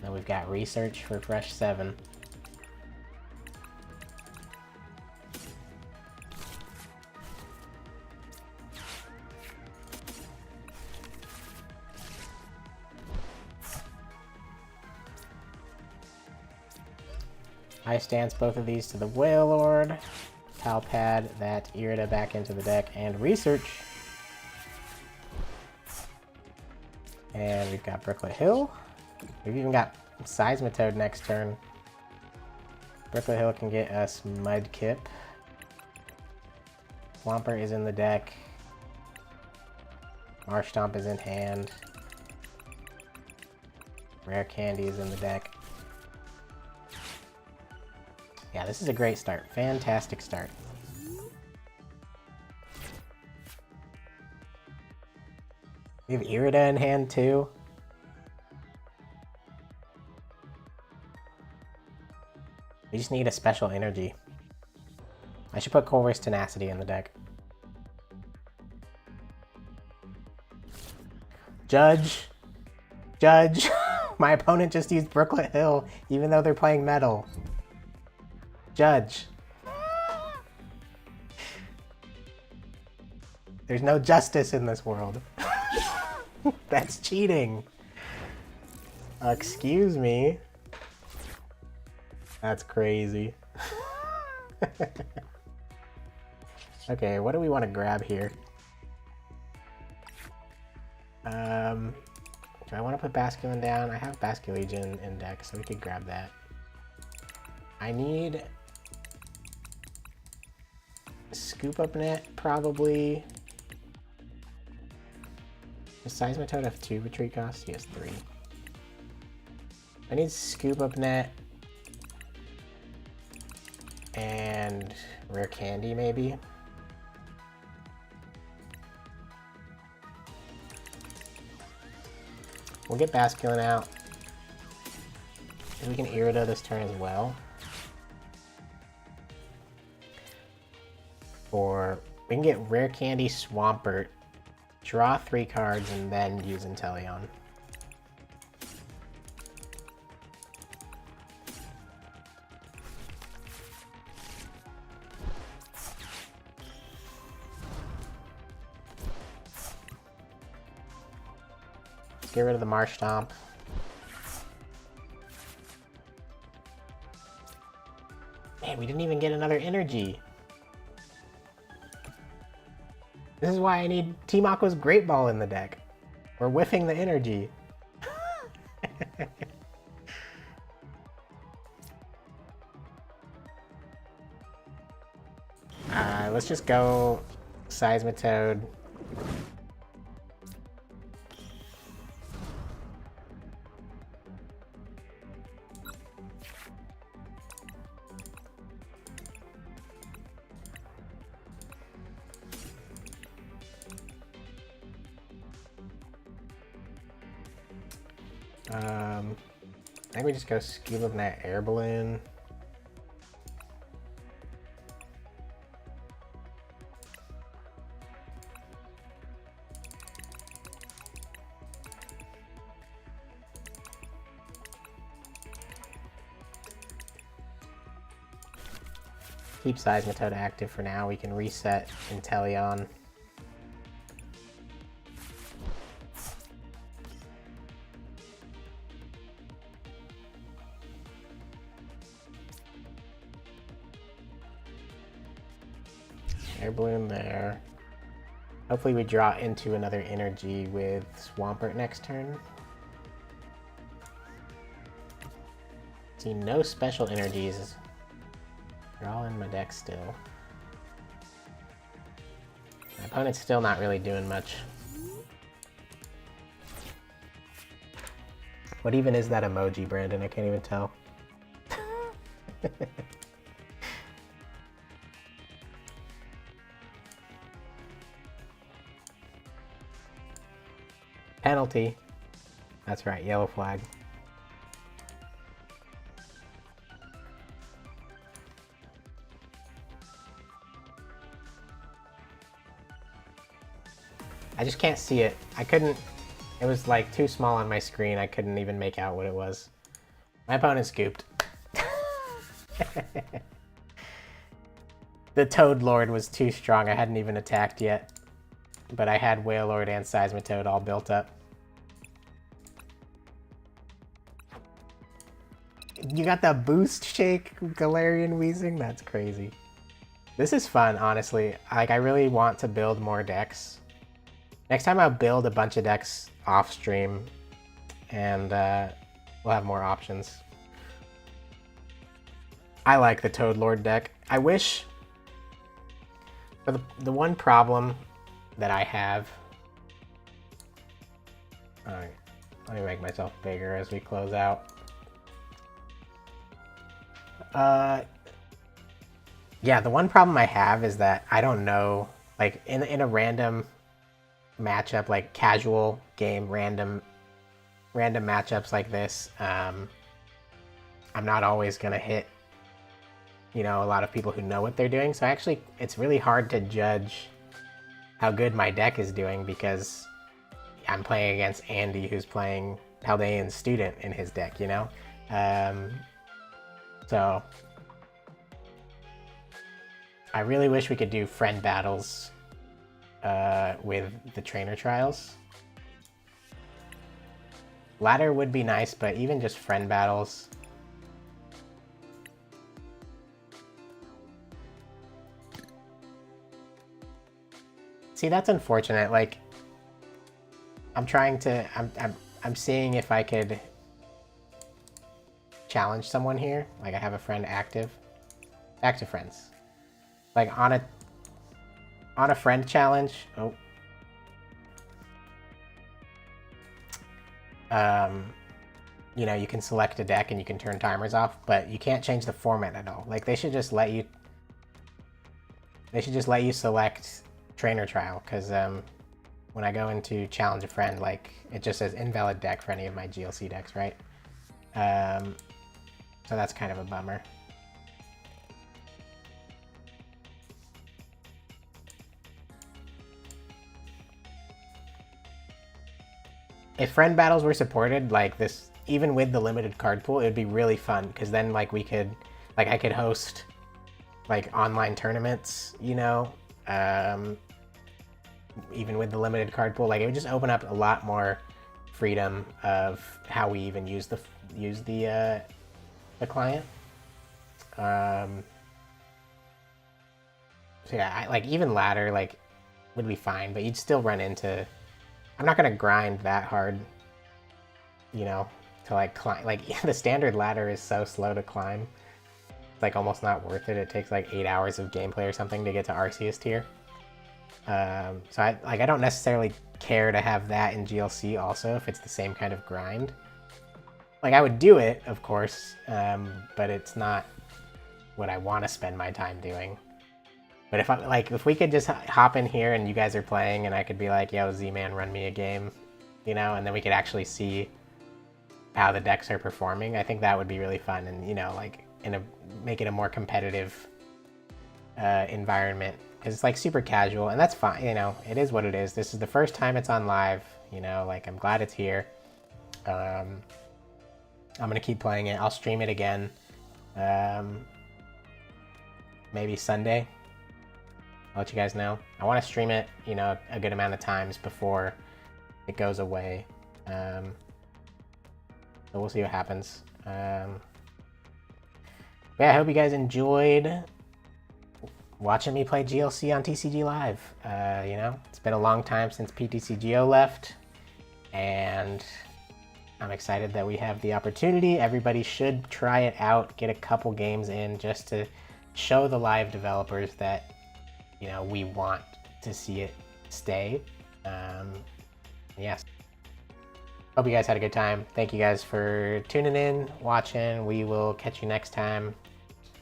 Then we've got Research for Fresh 7. I stance both of these to the Wailord. Palpad that Irida back into the deck and Research. And we've got Brooklet Hill. We've even got Seismitoad next turn. Brooklet Hill can get us Mudkip. Swampert is in the deck. Marshtomp is in hand. Rare Candy is in the deck. Yeah, this is a great start. Fantastic start. We have Irida in hand too. We just need a special energy. I should put Colruy's Tenacity in the deck. Judge! Judge! My opponent just used Brooklet Hill, even though they're playing Metal. Judge. There's no justice in this world. That's cheating. Excuse me. That's crazy. Okay, what do we want to grab here? Do I want to put Basculin down? I have Basculegion in deck, so we could grab that. I need Scoop Up Net, probably. Does Seismitoad have 2 retreat costs? He has 3. I need Scoop Up Net and Rare Candy, maybe. We'll get Basculin out. We can Irida this turn as well. Or we can get Rare Candy Swampert, draw 3 cards, and then use Inteleon. Get rid of the Marsh Stomp. Man, we didn't even get another energy. This is why I need Team Aqua's Great Ball in the deck. We're whiffing the energy. Let's just go Seismitoad. I think we just go Scheme of Net Air Balloon. Keep Seismitoad active for now. We can reset Inteleon. Air Balloon there. Hopefully we draw into another energy with Swampert next turn. See, no special energies. They're all in my deck still. My opponent's still not really doing much. What even is that emoji, Brandon? I can't even tell. Penalty. That's right, yellow flag. I just can't see it. I couldn't, it was like too small on my screen. I couldn't even make out what it was. My opponent scooped. The Toad Lord was too strong. I hadn't even attacked yet. But I had Wailord and Seismitoad all built up. You got that boost shake, Galarian Weezing? That's crazy. This is fun, honestly. Like, I really want to build more decks. Next time I'll build a bunch of decks off stream, and we'll have more options. I like the Toad Lord deck. I wish... For the one problem that I have... Alright, let me make myself bigger as we close out. Yeah, the one problem I have is that I don't know, like, in a random matchup, like casual game, random matchups like this, I'm not always gonna hit, you know, a lot of people who know what they're doing. So actually, it's really hard to judge how good my deck is doing because I'm playing against Andy, who's playing Haldean Student in his deck, you know? So I really wish we could do friend battles with the trainer trials. Ladder would be nice, but even just friend battles. See, that's unfortunate. Like, I'm trying to, I'm seeing if I could challenge someone here. Like, I have a friend active. Active friends. Like, on a friend challenge. Oh. You know, you can select a deck and you can turn timers off, but you can't change the format at all. Like, they should just let you select trainer trial, because when I go into challenge a friend, like, it just says invalid deck for any of my GLC decks, right? So that's kind of a bummer. If friend battles were supported, like this, even with the limited card pool, it would be really fun, because then like we could, like I could host like online tournaments, you know, even with the limited card pool. Like it would just open up a lot more freedom of how we even use the client. So yeah, like even ladder like would be fine, but you'd still run into. I'm not gonna grind that hard, you know, to like climb. Like the standard ladder is so slow to climb. It's like almost not worth it. It takes like 8 hours of gameplay or something to get to Arceus tier. So I don't necessarily care to have that in GLC also if it's the same kind of grind. Like I would do it, of course, but it's not what I want to spend my time doing. But if we could just hop in here and you guys are playing and I could be like, yo, Z-Man, run me a game, you know, and then we could actually see how the decks are performing, I think that would be really fun, and, you know, like make it a more competitive environment, because it's like super casual, and that's fine, you know, it is what it is. This is the first time it's on live, you know, like I'm glad it's here. I'm gonna keep playing it. I'll stream it again, maybe Sunday. I'll let you guys know. I want to stream it, you know, a good amount of times before it goes away. So we'll see what happens. Yeah, I hope you guys enjoyed watching me play GLC on TCG Live. You know, it's been a long time since PTCGO left, and I'm excited that we have the opportunity. Everybody should try it out, get a couple games in, just to show the live developers that, you know, we want to see it stay. Yes. Hope you guys had a good time. Thank you guys for tuning in, watching. We will catch you next time.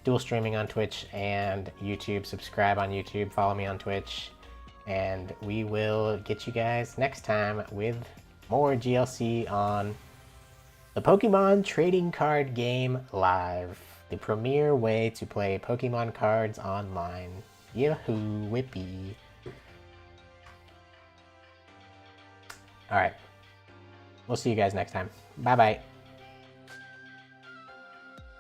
Dual streaming on Twitch and YouTube. Subscribe on YouTube. Follow me on Twitch. And we will get you guys next time with more GLC on the Pokemon Trading Card Game Live. The premier way to play Pokemon cards online. Yahoo whippy. Alright. We'll see you guys next time. Bye-bye.